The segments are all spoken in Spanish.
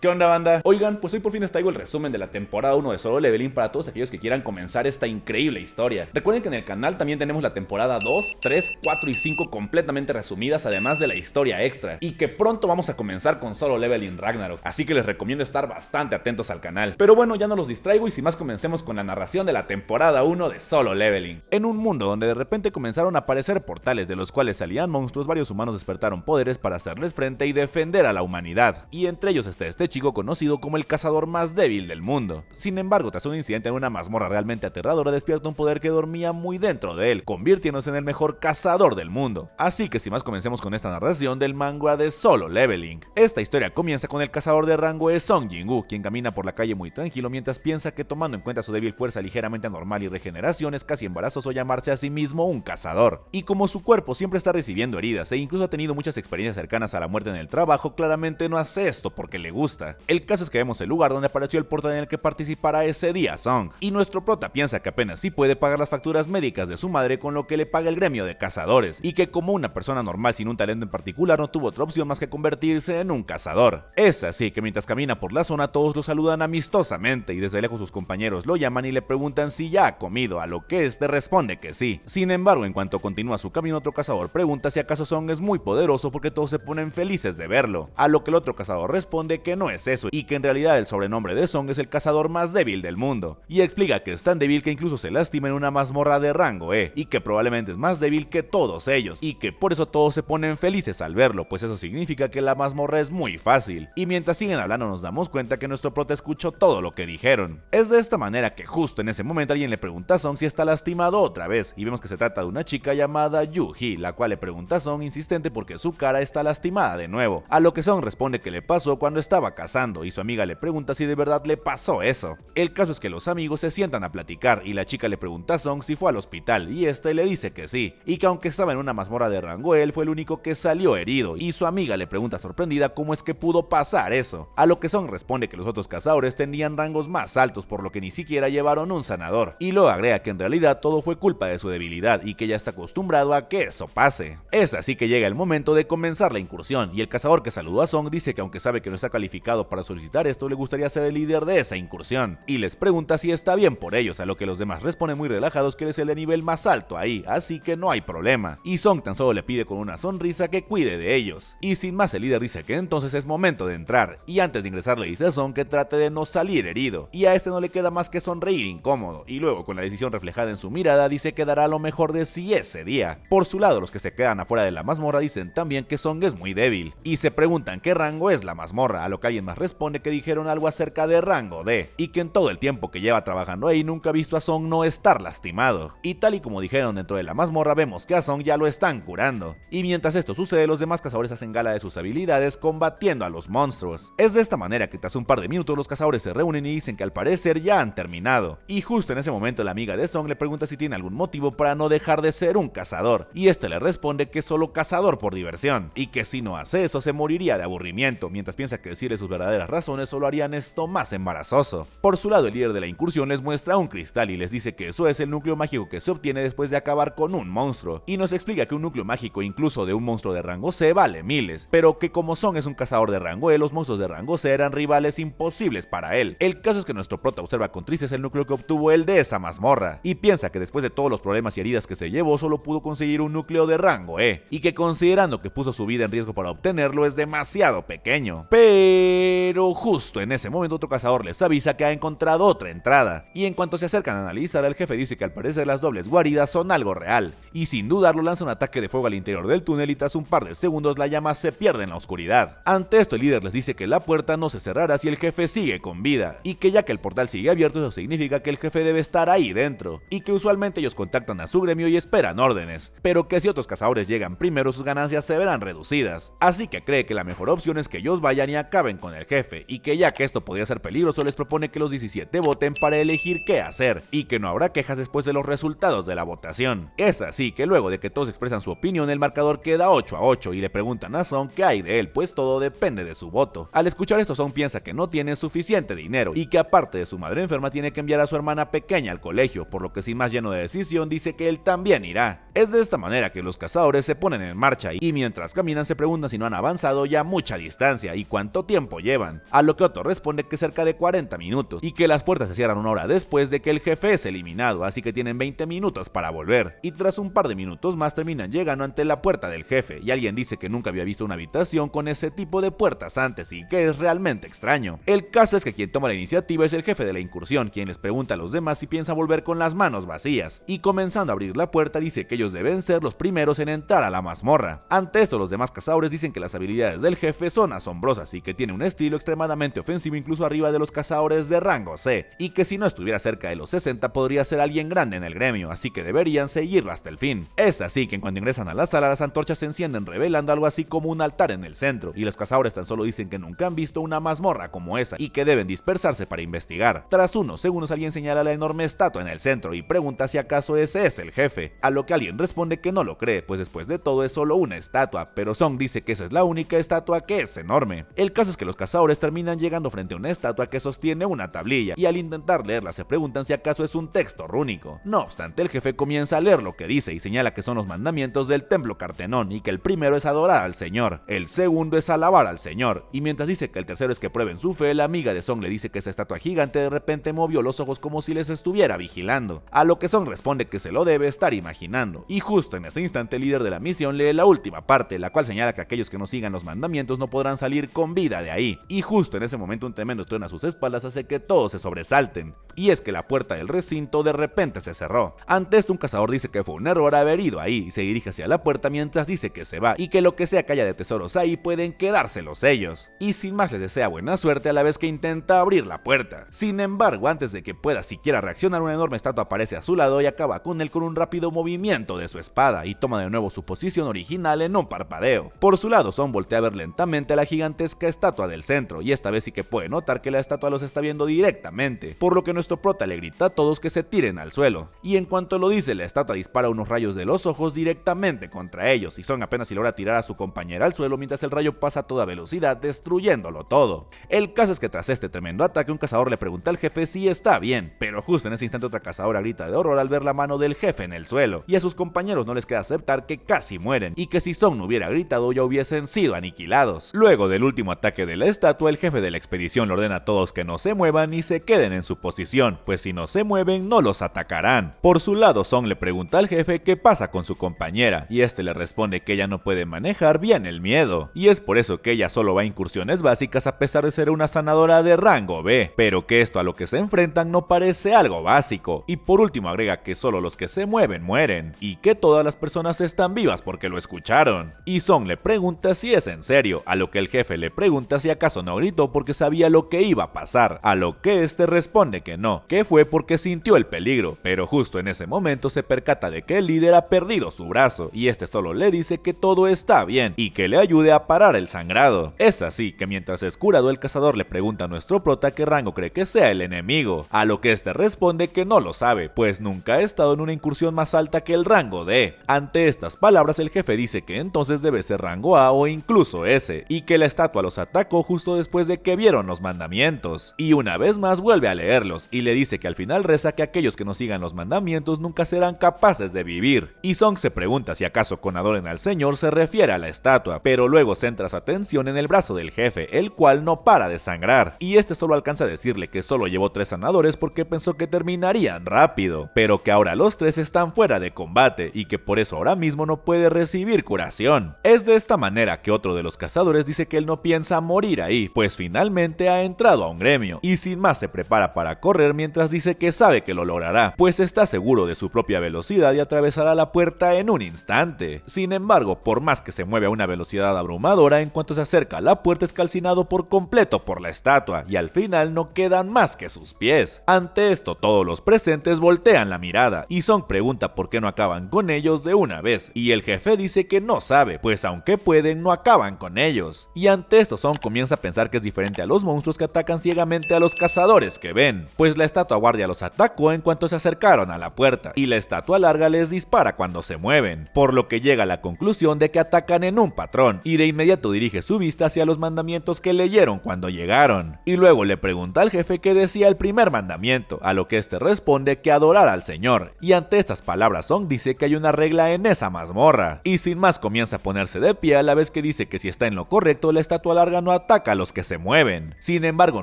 ¿Qué onda, banda? Oigan, pues hoy por fin les traigo el resumen de la temporada 1 de Solo Leveling para todos aquellos que quieran comenzar esta increíble historia. Recuerden que en el canal también tenemos la temporada 2, 3, 4 y 5 completamente resumidas, además de la historia extra, y que pronto vamos a comenzar con Solo Leveling Ragnarok, así que les recomiendo estar bastante atentos al canal. Pero bueno, ya no los distraigo y sin más comencemos con la narración de la temporada 1 de Solo Leveling. En un mundo donde de repente comenzaron a aparecer portales de los cuales salían monstruos, varios humanos despertaron poderes para hacerles frente y defender a la humanidad, y entre ellos está este chico conocido como el cazador más débil del mundo. Sin embargo, tras un incidente en una mazmorra realmente aterradora, despierta un poder que dormía muy dentro de él, convirtiéndose en el mejor cazador del mundo. Así que sin más comencemos con esta narración del manga de Solo Leveling. Esta historia comienza con el cazador de rango Song Jinwoo, quien camina por la calle muy tranquilo mientras piensa que, tomando en cuenta su débil fuerza ligeramente anormal y regeneración, es casi embarazoso llamarse a sí mismo un cazador. Y como su cuerpo siempre está recibiendo heridas e incluso ha tenido muchas experiencias cercanas a la muerte en el trabajo, claramente no hace esto porque le gusta. El caso es que vemos el lugar donde apareció el portal en el que participará ese día Song, y nuestro prota piensa que apenas sí puede pagar las facturas médicas de su madre con lo que le paga el gremio de cazadores, y que como una persona normal sin un talento en particular no tuvo otra opción más que convertirse en un cazador. Es así que mientras camina por la zona todos lo saludan amistosamente y desde lejos sus compañeros lo llaman y le preguntan si ya ha comido, a lo que este responde que sí. Sin embargo, en cuanto continúa su camino, otro cazador pregunta si acaso Song es muy poderoso porque todos se ponen felices de verlo, a lo que el otro cazador responde que no es eso y que en realidad el sobrenombre de Song es el cazador más débil del mundo, y explica que es tan débil que incluso se lastima en una mazmorra de rango E, y que probablemente es más débil que todos ellos, y que por eso todos se ponen felices al verlo, pues eso significa que la mazmorra es muy fácil. Y mientras siguen hablando nos damos cuenta que nuestro prota escuchó todo lo que dijeron. Es de esta manera que justo en ese momento alguien le pregunta a Song si está lastimado otra vez, y vemos que se trata de una chica llamada Yuhi, la cual le pregunta a Song insistente porque su cara está lastimada de nuevo, a lo que Song responde que le pasó cuando estaba cazando, y su amiga le pregunta si de verdad le pasó eso. El caso es que los amigos se sientan a platicar y la chica le pregunta a Song si fue al hospital y este le dice que sí, y que aunque estaba en una mazmorra de rango él fue el único que salió herido, y su amiga le pregunta sorprendida cómo es que pudo pasar eso, a lo que Song responde que los otros cazadores tenían rangos más altos por lo que ni siquiera llevaron un sanador, y luego agrega que en realidad todo fue culpa de su debilidad y que ya está acostumbrado a que eso pase. Es así que llega el momento de comenzar la incursión, y el cazador que saludó a Song dice que aunque sabe que no está calificado para solicitar esto, le gustaría ser el líder de esa incursión, y les pregunta si está bien por ellos, a lo que los demás responden muy relajados que él es el de nivel más alto ahí, así que no hay problema, y Song tan solo le pide con una sonrisa que cuide de ellos, y sin más el líder dice que entonces es momento de entrar, y antes de ingresar le dice a Song que trate de no salir herido, y a este no le queda más que sonreír incómodo, y luego con la decisión reflejada en su mirada dice que dará lo mejor de sí ese día. Por su lado, los que se quedan afuera de la mazmorra dicen también que Song es muy débil, y se preguntan qué rango es la mazmorra, a lo que alguien más responde que dijeron algo acerca de rango D, y que en todo el tiempo que lleva trabajando ahí nunca ha visto a Song no estar lastimado, y tal y como dijeron dentro de la mazmorra vemos que a Song ya lo están curando, y mientras esto sucede los demás cazadores hacen gala de sus habilidades combatiendo a los monstruos. Es de esta manera que tras un par de minutos los cazadores se reúnen y dicen que al parecer ya han terminado, y justo en ese momento la amiga de Song le pregunta si tiene algún motivo para no dejar de ser un cazador, y este le responde que es solo cazador por diversión, y que si no hace eso se moriría de aburrimiento, mientras piensa que decirle sus verdaderas razones solo harían esto más embarazoso. Por su lado, el líder de la incursión les muestra un cristal y les dice que eso es el núcleo mágico que se obtiene después de acabar con un monstruo, y nos explica que un núcleo mágico incluso de un monstruo de rango C vale miles, pero que como Song es un cazador de rango E, los monstruos de rango C eran rivales imposibles para él. El caso es que nuestro prota observa con tristeza el núcleo que obtuvo él de esa mazmorra, y piensa que después de todos los problemas y heridas que se llevó solo pudo conseguir un núcleo de rango E, y que considerando que puso su vida en riesgo para obtenerlo es demasiado pequeño. Pero justo en ese momento otro cazador les avisa que ha encontrado otra entrada, y en cuanto se acercan a analizar, el jefe dice que al parecer las dobles guaridas son algo real, y sin dudarlo lanza un ataque de fuego al interior del túnel y tras un par de segundos la llama se pierde en la oscuridad. Ante esto el líder les dice que la puerta no se cerrará si el jefe sigue con vida, y que ya que el portal sigue abierto eso significa que el jefe debe estar ahí dentro, y que usualmente ellos contactan a su gremio y esperan órdenes, pero que si otros cazadores llegan primero sus ganancias se verán reducidas, así que cree que la mejor opción es que ellos vayan y acaben con el jefe, y que ya que esto podría ser peligroso les propone que los 17 voten para elegir qué hacer, y que no habrá quejas después de los resultados de la votación. Es así que luego de que todos expresan su opinión el marcador queda 8-8 y le preguntan a Song qué hay de él, pues todo depende de su voto. Al escuchar esto Song piensa que no tiene suficiente dinero y que aparte de su madre enferma tiene que enviar a su hermana pequeña al colegio, por lo que sin más lleno de decisión dice que él también irá. Es de esta manera que los cazadores se ponen en marcha y mientras caminan se preguntan si no han avanzado ya mucha distancia y cuánto tiempo llevan, a lo que Otto responde que cerca de 40 minutos y que las puertas se cierran una hora después de que el jefe es eliminado, así que tienen 20 minutos para volver, y tras un par de minutos más terminan llegando ante la puerta del jefe y alguien dice que nunca había visto una habitación con ese tipo de puertas antes y que es realmente extraño. El caso es que quien toma la iniciativa es el jefe de la incursión, quien les pregunta a los demás si piensa volver con las manos vacías, y comenzando a abrir la puerta dice que ellos deben ser los primeros en entrar a la mazmorra. Ante esto los demás cazadores dicen que las habilidades del jefe son asombrosas y que tiene un estilo extremadamente ofensivo incluso arriba de los cazadores de rango C, y que si no estuviera cerca de los 60 podría ser alguien grande en el gremio, así que deberían seguirlo hasta el fin. Es así que cuando ingresan a la sala las antorchas se encienden revelando algo así como un altar en el centro, y los cazadores tan solo dicen que nunca han visto una mazmorra como esa y que deben dispersarse para investigar. Tras unos segundos alguien señala la enorme estatua en el centro y pregunta si acaso ese es el jefe, a lo que alguien responde que no lo cree, pues después de todo es solo una estatua, pero Song dice que esa es la única estatua que es enorme. El caso es que los cazadores terminan llegando frente a una estatua que sostiene una tablilla, y al intentar leerla se preguntan si acaso es un texto rúnico. No obstante, el jefe comienza a leer lo que dice y señala que son los mandamientos del templo Cartenón y que el primero es adorar al Señor, el segundo es alabar al Señor, y mientras dice que el tercero es que prueben su fe, la amiga de Song le dice que esa estatua gigante de repente movió los ojos como si les estuviera vigilando, a lo que Song responde que se lo debe estar imaginando, y justo en ese instante el líder de la misión lee la última parte, la cual señala que aquellos que no sigan los mandamientos no podrán salir con vida de ahí, y justo en ese momento un tremendo trueno a sus espaldas hace que todos se sobresalten, y es que la puerta del recinto de repente se cerró. Ante esto un cazador dice que fue un error haber ido ahí y se dirige hacia la puerta mientras dice que se va y que lo que sea que haya de tesoros ahí pueden quedárselos ellos, y sin más les desea buena suerte a la vez que intenta abrir la puerta. Sin embargo, antes de que pueda siquiera reaccionar, una enorme estatua aparece a su lado y acaba con él con un rápido movimiento de su espada y toma de nuevo su posición original en un parpadeo. Por su lado, Son voltea a ver lentamente a la gigantesca estatua del centro y esta vez sí que puede notar que la estatua los está viendo directamente, por lo que nuestro prota le grita a todos que se tiren al suelo, y en cuanto lo dice la estatua dispara unos rayos de los ojos directamente contra ellos y Son apenas si logra tirar a su compañera al suelo mientras el rayo pasa a toda velocidad destruyéndolo todo. El caso es que tras este tremendo ataque un cazador le pregunta al jefe si está bien, pero justo en ese instante otra cazadora grita de horror al ver la mano del jefe en el suelo, y a sus compañeros no les queda aceptar que casi mueren y que si Son no hubiera gritado ya hubiesen sido aniquilados. Luego del último ataque de la estatua, el jefe de la expedición le ordena a todos que no se muevan y se queden en su posición, pues si no se mueven no los atacarán. Por su lado, Son le pregunta al jefe qué pasa con su compañera y este le responde que ella no puede manejar bien el miedo y es por eso que ella solo va a incursiones básicas a pesar de ser una sanadora de rango B, pero que esto a lo que se enfrentan no parece algo básico, y por último agrega que solo los que se mueven mueren y que todas las personas están vivas porque lo escucharon, y Son le pregunta si es en serio, a lo que el jefe le pregunta si acaso no gritó porque sabía lo que iba a pasar, a lo que este responde que no, que fue porque sintió el peligro, pero justo en ese momento se percata de que el líder ha perdido su brazo y este solo le dice que todo está bien y que le ayude a parar el sangrado. Es así que mientras es curado el cazador le pregunta a nuestro prota qué rango cree que sea el enemigo, a lo que este responde que no lo sabe, pues nunca ha estado en una incursión más alta que el rango D. Ante estas palabras el jefe dice que entonces debe ser rango A o incluso S, y que la estatua los atacó justo después de que vieron los mandamientos, y una vez más vuelve a leerlos y le dice que al final reza que aquellos que no sigan los mandamientos nunca serán capaces de vivir, y Song se pregunta si acaso con adoren al Señor se refiere a la estatua, pero luego centra su atención en el brazo del jefe, el cual no para de sangrar, y este solo alcanza a decirle que solo llevó 3 sanadores porque pensó que terminarían rápido, pero que ahora los 3 están fuera de combate y que por eso ahora mismo no puede recibir curación. Es de esta manera que otro de los cazadores dice que él no piensa morir ahí, pues finalmente ha entrado a un gremio, y sin más se prepara para correr mientras dice que sabe que lo logrará, pues está seguro de su propia velocidad y atravesará la puerta en un instante. Sin embargo, por más que se mueve a una velocidad abrumadora, en cuanto se acerca a la puerta es calcinado por completo por la estatua y al final no quedan más que sus pies. Ante esto todos los presentes voltean la mirada y Song pregunta por qué no acaban con ellos de una vez y el jefe dice que no sabe, pues aunque pueden no acaban con ellos. Y ante esto Song comienza a pensar que es diferente a los monstruos que atacan ciegamente a los cazadores que ven, pues la estatua guardia los atacó en cuanto se acercaron a la puerta y la estatua larga les dispara cuando se mueven, por lo que llega a la conclusión de que atacan en un patrón y de inmediato dirige su vista hacia los mandamientos que leyeron cuando llegaron, y luego le pregunta al jefe qué decía el primer mandamiento, a lo que este responde que adorar al Señor, y ante estas palabras Song dice dice que hay una regla en esa mazmorra, y sin más comienza a ponerse de pie a la vez que dice que si está en lo correcto, la estatua larga no ataca a los que se mueven. Sin embargo,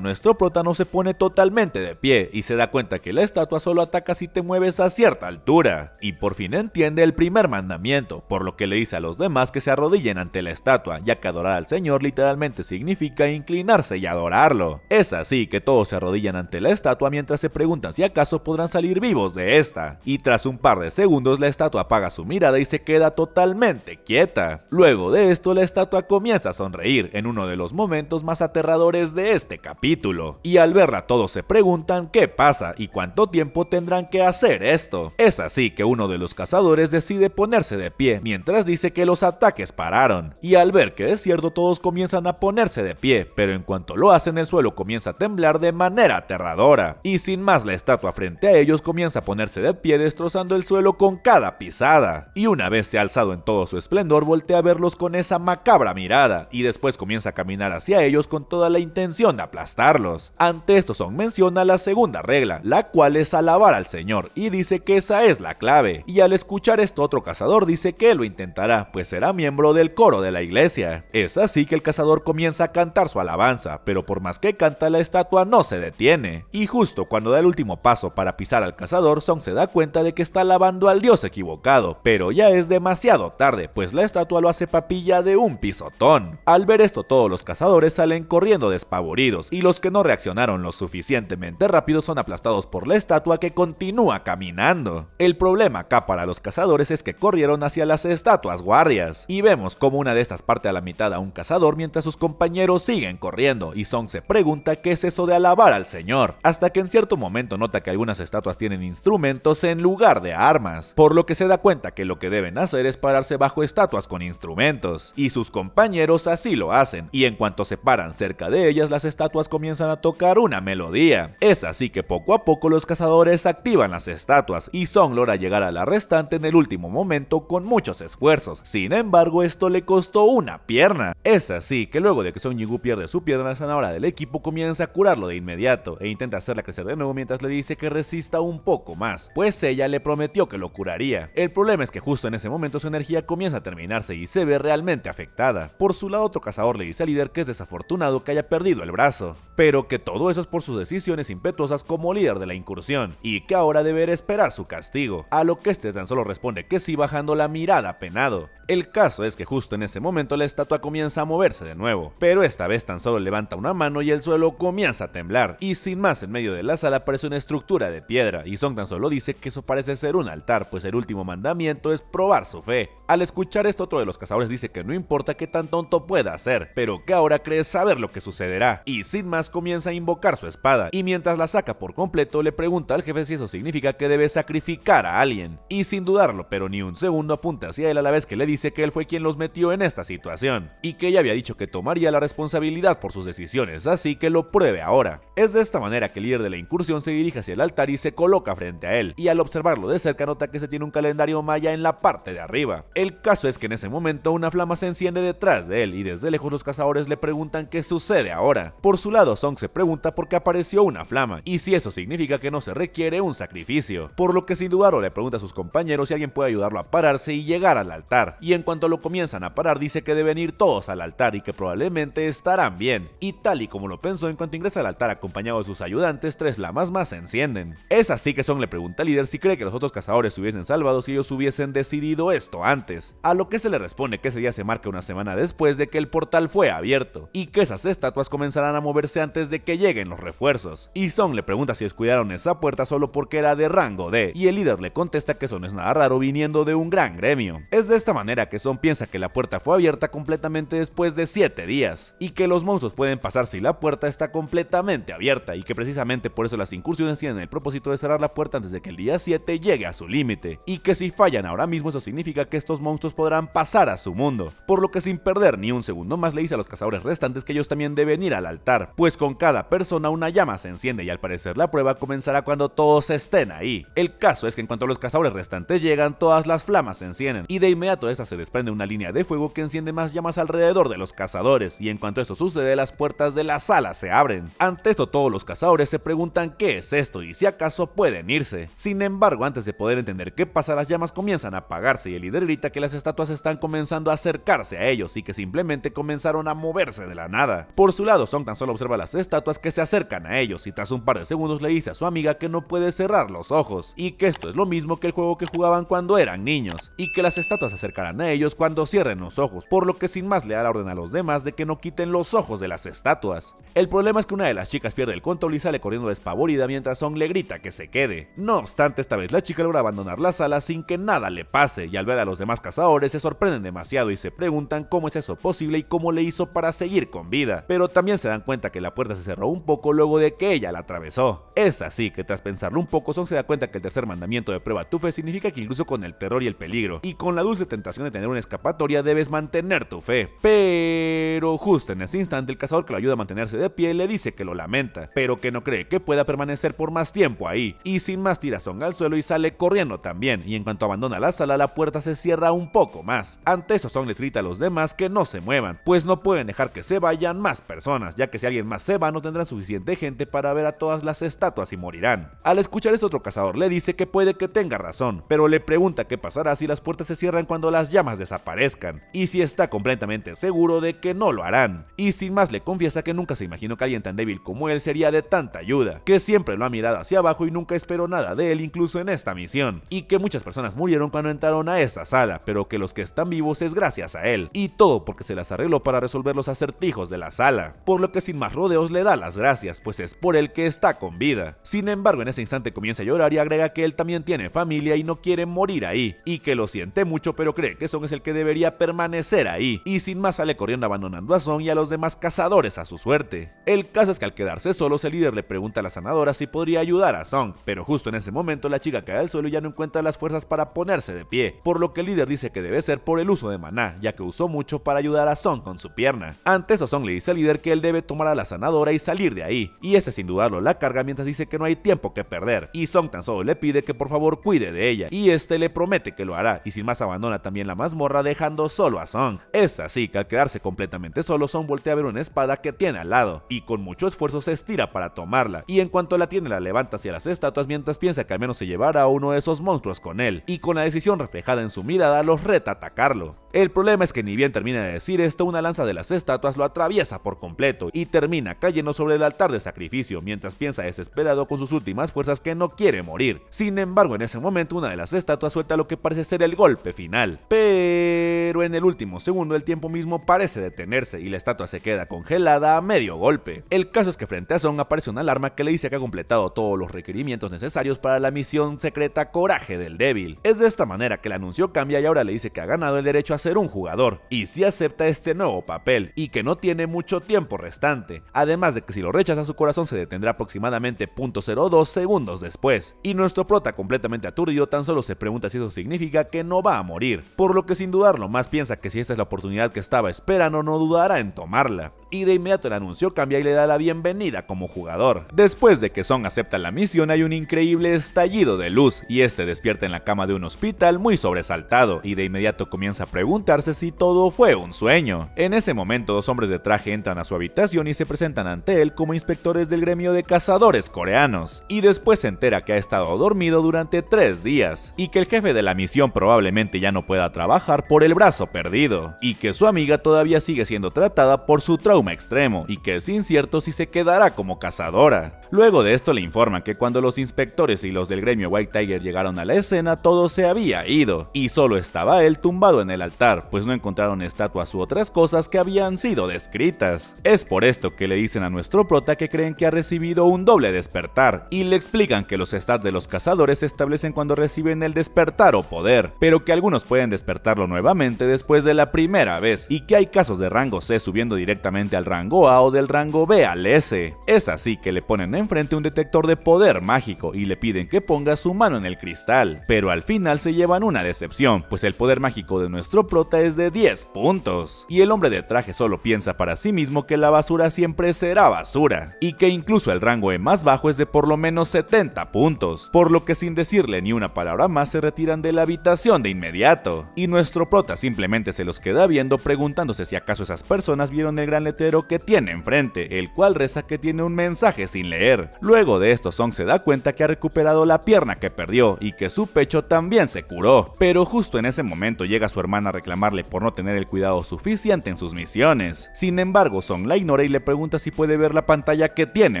nuestro prota no se pone totalmente de pie y se da cuenta que la estatua solo ataca si te mueves a cierta altura, y por fin entiende el primer mandamiento, por lo que le dice a los demás que se arrodillen ante la estatua, ya que adorar al Señor literalmente significa inclinarse y adorarlo. Es así que todos se arrodillan ante la estatua mientras se preguntan si acaso podrán salir vivos de esta, y tras un par de segundos la estatua apaga su mirada y se queda totalmente quieta. Luego de esto la estatua comienza a sonreír en uno de los momentos más aterradores de este capítulo, y al verla todos se preguntan qué pasa y cuánto tiempo tendrán que hacer esto. Es así que uno de los cazadores decide ponerse de pie mientras dice que los ataques pararon, y al ver que es cierto todos comienzan a ponerse de pie, pero en cuanto lo hacen el suelo comienza a temblar de manera aterradora, y sin más la estatua frente a ellos comienza a ponerse de pie destrozando el suelo con cada pisada, y una vez se ha alzado en todo su esplendor voltea a verlos con esa macabra mirada, y después comienza a caminar hacia ellos con toda la intención de aplastarlos. Ante esto Song menciona la segunda regla, la cual es alabar al Señor, y dice que esa es la clave, y al escuchar esto otro cazador dice que lo intentará, pues será miembro del coro de la iglesia. Es así que el cazador comienza a cantar su alabanza, pero por más que canta la estatua no se detiene, y justo cuando da el último paso para pisar al cazador, Song se da cuenta de que está alabando al dios equivocado, pero ya es demasiado tarde, pues la estatua lo hace papilla de un pisotón. Al ver esto todos los cazadores salen corriendo despavoridos, y los que no reaccionaron lo suficientemente rápido son aplastados por la estatua que continúa caminando. El problema acá para los cazadores es que corrieron hacia las estatuas guardias, y vemos como una de estas parte a la mitad a un cazador mientras sus compañeros siguen corriendo, y Song se pregunta qué es eso de alabar al Señor, hasta que en cierto momento nota que algunas estatuas tienen instrumentos en lugar de armas, por lo que se da cuenta que lo que deben hacer es pararse bajo estatuas con instrumentos, y sus compañeros así lo hacen, y en cuanto se paran cerca de ellas las estatuas comienzan a tocar una melodía. Es así que poco a poco los cazadores activan las estatuas, y Song logra llegar a la restante en el último momento con muchos esfuerzos. Sin embargo, esto le costó una pierna. Es así que luego de que Song Jinwoo pierde su pierna, la zanahora del equipo comienza a curarlo de inmediato e intenta hacerla crecer de nuevo mientras le dice que resista un poco más, pues ella le prometió que lo curaría. El problema es que justo en ese momento su energía comienza a terminarse y se ve realmente afectada. Por su lado, otro cazador le dice al líder que es desafortunado que haya perdido el brazo, pero que todo eso es por sus decisiones impetuosas como líder de la incursión, y que ahora deberá esperar su castigo, a lo que este tan solo responde que sí bajando la mirada apenado. El caso es que justo en ese momento la estatua comienza a moverse de nuevo, pero esta vez tan solo levanta una mano y el suelo comienza a temblar, y sin más en medio de la sala aparece una estructura de piedra, y Song tan solo dice que eso parece ser un altar, pues el último mandamiento es probar su fe. Al escuchar esto, otro de los cazadores dice que no importa qué tan tonto pueda ser, pero que ahora cree saber lo que sucederá, y sin más comienza a invocar su espada, y mientras la saca por completo le pregunta al jefe si eso significa que debe sacrificar a alguien, y sin dudarlo pero ni un segundo apunta hacia él a la vez que le dice que él fue quien los metió en esta situación, y que ella había dicho que tomaría la responsabilidad por sus decisiones, así que lo pruebe ahora. Es de esta manera que el líder de la incursión se dirige hacia el altar y se coloca frente a él, y al observarlo de cerca nota que se tiene un calendario maya en la parte de arriba. El caso es que en ese momento una flama se enciende detrás de él, y desde lejos los cazadores le preguntan qué sucede ahora. Por su lado, Song se pregunta por qué apareció una flama, y si eso significa que no se requiere un sacrificio, por lo que sin dudarlo le pregunta a sus compañeros si alguien puede ayudarlo a pararse y llegar al altar, y en cuanto lo comienzan a parar dice que deben ir todos al altar y que probablemente estarán bien, y tal y como lo pensó, en cuanto ingresa al altar acompañado de sus ayudantes, 3 flamas más se encienden. Es así que Song le pregunta al líder si cree que los otros cazadores se hubiesen salvado si ellos hubiesen decidido esto antes, a lo que este le responde que ese día se marca una semana después de que el portal fue abierto, y que esas estatuas comenzarán a moverse antes de que lleguen los refuerzos, y Song le pregunta si descuidaron esa puerta solo porque era de rango D, y el líder le contesta que eso no es nada raro viniendo de un gran gremio. Es de esta manera que Song piensa que la puerta fue abierta completamente después de 7 días, y que los monstruos pueden pasar si la puerta está completamente abierta, y que precisamente por eso las incursiones tienen el propósito de cerrar la puerta antes de que el día 7 llegue a su límite, y que si fallan ahora mismo eso significa que estos monstruos podrán pasar a su mundo, por lo que sin perder ni un segundo más le dice a los cazadores restantes que ellos también deben ir al altar, pues con cada persona una llama se enciende y al parecer la prueba comenzará cuando todos estén ahí. El caso es que en cuanto los cazadores restantes llegan, todas las flamas se encienden, y de inmediato de esa se desprende una línea de fuego que enciende más llamas alrededor de los cazadores, y en cuanto esto sucede las puertas de la sala se abren. Ante esto todos los cazadores se preguntan qué es esto y si acaso pueden irse. Sin embargo, antes de poder entender qué pasa? Las llamas comienzan a apagarse y el líder grita que las estatuas están comenzando a acercarse a ellos y que simplemente comenzaron a moverse de la nada. Por su lado, Song tan solo observa las estatuas que se acercan a ellos y tras un par de segundos le dice a su amiga que no puede cerrar los ojos y que esto es lo mismo que el juego que jugaban cuando eran niños y que las estatuas se acercarán a ellos cuando cierren los ojos, por lo que sin más le da la orden a los demás de que no quiten los ojos de las estatuas. El problema es que una de las chicas pierde el control y sale corriendo despavorida mientras Song le grita que se quede. No obstante, esta vez la chica logra abandonar la sala sin que nada le pase y al ver a los demás cazadores se sorprenden demasiado y se preguntan cómo es eso posible y cómo le hizo para seguir con vida, pero también se dan cuenta que la puerta se cerró un poco luego de que ella la atravesó. Es así que tras pensarlo un poco, Song se da cuenta que el tercer mandamiento de prueba tu fe significa que incluso con el terror y el peligro y con la dulce tentación de tener una escapatoria debes mantener tu fe. Pero justo en ese instante el cazador que lo ayuda a mantenerse de pie le dice que lo lamenta, pero que no cree que pueda permanecer por más tiempo ahí, y sin más tira a Song al suelo y sale corriendo también, y en cuanto abandona la sala la puerta se cierra un poco más. Ante eso Song les grita a los demás que no se muevan, pues no pueden dejar que se vayan más personas, ya que si alguien más se va no tendrán suficiente gente para ver a todas las estatuas y morirán. Al escuchar esto otro cazador le dice que puede que tenga razón, pero le pregunta qué pasará si las puertas se cierran cuando las llamas desaparezcan, y si está completamente seguro de que no lo harán, y sin más le confiesa que nunca se imaginó que alguien tan débil como él sería de tanta ayuda, que siempre lo ha mirado hacia abajo y nunca esperó nada de él incluso en esta misión, y que muchas personas murieron cuando entraron a esa sala, pero que los que están vivos es gracias a él, y todo porque se las arregló para resolver los acertijos de la sala, por lo que sin más rodeos le da las gracias, pues es por él que está con vida. Sin embargo, en ese instante comienza a llorar y agrega que él también tiene familia y no quiere morir ahí, y que lo siente mucho pero cree que Song es el que debería permanecer ahí, y sin más sale corriendo abandonando a Song y a los demás cazadores a su suerte. El caso es que al quedarse solos el líder le pregunta a la sanadora si podría ayudar a Song, pero justo en ese momento la chica cae al suelo y ya no encuentra las fuerzas para ponerse de pie, por lo que el líder dice que debe ser por el uso de maná, ya que usó mucho para ayudar a Song con su pierna. Ante eso Song le dice al líder que él debe tomar a la sanadora y salir de ahí, y este sin dudarlo la carga mientras dice que no hay tiempo que perder, y Song tan solo le pide que por favor cuide de ella, y este le promete que lo hará, y sin más abandona también la mazmorra dejando solo a Song. Es así que al quedarse completamente solo, Song voltea a ver una espada que tiene al lado, y con mucho esfuerzo se estira para tomarla, y en cuanto la tiene la levanta hacia las estatuas mientras piensa que al menos se llevará a uno de esos monstruos con él, y con la decisión reflejada en su mirada los reta a atacarlo. El problema es que ni bien termina de decir esto, una lanza de las estatuas lo atraviesa por completo y termina cayendo sobre el altar de sacrificio, mientras piensa desesperado con sus últimas fuerzas que no quiere morir. Sin embargo, en ese momento una de las estatuas suelta lo que parece ser el golpe final, pero en el último segundo el tiempo mismo parece detenerse y la estatua se queda congelada a medio golpe. El caso es que frente a Song aparece una alarma que le dice que ha completado todos los requerimientos necesarios para la misión secreta Coraje del Débil. Es de esta manera que el anuncio cambia y ahora le dice que ha ganado el derecho a ser un jugador, y si acepta este nuevo papel, y que no tiene mucho tiempo restante, además de que si lo rechaza su corazón se detendrá aproximadamente 0.02 segundos después, y nuestro prota completamente aturdido tan solo se pregunta si eso significa que no va a morir, por lo que sin dudarlo más piensa que si esta es la oportunidad que estaba esperando no dudará en tomarla, y de inmediato el anuncio cambia y le da la bienvenida como jugador. Después de que Song acepta la misión hay un increíble estallido de luz, y este despierta en la cama de un hospital muy sobresaltado, y de inmediato comienza a preguntarse si todo fue un sueño. En ese momento dos hombres de traje entran a su habitación y se presentan ante él como inspectores del gremio de cazadores coreanos, y después se entera que ha estado dormido durante 3 días, y que el jefe de la misión probablemente ya no pueda trabajar por el brazo perdido, y que su amiga todavía sigue siendo tratada por su trauma extremo, y que es incierto si se quedará como cazadora. Luego de esto le informan que cuando los inspectores y los del gremio White Tiger llegaron a la escena todo se había ido, y solo estaba él tumbado en el altar, pues no encontraron estatuas u otras cosas que habían sido descritas. Es por esto que le dicen a nuestro prota que creen que ha recibido un doble despertar, y le explican que los stats de los cazadores se establecen cuando reciben el despertar o poder, pero que algunos pueden despertarlo nuevamente después de la primera vez, y que hay casos de rango C subiendo directamente al rango A o del rango B al S. Es así que le ponen enfrente un detector de poder mágico y le piden que ponga su mano en el cristal, pero al final se llevan una decepción, pues el poder mágico de nuestro prota es de 10 puntos, y el hombre de traje solo piensa para sí mismo que la basura siempre será basura, y que incluso el rango E más bajo es de por lo menos 70 puntos, por lo que sin decirle ni una palabra más se retiran de la habitación de inmediato, y nuestro prota simplemente se los queda viendo preguntándose si acaso esas personas vieron el gran letrero letero que tiene enfrente, el cual reza que tiene un mensaje sin leer. Luego de esto Song se da cuenta que ha recuperado la pierna que perdió y que su pecho también se curó, pero justo en ese momento llega su hermana a reclamarle por no tener el cuidado suficiente en sus misiones. Sin embargo, Song la ignora y le pregunta si puede ver la pantalla que tiene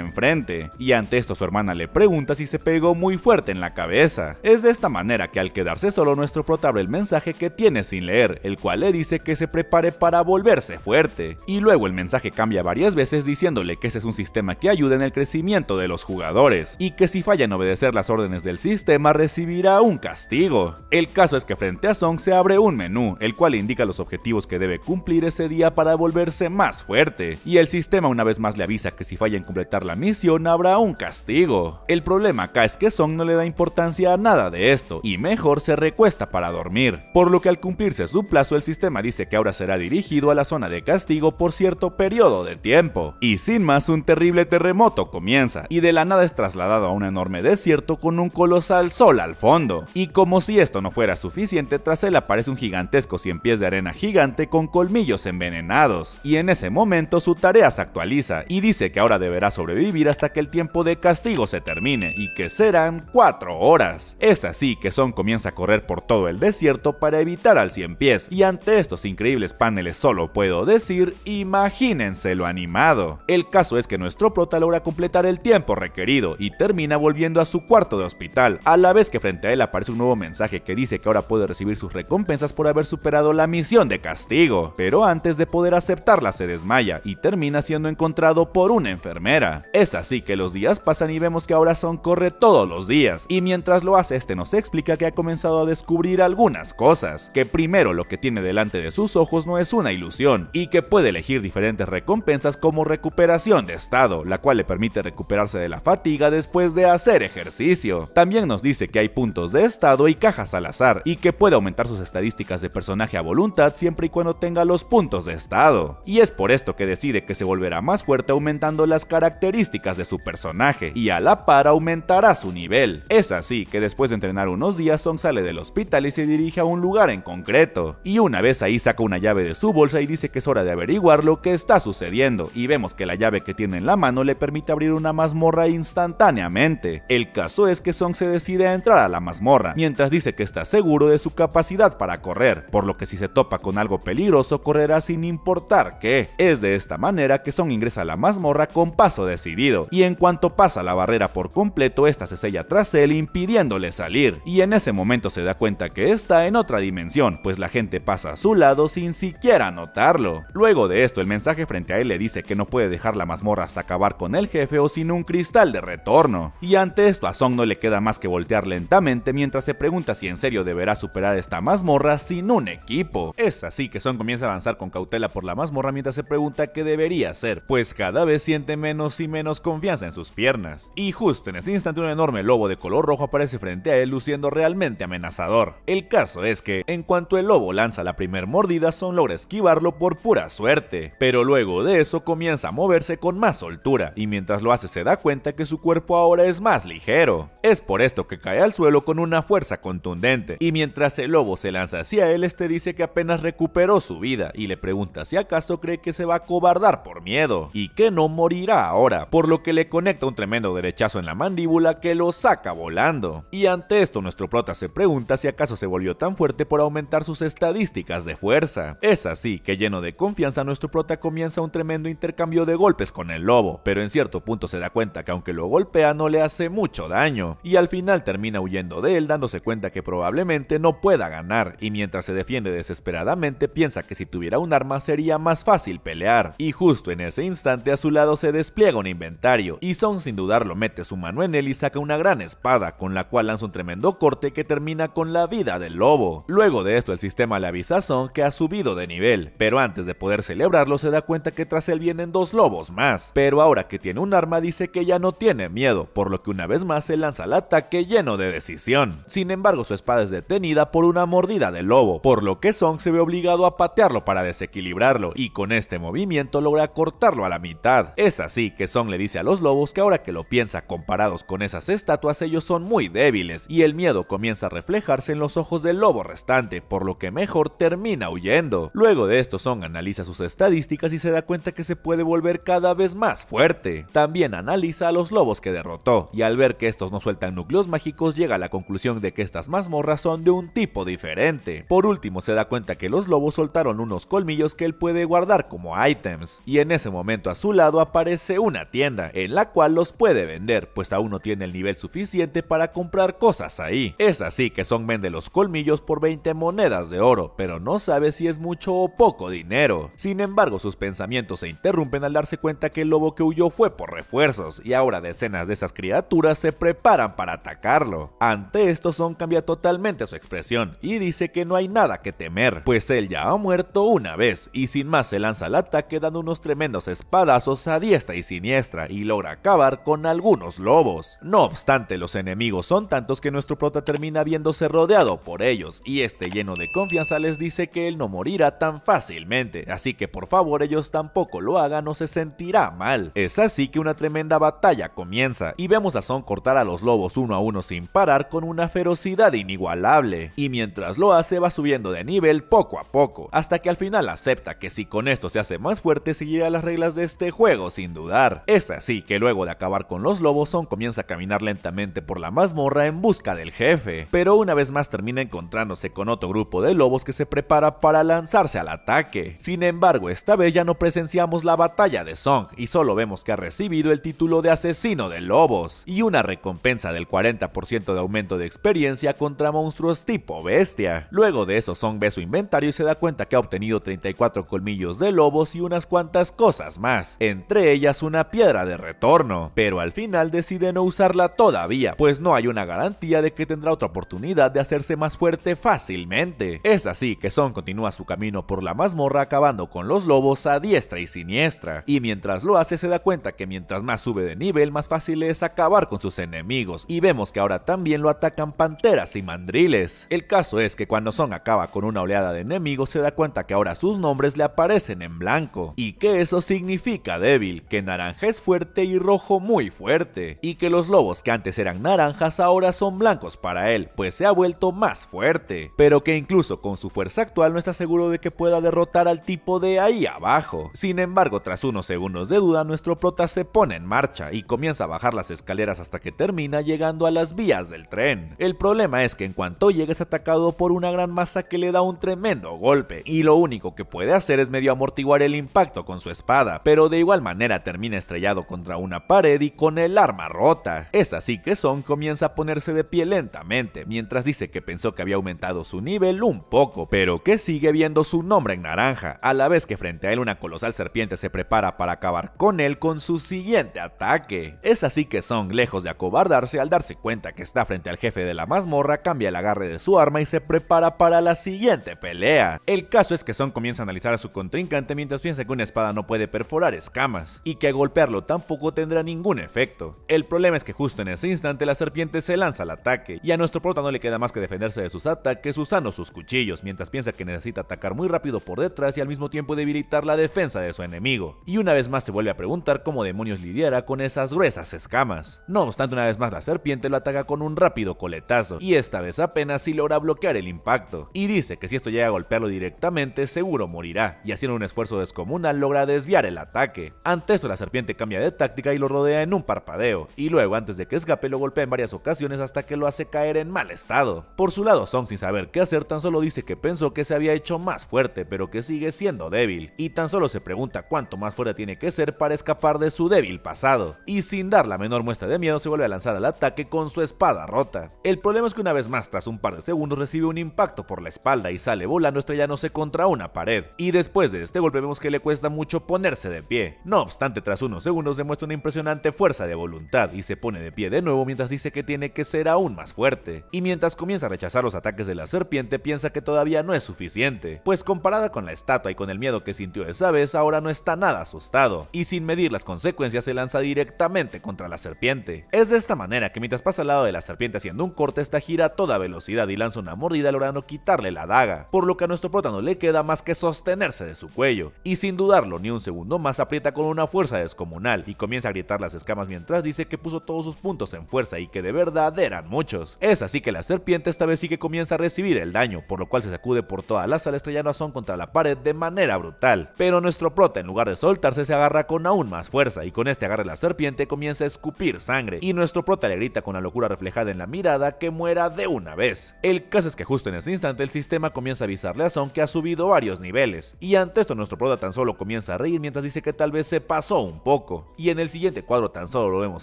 enfrente, y ante esto su hermana le pregunta si se pegó muy fuerte en la cabeza. Es de esta manera que al quedarse solo nuestro prota abre el mensaje que tiene sin leer, el cual le dice que se prepare para volverse fuerte, y luego el mensaje cambia varias veces diciéndole que ese es un sistema que ayuda en el crecimiento de los jugadores, y que si falla en obedecer las órdenes del sistema recibirá un castigo. El caso es que frente a Song se abre un menú, el cual indica los objetivos que debe cumplir ese día para volverse más fuerte, y el sistema una vez más le avisa que si falla en completar la misión habrá un castigo. El problema acá es que Song no le da importancia a nada de esto, y mejor se recuesta para dormir, por lo que al cumplirse su plazo el sistema dice que ahora será dirigido a la zona de castigo por cierto periodo de tiempo, y sin más un terrible terremoto comienza, y de la nada es trasladado a un enorme desierto con un colosal sol al fondo, y como si esto no fuera suficiente, tras él aparece un gigantesco 100 pies de arena gigante con colmillos envenenados, y en ese momento su tarea se actualiza, y dice que ahora deberá sobrevivir hasta que el tiempo de castigo se termine, y que serán 4 horas. Es así que Song comienza a correr por todo el desierto para evitar al 100 pies, y ante estos increíbles paneles solo puedo decir, imagínense lo animado. El caso es que nuestro prota logra completar el tiempo requerido y termina volviendo a su cuarto de hospital, a la vez que frente a él aparece un nuevo mensaje que dice que ahora puede recibir sus recompensas por haber superado la misión de castigo, pero antes de poder aceptarla se desmaya y termina siendo encontrado por una enfermera. Es así que los días pasan y vemos que ahora Song corre todos los días, y mientras lo hace este nos explica que ha comenzado a descubrir algunas cosas, que primero lo que tiene delante de sus ojos no es una ilusión, y que puede elegir diferentes recompensas como recuperación de estado, la cual le permite recuperarse de la fatiga después de hacer ejercicio. También nos dice que hay puntos de estado y cajas al azar, y que puede aumentar sus estadísticas de personaje a voluntad siempre y cuando tenga los puntos de estado, y es por esto que decide que se volverá más fuerte aumentando las características de su personaje, y a la par aumentará su nivel. Es así que después de entrenar unos días Song sale del hospital y se dirige a un lugar en concreto, y una vez ahí saca una llave de su bolsa y dice que es hora de averiguar lo que está sucediendo, y vemos que la llave que tiene en la mano le permite abrir una mazmorra instantáneamente. El caso es que Song se decide a entrar a la mazmorra, mientras dice que está seguro de su capacidad para correr, por lo que si se topa con algo peligroso correrá sin importar qué. Es de esta manera que Song ingresa a la mazmorra con paso decidido, y en cuanto pasa la barrera por completo esta se sella tras él impidiéndole salir, y en ese momento se da cuenta que está en otra dimensión, pues la gente pasa a su lado sin siquiera notarlo. Luego de esto el mensaje frente a él le dice que no puede dejar la mazmorra hasta acabar con el jefe o sin un cristal de retorno, y ante esto a Song no le queda más que voltear lentamente mientras se pregunta si en serio deberá superar esta mazmorra sin un equipo. Es así que Song comienza a avanzar con cautela por la mazmorra mientras se pregunta qué debería hacer, pues cada vez siente menos y menos confianza en sus piernas, y justo en ese instante un enorme lobo de color rojo aparece frente a él luciendo realmente amenazador. El caso es que en cuanto el lobo lanza la primer mordida Song logra esquivarlo por pura suerte, pero luego de eso comienza a moverse con más soltura, y mientras lo hace se da cuenta que su cuerpo ahora es más ligero. Es por esto que cae al suelo con una fuerza contundente, y mientras el lobo se lanza hacia él este dice que apenas recuperó su vida y le pregunta si acaso cree que se va a acobardar por miedo y que no morirá ahora, por lo que le conecta un tremendo derechazo en la mandíbula que lo saca volando. Y ante esto nuestro prota se pregunta si acaso se volvió tan fuerte por aumentar sus estadísticas de fuerza. Es así que lleno de confianza nuestro prota comienza un tremendo intercambio de golpes con el lobo, pero en cierto punto se da cuenta que aunque lo golpea no le hace mucho daño, y al final termina huyendo de él dándose cuenta que probablemente no pueda ganar, y mientras se defiende desesperadamente piensa que si tuviera un arma sería más fácil pelear, y justo en ese instante a su lado se despliega un inventario, y Song sin dudarlo mete su mano en él y saca una gran espada, con la cual lanza un tremendo corte que termina con la vida del lobo. Luego de esto el sistema le avisa a Song que ha subido de nivel, pero antes de poder celebrarlo se da cuenta que tras él vienen 2 lobos más, pero ahora que tiene un arma dice que ya no tiene miedo, por lo que una vez más se lanza al ataque lleno de decisión. Sin embargo su espada es detenida por una mordida del lobo, por lo que Song se ve obligado a patearlo para desequilibrarlo, y con este movimiento logra cortarlo a la mitad. Es así que Song le dice a los lobos que ahora que lo piensa, comparados con esas estatuas ellos son muy débiles, y el miedo comienza a reflejarse en los ojos del lobo restante, por lo que mejor termina huyendo. Luego de esto Song analiza sus estadísticas estadísticas y se da cuenta que se puede volver cada vez más fuerte. También analiza a los lobos que derrotó, y al ver que estos no sueltan núcleos mágicos llega a la conclusión de que estas mazmorras son de un tipo diferente. Por último se da cuenta que los lobos soltaron unos colmillos que él puede guardar como ítems, y en ese momento a su lado aparece una tienda, en la cual los puede vender, pues aún no tiene el nivel suficiente para comprar cosas ahí. Es así que Song vende los colmillos por 20 monedas de oro, pero no sabe si es mucho o poco dinero. Sin embargo, sus pensamientos se interrumpen al darse cuenta que el lobo que huyó fue por refuerzos, y ahora decenas de esas criaturas se preparan para atacarlo. Ante esto, Song cambia totalmente su expresión, y dice que no hay nada que temer, pues él ya ha muerto una vez, y sin más se lanza al ataque dando unos tremendos espadazos a diestra y siniestra, y logra acabar con algunos lobos. No obstante, los enemigos son tantos que nuestro prota termina viéndose rodeado por ellos, y este lleno de confianza les dice que él no morirá tan fácilmente, así que por favor ellos tampoco lo hagan o se sentirá mal. Es así que una tremenda batalla comienza, y vemos a Song cortar a los lobos uno a uno sin parar con una ferocidad inigualable, y mientras lo hace va subiendo de nivel poco a poco, hasta que al final acepta que si con esto se hace más fuerte seguirá las reglas de este juego sin dudar. Es así que luego de acabar con los lobos, Song comienza a caminar lentamente por la mazmorra en busca del jefe, pero una vez más termina encontrándose con otro grupo de lobos que se prepara para lanzarse al ataque. Sin embargo, esta vez ya no presenciamos la batalla de Song y solo vemos que ha recibido el título de asesino de lobos y una recompensa del 40% de aumento de experiencia contra monstruos tipo bestia. Luego de eso, Song ve su inventario y se da cuenta que ha obtenido 34 colmillos de lobos y unas cuantas cosas más, entre ellas una piedra de retorno, pero al final decide no usarla todavía, pues no hay una garantía de que tendrá otra oportunidad de hacerse más fuerte fácilmente. Es así que Song continúa su camino por la mazmorra acabando con los lobos a diestra y siniestra, y mientras lo hace se da cuenta que mientras más sube de nivel más fácil es acabar con sus enemigos, y vemos que ahora también lo atacan panteras y mandriles. El caso es que cuando Song acaba con una oleada de enemigos se da cuenta que ahora sus nombres le aparecen en blanco, y que eso significa débil, que naranja es fuerte y rojo muy fuerte, y que los lobos que antes eran naranjas ahora son blancos para él, pues se ha vuelto más fuerte, pero que incluso con su fuerza actual no está seguro de que pueda derrotar al tipo de ahí abajo. Sin embargo, tras unos segundos de duda, nuestro prota se pone en marcha y comienza a bajar las escaleras hasta que termina llegando a las vías del tren. El problema es que en cuanto llega es atacado por una gran masa que le da un tremendo golpe, y lo único que puede hacer es medio amortiguar el impacto con su espada, pero de igual manera termina estrellado contra una pared y con el arma rota. Es así que Song comienza a ponerse de pie lentamente, mientras dice que pensó que había aumentado su nivel un poco, pero que sigue viendo su nombre en naranja, a la vez que frente a él una colosal serpiente se prepara para acabar con él con su siguiente ataque. Es así que Song, lejos de acobardarse, al darse cuenta que está frente al jefe de la mazmorra, cambia el agarre de su arma y se prepara para la siguiente pelea. El caso es que Song comienza a analizar a su contrincante mientras piensa que una espada no puede perforar escamas, y que golpearlo tampoco tendrá ningún efecto. El problema es que justo en ese instante la serpiente se lanza al ataque, y a nuestro prota no le queda más que defenderse de sus ataques usando sus cuchillos, mientras piensa que necesita atacar muy rápido por detrás y al mismo tiempo debilitar la defensa de su enemigo. Y una vez más se vuelve a preguntar cómo demonios lidiara con esas gruesas escamas. No obstante, una vez más la serpiente lo ataca con un rápido coletazo, y esta vez apenas si logra bloquear el impacto, y dice que si esto llega a golpearlo directamente seguro morirá, y haciendo un esfuerzo descomunal logra desviar el ataque. Ante esto la serpiente cambia de táctica y lo rodea en un parpadeo, y luego antes de que escape lo golpea en varias ocasiones hasta que lo hace caer en mal estado. Por su lado, Song, sin saber qué hacer, tan solo dice que pensó que se había hecho más fuerte, pero que sigue siendo débil, y tan solo se pregunta cuánto más fuerte tiene que ser para escapar de su débil pasado, y sin dar la menor muestra de miedo se vuelve a lanzar al ataque con su espada rota. El problema es que una vez más, tras un par de segundos, recibe un impacto por la espalda y sale volando estrellándose contra una pared, y después de este golpe vemos que le cuesta mucho ponerse de pie. No obstante, tras unos segundos demuestra una impresionante fuerza de voluntad y se pone de pie de nuevo mientras dice que tiene que ser aún más fuerte, y mientras comienza a rechazar los ataques de la serpiente piensa que todavía no es suficiente, pues comparada con la estatua y con el miedo que sintió esa vez, ahora no está nada asustado, y sin medir las consecuencias se lanza directamente contra la serpiente. Es de esta manera que mientras pasa al lado de la serpiente haciendo un corte, esta gira a toda velocidad y lanza una mordida logrando quitarle la daga, por lo que a nuestro prota no le queda más que sostenerse de su cuello, y sin dudarlo ni un segundo más aprieta con una fuerza descomunal y comienza a agrietar las escamas mientras dice que puso todos sus puntos en fuerza y que de verdad eran muchos. Es así que la serpiente esta vez sí que comienza a recibir el daño, por lo cual se sacude por toda la sala estrellando a Song contra la pared de manera brutal, brutal, pero nuestro prota en lugar de soltarse se agarra con aún más fuerza y con este agarre la serpiente comienza a escupir sangre y nuestro prota le grita con la locura reflejada en la mirada que muera de una vez. El caso es que justo en ese instante el sistema comienza a avisarle a Song que ha subido varios niveles y ante esto nuestro prota tan solo comienza a reír mientras dice que tal vez se pasó un poco y en el siguiente cuadro tan solo lo vemos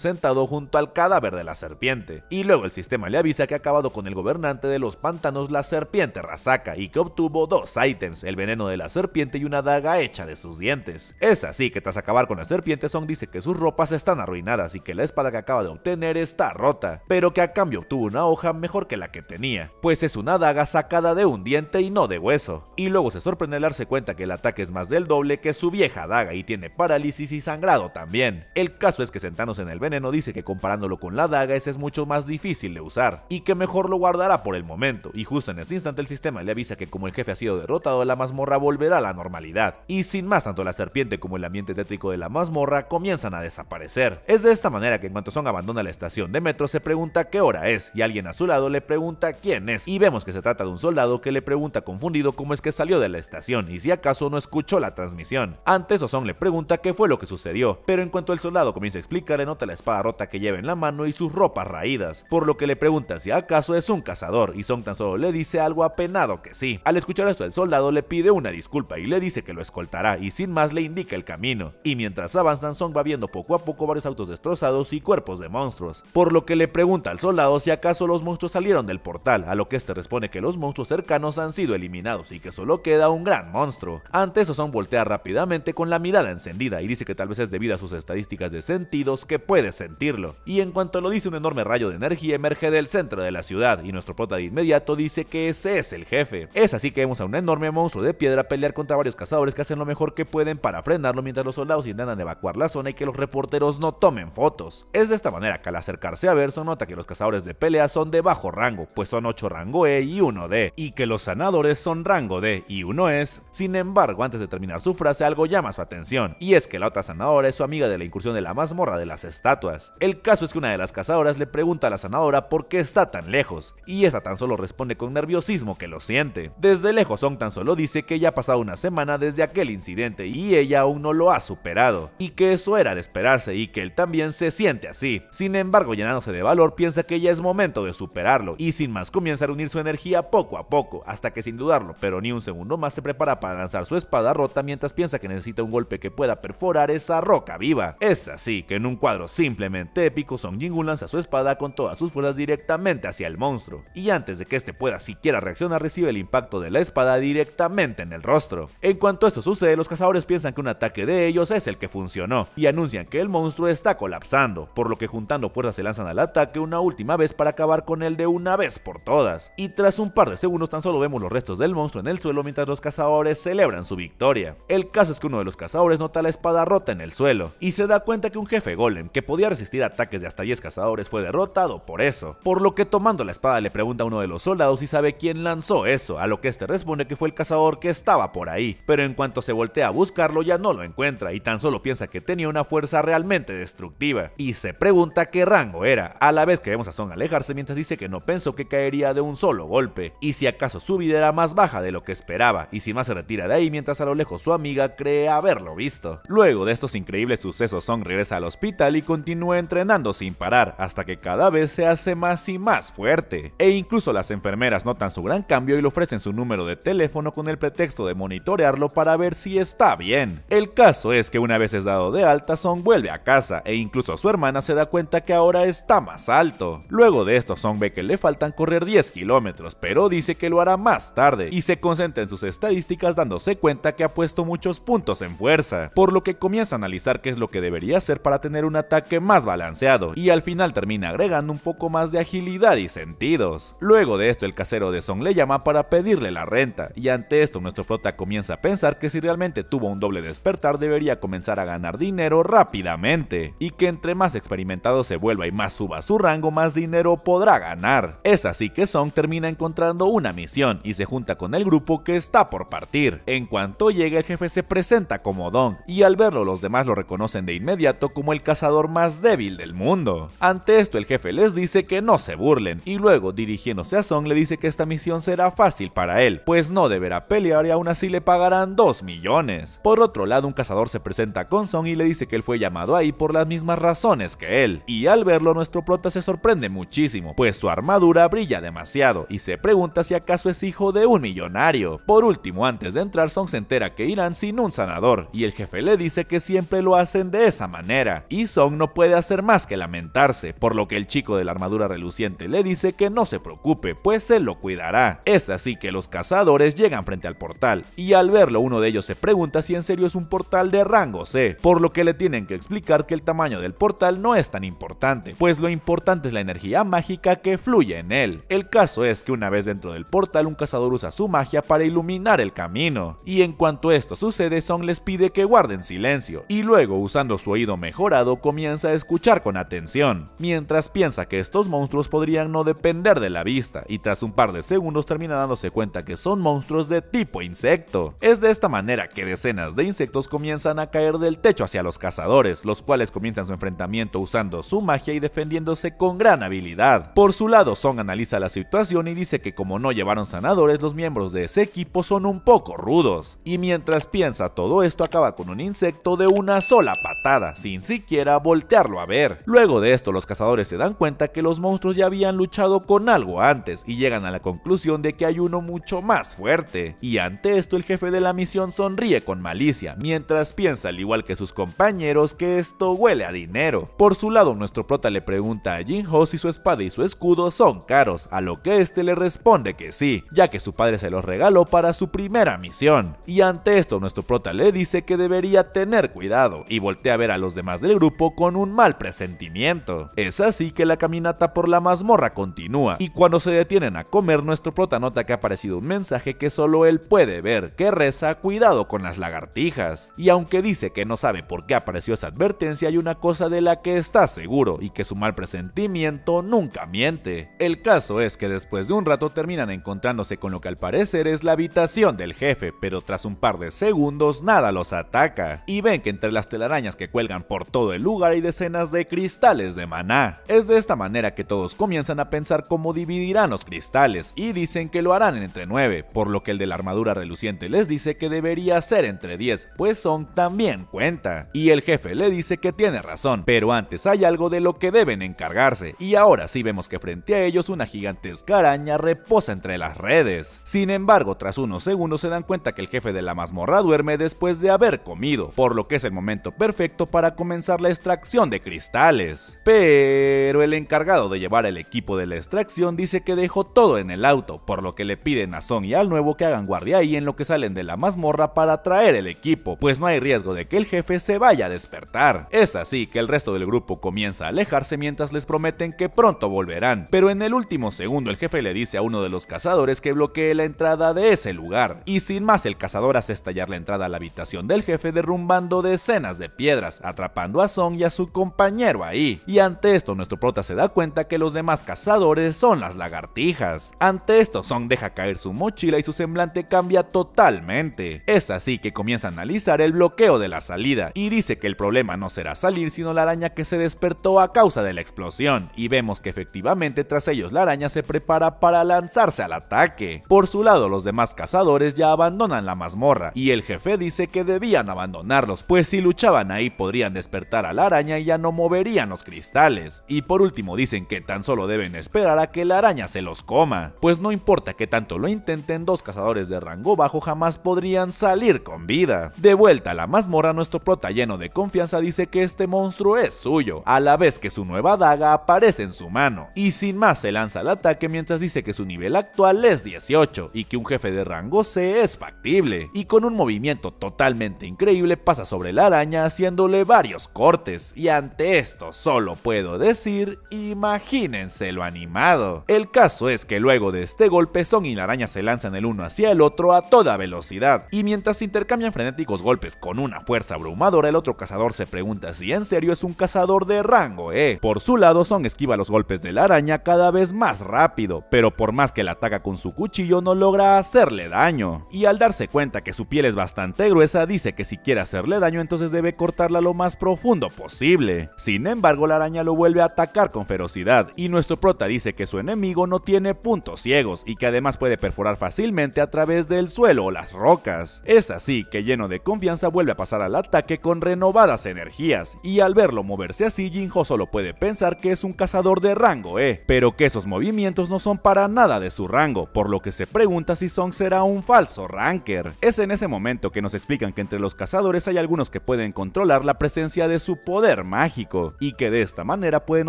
sentado junto al cadáver de la serpiente y luego el sistema le avisa que ha acabado con el gobernante de los pantanos, la serpiente Rasaka, y que obtuvo dos ítems, el veneno de la serpiente y una daga hecha de sus dientes. Es así que tras acabar con la serpiente, Song dice que sus ropas están arruinadas y que la espada que acaba de obtener está rota, pero que a cambio obtuvo una hoja mejor que la que tenía, pues es una daga sacada de un diente y no de hueso. Y luego se sorprende al darse cuenta que el ataque es más del doble que su vieja daga y tiene parálisis y sangrado también. El caso es que sentándose en el veneno dice que comparándolo con la daga ese es mucho más difícil de usar y que mejor lo guardará por el momento, y justo en ese instante el sistema le avisa que como el jefe ha sido derrotado, la mazmorra volverá a la normalidad y sin más tanto la serpiente como el ambiente tétrico de la mazmorra comienzan a desaparecer. Es de esta manera que en cuanto Song abandona la estación de metro se pregunta qué hora es y alguien a su lado le pregunta quién es y vemos que se trata de un soldado que le pregunta confundido cómo es que salió de la estación y si acaso no escuchó la transmisión. Ante eso Song le pregunta qué fue lo que sucedió, pero en cuanto el soldado comienza a explicar, le nota la espada rota que lleva en la mano y sus ropas raídas, por lo que le pregunta si acaso es un cazador y Song tan solo le dice algo apenado que sí. Al escuchar esto el soldado le pide una disculpa y le dice que lo escoltará y sin más le indica el camino, y mientras avanzan Song va viendo poco a poco varios autos destrozados y cuerpos de monstruos, por lo que le pregunta al soldado si acaso los monstruos salieron del portal, a lo que este responde que los monstruos cercanos han sido eliminados y que solo queda un gran monstruo. Ante eso Song voltea rápidamente con la mirada encendida y dice que tal vez es debido a sus estadísticas de sentidos que puede sentirlo, y en cuanto lo dice un enorme rayo de energía emerge del centro de la ciudad y nuestro prota de inmediato dice que ese es el jefe. Es así que vemos a un enorme monstruo de piedra pelear contra varios cazadores que hacen lo mejor que pueden para frenarlo mientras los soldados intentan evacuar la zona y que los reporteros no tomen fotos. Es de esta manera que al acercarse a ver Song nota que los cazadores de pelea son de bajo rango, pues son 8 rango E y 1 D, y que los sanadores son rango D y 1 es. Sin embargo, antes de terminar su frase algo llama su atención, y es que la otra sanadora es su amiga de la incursión de la mazmorra de las estatuas. El caso es que una de las cazadoras le pregunta a la sanadora por qué está tan lejos, y esta tan solo responde con nerviosismo que lo siente. Desde lejos Song tan solo dice que ya ha pasado una semana desde aquel incidente y ella aún no lo ha superado, y que eso era de esperarse y que él también se siente así. Sin embargo, llenándose de valor piensa que ya es momento de superarlo, y sin más comienza a reunir su energía poco a poco, hasta que sin dudarlo, pero ni un segundo más se prepara para lanzar su espada rota mientras piensa que necesita un golpe que pueda perforar esa roca viva. Es así que en un cuadro simplemente épico Song Jinwoo lanza su espada con todas sus fuerzas directamente hacia el monstruo, y antes de que este pueda siquiera reaccionar recibe el impacto de la espada directamente en el rostro. En cuanto esto sucede, los cazadores piensan que un ataque de ellos es el que funcionó y anuncian que el monstruo está colapsando, por lo que juntando fuerzas se lanzan al ataque una última vez para acabar con él de una vez por todas, y tras un par de segundos tan solo vemos los restos del monstruo en el suelo mientras los cazadores celebran su victoria. El caso es que uno de los cazadores nota la espada rota en el suelo y se da cuenta que un jefe golem que podía resistir ataques de hasta 10 cazadores fue derrotado por eso, por lo que tomando la espada le pregunta a uno de los soldados si sabe quién lanzó eso, a lo que este responde que fue el cazador que estaba por ahí, pero en cuanto se voltea a buscarlo ya no lo encuentra y tan solo piensa que tenía una fuerza realmente destructiva y se pregunta qué rango era, a la vez que vemos a Song alejarse mientras dice que no pensó que caería de un solo golpe y si acaso su vida era más baja de lo que esperaba, y sin más se retira de ahí mientras a lo lejos su amiga cree haberlo visto. Luego de estos increíbles sucesos Song regresa al hospital y continúa entrenando sin parar hasta que cada vez se hace más y más fuerte, e incluso las enfermeras notan su gran cambio y le ofrecen su número de teléfono con el pretexto de monitorearlo para ver si está bien. El caso es que una vez es dado de alta Song vuelve a casa e incluso su hermana se da cuenta que ahora está más alto. Luego de esto Song ve que le faltan correr 10 kilómetros, pero dice que lo hará más tarde y se concentra en sus estadísticas dándose cuenta que ha puesto muchos puntos en fuerza, por lo que comienza a analizar qué es lo que debería hacer para tener un ataque más balanceado y al final termina agregando un poco más de agilidad y sentidos. Luego de esto el casero de Song le llama para pedirle la renta y ante esto nuestro prota comienza a pensar que si realmente tuvo un doble despertar debería comenzar a ganar dinero rápidamente y que entre más experimentado se vuelva y más suba su rango más dinero podrá ganar. Es así que Song termina encontrando una misión y se junta con el grupo que está por partir. En cuanto llega el jefe se presenta como Dong y al verlo los demás lo reconocen de inmediato como el cazador más débil del mundo. Ante esto el jefe les dice que no se burlen y luego dirigiéndose a Song le dice que esta misión será fácil para él, pues no deberá pelear y aún así le pagarán 2 2 millones. Por otro lado, un cazador se presenta con Song y le dice que él fue llamado ahí por las mismas razones que él, y al verlo nuestro prota se sorprende muchísimo, pues su armadura brilla demasiado y se pregunta si acaso es hijo de un millonario. Por último, antes de entrar, Song se entera que irán sin un sanador y el jefe le dice que siempre lo hacen de esa manera, y Song no puede hacer más que lamentarse, por lo que el chico de la armadura reluciente le dice que no se preocupe, pues él lo cuidará. Es así que los cazadores llegan frente al portal, y al verlo uno de ellos se pregunta si en serio es un portal de rango C, por lo que le tienen que explicar que el tamaño del portal no es tan importante, pues lo importante es la energía mágica que fluye en él. El caso es que una vez dentro del portal, un cazador usa su magia para iluminar el camino, y en cuanto esto sucede, Song les pide que guarden silencio, y luego usando su oído mejorado comienza a escuchar con atención, mientras piensa que estos monstruos podrían no depender de la vista, y tras un par de segundos termina dándose cuenta que son monstruos de tipo insecto. Es de esta manera que decenas de insectos comienzan a caer del techo hacia los cazadores, los cuales comienzan su enfrentamiento usando su magia y defendiéndose con gran habilidad. Por su lado, Song analiza la situación y dice que como no llevaron sanadores, los miembros de ese equipo son un poco rudos, y mientras piensa todo esto acaba con un insecto de una sola patada, sin siquiera voltearlo a ver. Luego de esto, los cazadores se dan cuenta que los monstruos ya habían luchado con algo antes y llegan a la conclusión de que hay uno mucho más fuerte, y ante esto el jefe de la misión sonríe con malicia, mientras piensa al igual que sus compañeros que esto huele a dinero. Por su lado, nuestro prota le pregunta a Jin-Ho si su espada y su escudo son caros, a lo que este le responde que sí, ya que su padre se los regaló para su primera misión, y ante esto nuestro prota le dice que debería tener cuidado, y voltea a ver a los demás del grupo con un mal presentimiento. Es así que la caminata por la mazmorra continúa, y cuando se detienen a comer, nuestro prota nota que ha aparecido un mensaje que solo él puede ver, que reza cuidado con las lagartijas, y aunque dice que no sabe por qué apareció esa advertencia, hay una cosa de la que está seguro, y que su mal presentimiento nunca miente. El caso es que después de un rato terminan encontrándose con lo que al parecer es la habitación del jefe, pero tras un par de segundos nada los ataca, y ven que entre las telarañas que cuelgan por todo el lugar hay decenas de cristales de maná. Es de esta manera que todos comienzan a pensar cómo dividirán los cristales, y dicen que lo harán entre 9, por lo que el de la armadura reluciente les dice que debería ser entre 10, pues Song también cuenta, y el jefe le dice que tiene razón, pero antes hay algo de lo que deben encargarse, y ahora sí vemos que frente a ellos una gigantesca araña reposa entre las redes. Sin embargo, tras unos segundos se dan cuenta que el jefe de la mazmorra duerme después de haber comido, por lo que es el momento perfecto para comenzar la extracción de cristales. Pero el encargado de llevar el equipo de la extracción dice que dejó todo en el auto, por lo que le piden a Song y al nuevo que hagan guardia ahí en lo que salen de la mazmorra para traer el equipo, pues no hay riesgo de que el jefe se vaya a despertar. Es así que el resto del grupo comienza a alejarse mientras les prometen que pronto volverán, pero en el último segundo el jefe le dice a uno de los cazadores que bloquee la entrada de ese lugar, y sin más el cazador hace estallar la entrada a la habitación del jefe derrumbando decenas de piedras, atrapando a Song y a su compañero ahí, y ante esto nuestro prota se da cuenta que los demás cazadores son las lagartijas. Ante esto Song deja caer su mochila y su semblante cambia totalmente. Es así que comienza a analizar el bloqueo de la salida, y dice que el problema no será salir sino la araña que se despertó a causa de la explosión, y vemos que efectivamente tras ellos la araña se prepara para lanzarse al ataque. Por su lado los demás cazadores ya abandonan la mazmorra, y el jefe dice que debían abandonarlos, pues si luchaban ahí podrían despertar a la araña y ya no moverían los cristales. Y por último dicen que tan solo deben esperar a que la araña se los coma, pues no importa que tanto lo intenten, dos cazadores de rango bajo jamás podrían salir con vida. De vuelta a la mazmorra, nuestro prota lleno de confianza dice que este monstruo es suyo, a la vez que su nueva daga aparece en su mano, y sin más se lanza al ataque mientras dice que su nivel actual es 18 y que un jefe de rango C es factible, y con un movimiento totalmente increíble pasa sobre la araña haciéndole varios cortes, y ante esto solo puedo decir, imagínense lo animado. El caso es que luego de este golpe Song y la araña se lanzan el uno hacia el otro a toda velocidad, y mientras intercambian frenéticos golpes con una fuerza abrumadora, el otro cazador se pregunta si en serio es un cazador de rango E. Por su lado, Song esquiva los golpes de la araña cada vez más rápido, pero por más que la ataca con su cuchillo no logra hacerle daño, y al darse cuenta que su piel es bastante gruesa dice que si quiere hacerle daño entonces debe cortarla lo más profundo posible. Sin embargo, la araña lo vuelve a atacar con ferocidad, y nuestro prota dice que su enemigo no tiene puntos ciegos y que además puede perforar fácilmente a través del suelo o las rocas. arañas. Es así que lleno de confianza vuelve a pasar al ataque con renovadas energías, y al verlo moverse así, Jinho solo puede pensar que es un cazador de rango E, pero que esos movimientos no son para nada de su rango, por lo que se pregunta si Song será un falso ranker. Es en ese momento que nos explican que entre los cazadores hay algunos que pueden controlar la presencia de su poder mágico, y que de esta manera pueden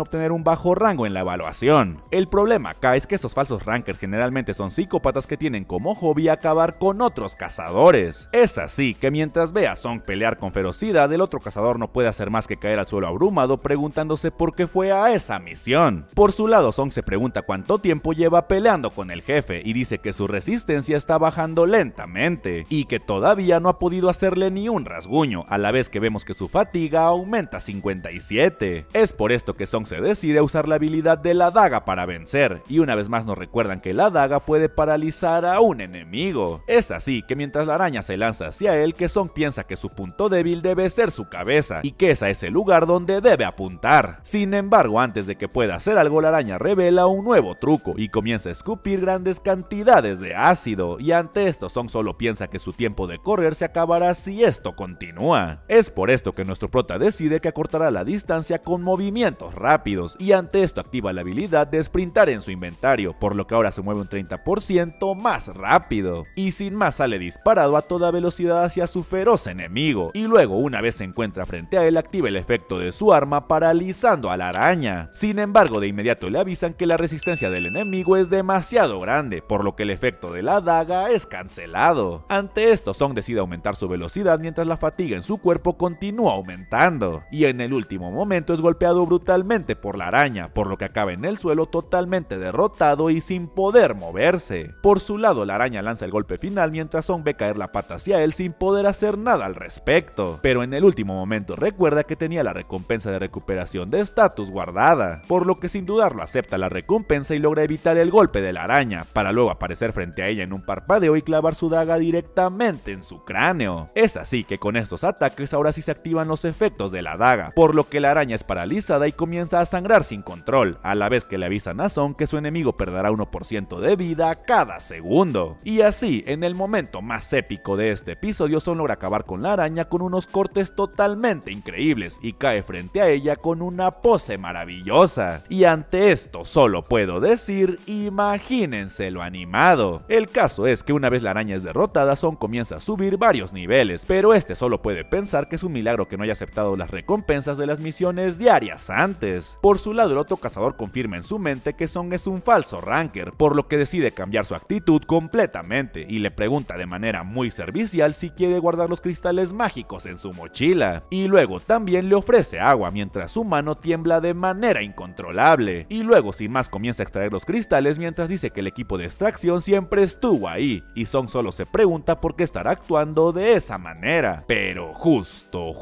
obtener un bajo rango en la evaluación. El problema acá es que estos falsos rankers generalmente son psicópatas que tienen como hobby acabar con otros cazadores. Es así que mientras ve a Song pelear con ferocidad, el otro cazador no puede hacer más que caer al suelo abrumado preguntándose por qué fue a esa misión. Por su lado, Song se pregunta cuánto tiempo lleva peleando con el jefe y dice que su resistencia está bajando lentamente y que todavía no ha podido hacerle ni un rasguño, a la vez que vemos que su fatiga aumenta 57. Es por esto que Song se decide a usar la habilidad de la daga para vencer, y una vez más nos recuerdan que la daga puede paralizar a un enemigo. Es así que mientras la araña se lanza hacia él, que Song piensa que su punto débil debe ser su cabeza y que ese es el lugar donde debe apuntar. Sin embargo, antes de que pueda hacer algo, la araña revela un nuevo truco y comienza a escupir grandes cantidades de ácido, y ante esto Song solo piensa que su tiempo de correr se acabará si esto continúa. Es por esto que nuestro prota decide que acortará la distancia con movimientos rápidos, y ante esto activa la habilidad de sprintar en su inventario, por lo que ahora se mueve un 30% más rápido, y sin más sale disparado a toda velocidad hacia su feroz enemigo, y luego una vez se encuentra frente a él activa el efecto de su arma paralizando a la araña. Sin embargo, de inmediato le avisan que la resistencia del enemigo es demasiado grande, por lo que el efecto de la daga es cancelado. Ante esto, Song decide aumentar su velocidad mientras la fatiga en su cuerpo continúa aumentando, y en el último momento es golpeado brutalmente por la araña, por lo que acaba en el suelo totalmente derrotado y sin poder moverse. Por su lado, la araña lanza el golpe final mientras Song ve caer la pata hacia él sin poder hacer nada al respecto, pero en el último momento recuerda que tenía la recompensa de recuperación de estatus guardada, por lo que sin dudarlo acepta la recompensa y logra evitar el golpe de la araña, para luego aparecer frente a ella en un parpadeo y clavar su daga directamente en su cráneo. Es así que con estos ataques ahora sí se activan los efectos de la daga, por lo que la araña es paralizada y comienza a sangrar sin control, a la vez que le avisan a Song que su enemigo perderá 1% de vida cada segundo. Y así, en el momento más épico de este episodio, Song logra acabar con la araña con unos cortes totalmente increíbles y cae frente a ella con una pose maravillosa. Y ante esto solo puedo decir, imagínense lo animado. El caso es que una vez la araña es derrotada, Song comienza a subir varios niveles, pero este solo puede pensar que es un milagro que no haya aceptado las recompensas de las misiones diarias antes. Por su lado, el otro cazador confirma en su mente que Song es un falso ranker, por lo que decide cambiar su actitud completamente y le pregunta de manera muy servicial si quiere guardar los cristales mágicos en su mochila, y luego también le ofrece agua mientras su mano tiembla de manera incontrolable, y luego sin más comienza a extraer los cristales mientras dice que el equipo de extracción siempre estuvo ahí, y Song solo se pregunta por qué estará actuando de esa manera. Pero justo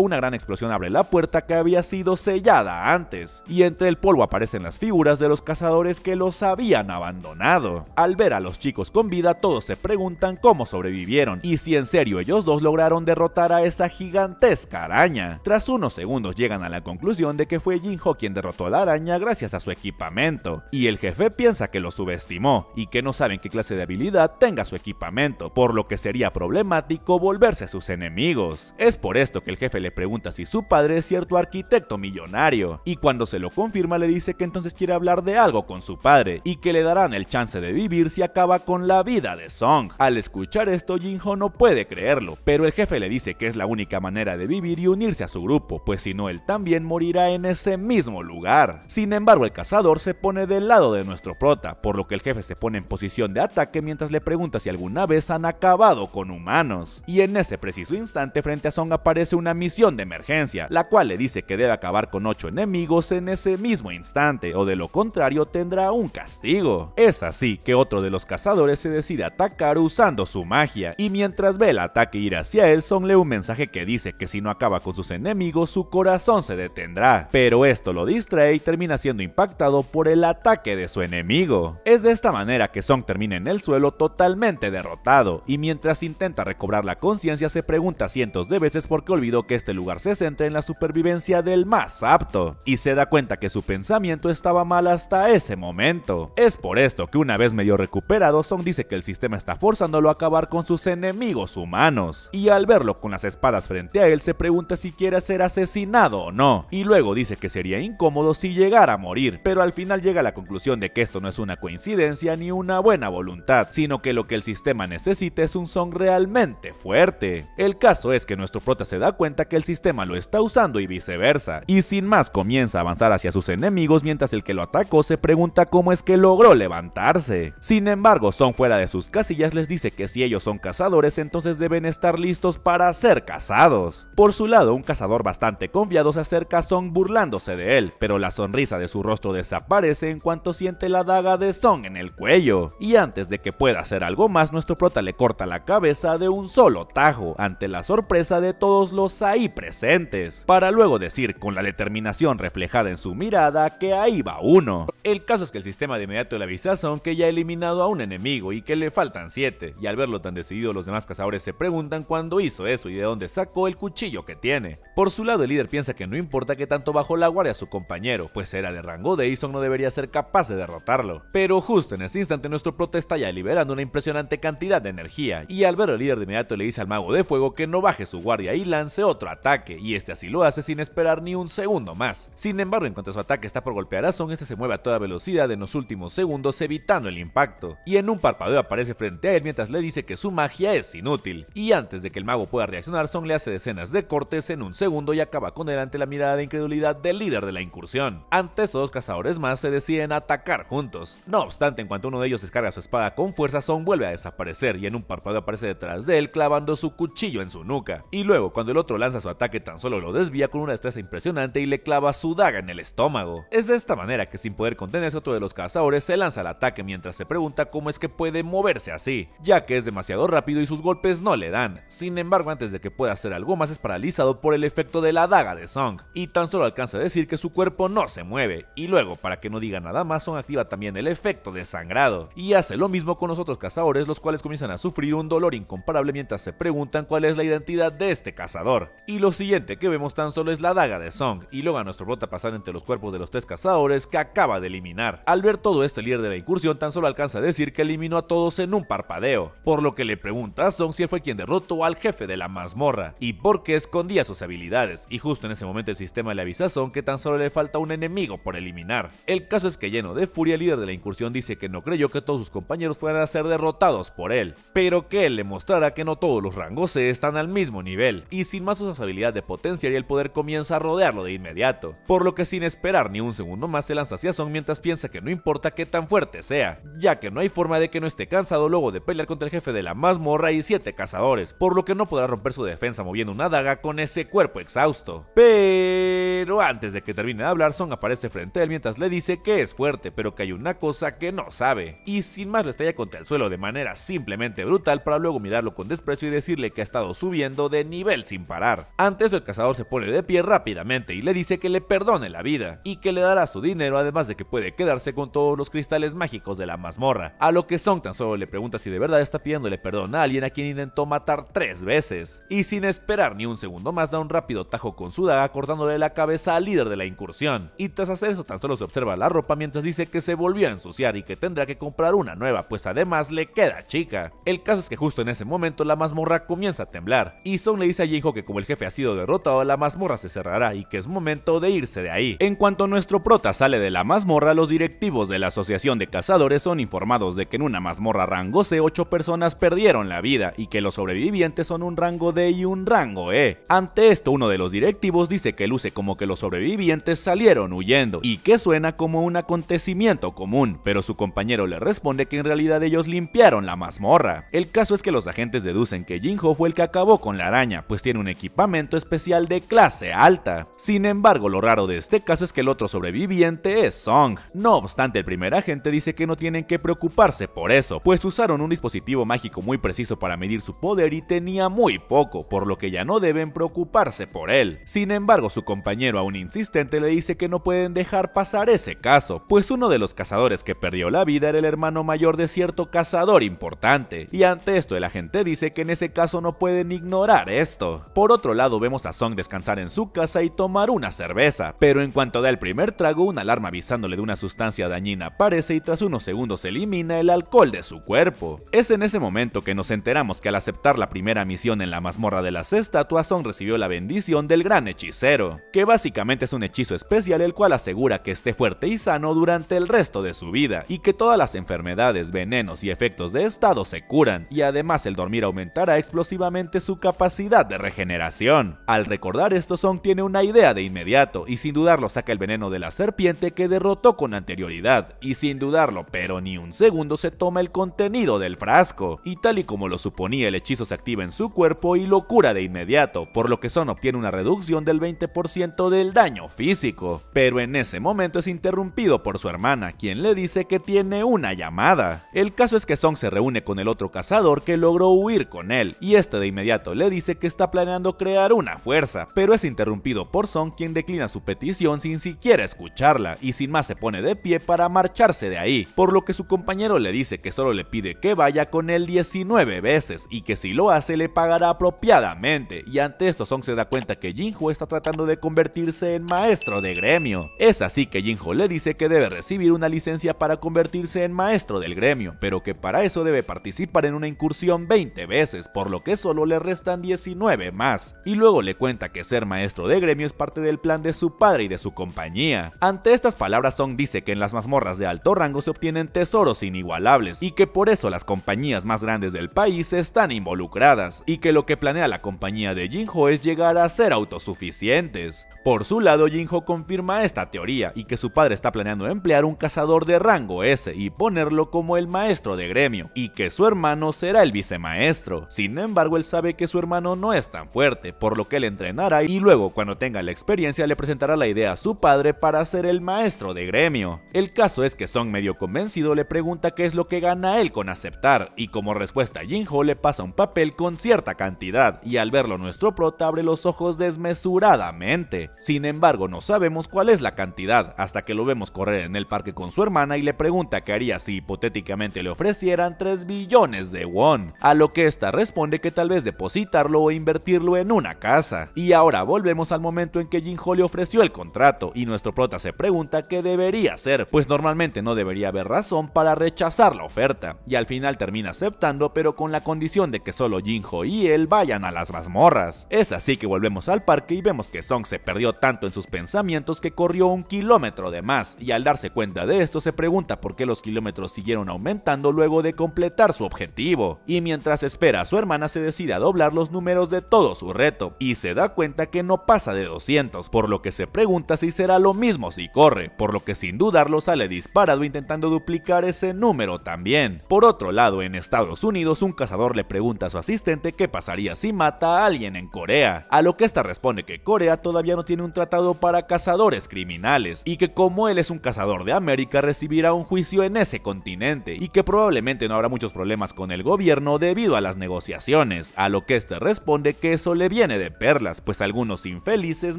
una gran explosión abre la puerta que había sido sellada antes, y entre el polvo aparecen las figuras de los cazadores que los habían abandonado. Al ver a los chicos con vida, todos se preguntan cómo sobrevivieron y si en serio ellos dos lograron derrotar a esa gigantesca araña. Tras unos segundos llegan a la conclusión de que fue Jinho quien derrotó a la araña gracias a su equipamiento, y el jefe piensa que lo subestimó y que no saben qué clase de habilidad tenga su equipamiento, por lo que sería problemático volverse sus enemigos. Es por esto que el jefe le pregunta si su padre es cierto arquitecto millonario, y cuando se lo confirma le dice que entonces quiere hablar de algo con su padre y que le darán el chance de vivir si acaba con la vida de Song. Al escuchar esto, Jinho no puede creerlo, pero el jefe le dice que es la única manera de vivir y unirse a su grupo, pues si no él también morirá en ese mismo lugar. Sin embargo, el cazador se pone del lado de nuestro prota, por lo que el jefe se pone en posición de ataque mientras le pregunta si alguna vez han acabado con humanos, y en ese preciso instante frente a Song aparece una misión de emergencia, la cual le dice que debe acabar con 8 enemigos en ese mismo instante, o de lo contrario tendrá un castigo. Es así que otro de los cazadores se decide atacar usando su magia, y mientras ve el ataque ir hacia él, Song lee un mensaje que dice que si no acaba con sus enemigos su corazón se detendrá, pero esto lo distrae y termina siendo impactado por el ataque de su enemigo. Es de esta manera que Song termina en el suelo totalmente derrotado, y mientras intenta recobrar la conciencia se pregunta cientos de veces por qué olvidó que este lugar se centra en la supervivencia del más apto, y se da cuenta que su pensamiento estaba mal hasta ese momento. Es por esto que una vez medio recuperado, Song dice que el sistema está forzándolo solo acabar con sus enemigos humanos. Y al verlo con las espadas frente a él se pregunta si quiere ser asesinado o no, y luego dice que sería incómodo si llegara a morir, pero al final llega a la conclusión de que esto no es una coincidencia ni una buena voluntad, sino que lo que el sistema necesita es un Song realmente fuerte. El caso es que nuestro prota se da cuenta que el sistema lo está usando y viceversa, y sin más comienza a avanzar hacia sus enemigos mientras el que lo atacó se pregunta cómo es que logró levantarse. Sin embargo, Song fuera de sus casillas les dice que si ellos son cazadores entonces deben estar listos para ser cazados. Por su lado, un cazador bastante confiado se acerca a Song burlándose de él, pero la sonrisa de su rostro desaparece en cuanto siente la daga de Song en el cuello, y antes de que pueda hacer algo más, nuestro prota le corta la cabeza de un solo tajo, ante la sorpresa de todos los ahí presentes, para luego decir con la determinación reflejada en su mirada que ahí va uno. El caso es que el sistema de inmediato le avisa a Song que ya ha eliminado a un enemigo y que le faltan 7, y al verlo tan decidido los demás cazadores se preguntan cuándo hizo eso y de dónde sacó el cuchillo que tiene. Por su lado, el líder piensa que no importa que tanto bajó la guardia a su compañero, pues era de rango D y Song no debería ser capaz de derrotarlo. Pero justo en ese instante nuestro prota está ya liberando una impresionante cantidad de energía, y al ver al líder de inmediato le dice al mago de fuego que no baje su guardia y lance otro ataque, y este así lo hace sin esperar ni un segundo más. Sin embargo, en cuanto su ataque está por golpear a Song, este se mueve a toda velocidad en los últimos segundos evitando el impacto, y en un parpadeo aparece frente a él mientras le dice que su magia es inútil, y antes de que el mago pueda reaccionar, Song le hace decenas de cortes en un segundo y acaba con él ante la mirada de incredulidad del líder de la incursión. Ante estos dos cazadores más se deciden atacar juntos. No obstante, en cuanto uno de ellos descarga su espada con fuerza, Song vuelve a desaparecer y en un parpadeo aparece detrás de él clavando su cuchillo en su nuca, y luego cuando el otro lanza su ataque tan solo lo desvía con una destreza impresionante y le clava su daga en el estómago. Es de esta manera que sin poder contenerse otro de los cazadores se lanza al ataque mientras se pregunta cómo es que puede moverse así, ya que es demasiado rápido y sus golpes no le dan. Sin embargo, antes de que pueda hacer algo más es paralizado por el efecto de la daga de Song, y tan solo alcanza a decir que su cuerpo no se mueve, y luego para que no diga nada más Song activa también el efecto de sangrado, y hace lo mismo con los otros cazadores, los cuales comienzan a sufrir un dolor incomparable mientras se preguntan cuál es la identidad de este cazador. Y lo siguiente que vemos tan solo es la daga de Song, y luego a nuestro prota pasar entre los cuerpos de los 3 cazadores que acaba de eliminar. Al ver todo esto, el líder de la incursión tan solo alcanza a decir que eliminó a todos en un parpadeo, por lo que le pregunta a Song si él fue quien derrotó al jefe de la mazmorra y por qué escondía sus habilidades, y justo en ese momento el sistema le avisa a Song que tan solo le falta un enemigo por eliminar. El caso es que lleno de furia el líder de la incursión dice que no creyó que todos sus compañeros fueran a ser derrotados por él, pero que él le mostrará que no todos los rangos C están al mismo nivel, y sin más usa su habilidad de potenciar y el poder comienza a rodearlo de inmediato, por lo que sin esperar ni un segundo más se lanza hacia Song mientras piensa que no importa qué tan fuerte sea, ya que no hay forma de que no esté cansado luego de pelear contra el jefe de la mazmorra y 7 cazadores, por lo que no podrá romper su defensa moviendo una daga con ese cuerpo exhausto. Pero antes de que termine de hablar, Song aparece frente a él mientras le dice que es fuerte, pero que hay una cosa que no sabe, y sin más lo estalla contra el suelo de manera simplemente brutal para luego mirarlo con desprecio y decirle que ha estado subiendo de nivel sin parar. Ante esto el cazador se pone de pie rápidamente y le dice que le perdone la vida, y que le dará su dinero, además de que puede quedarse con todos los cristales mágicos de la mazmorra, a lo que Song tan solo le pregunta si de verdad está pidiéndole perdón a alguien a quien intentó matar 3 veces, y sin esperar ni un segundo más da un rápido tajo con su daga cortándole la cabeza al líder de la incursión, y tras hacer eso tan solo se observa la ropa mientras dice que se volvió a ensuciar y que tendrá que comprar una nueva, pues además le queda chica. El caso es que justo en ese momento la mazmorra comienza a temblar, y Song le dice a Jinho que como el jefe ha sido derrotado, la mazmorra se cerrará y que es momento de irse de ahí. En cuanto nuestro prota sale de la mazmorra, los directivos de la asociación de cazadores son informados de que en una mazmorra rango C 8 personas perdieron la vida y que los sobrevivientes son un rango D y un rango E. Ante esto, uno de los directivos dice que luce como que los sobrevivientes salieron huyendo y que suena como un acontecimiento común, pero su compañero le responde que en realidad ellos limpiaron la mazmorra. El caso es que los agentes deducen que Jinho fue el que acabó con la araña, pues tiene un equipamiento especial de clase alta. Sin embargo, lo raro de este caso es que el otro sobreviviente es Song. No obstante, el primer agente dice que no tienen que preocuparse por eso, pues usaron un dispositivo mágico muy preciso para medir su poder y tenía muy poco, por lo que ya no deben preocuparse por él. Sin embargo, su compañero aún insistente le dice que no pueden dejar pasar ese caso, pues uno de los cazadores que perdió la vida era el hermano mayor de cierto cazador importante, y ante esto el agente dice que en ese caso no pueden ignorar esto. Por otro lado, vemos a Song descansar en su casa y tomar una cerveza, pero en cuanto da el primer trago, una alarma avisándole de una sustancia dañina aparece y tras unos segundos elimina el alcohol de su cuerpo. Es en ese momento que nos enteramos que al aceptar la primera misión en la mazmorra de las estatuas, Song recibió la bendición del gran hechicero, que básicamente es un hechizo especial el cual asegura que esté fuerte y sano durante el resto de su vida, y que todas las enfermedades, venenos y efectos de estado se curan, y además el dormir aumentará explosivamente su capacidad de regeneración. Al recordar esto, Song tiene una idea de inmediato, y sin dudarlo saca el veneno de la serpiente que derrotó con anterioridad, y sin dudarlo, pero ni un segundo, se toma el contenido del frasco, y tal y como lo suponía, el hechizo se activa en su cuerpo y lo cura de inmediato, por lo que Song obtiene una reducción del 20% del daño físico. Pero en ese momento es interrumpido por su hermana, quien le dice que tiene una llamada. El caso es que Song se reúne con el otro cazador que logró huir con él, y este de inmediato le dice que está planeando crear una fuerza, pero es interrumpido por Song, quien declina su petición sin siquiera escucharla, y sin más se pone de pie para marcharse de ahí, por lo que su compañero le dice que solo le pide que vaya con él 19 veces, y que si lo hace le pagará apropiadamente, y ante esto Song se da cuenta que Jinho está tratando de convertirse en maestro de gremio. Es así que Jinho le dice que debe recibir una licencia para convertirse en maestro del gremio, pero que para eso debe participar en una incursión 20 veces, por lo que solo le restan 19 más, y luego le cuenta que ser maestro de gremio es parte del plan de su padre y de su compañía. Ante estas palabras, Song dice que en las mazmorras de alto rango se obtienen tesoros inigualables, y que por eso las compañías más grandes del país están involucradas, y que lo que planea la compañía de Jinho es llegar a ser autosuficientes. Por su lado, Jinho confirma esta teoría, y que su padre está planeando emplear un cazador de rango S y ponerlo como el maestro de gremio, y que su hermano será el vicemaestro. Sin embargo, él sabe que su hermano no es tan fuerte, por lo que él entrenará, y luego cuando tenga la experiencia le presentará la idea a su padre para ser el maestro de gremio. El caso es que Song, medio convencido, le pregunta qué es lo que gana él con aceptar, y como respuesta Jinho le pasa un papel con cierta cantidad, y al verlo nuestro prota abre los ojos desmesuradamente. Sin embargo, no sabemos cuál es la cantidad, hasta que lo vemos correr en el parque con su hermana y le pregunta qué haría si hipotéticamente le ofrecieran 3 billones de won, a lo que esta responde que tal vez depositarlo o invertirlo en una casa. Y ahora volvemos al momento en que Jinho le ofreció el contrato, y nuestro prota se pregunta qué debería hacer, pues normalmente no debería haber razón para rechazar la oferta, y al final termina aceptando, pero con la condición de que solo Jinho y él vayan a las mazmorras. Es así que volvemos al parque y vemos que Song se perdió tanto en sus pensamientos que corrió 1 kilómetro de más, y al darse cuenta de esto se pregunta por qué los kilómetros siguieron aumentando luego de completar su objetivo, y mientras espera a su hermana se decide a doblar los números de todo su reto, y se da cuenta que no pasa de 200, por lo que se pregunta si será lo mismo si corre, por lo que sin dudarlo sale disparado intentando duplicar ese número también. Por otro lado, en Estados Unidos, un cazador le pregunta a su asistente qué pasaría si mata a alguien en Corea, a lo que esta responde que Corea todavía no tiene un tratado para cazadores criminales, y que como él es un cazador de América recibirá un juicio en ese continente, y que probablemente no habrá muchos problemas con el gobierno debido a las negociaciones, a lo que este responde que eso le viene de perlas, pues algunos infelices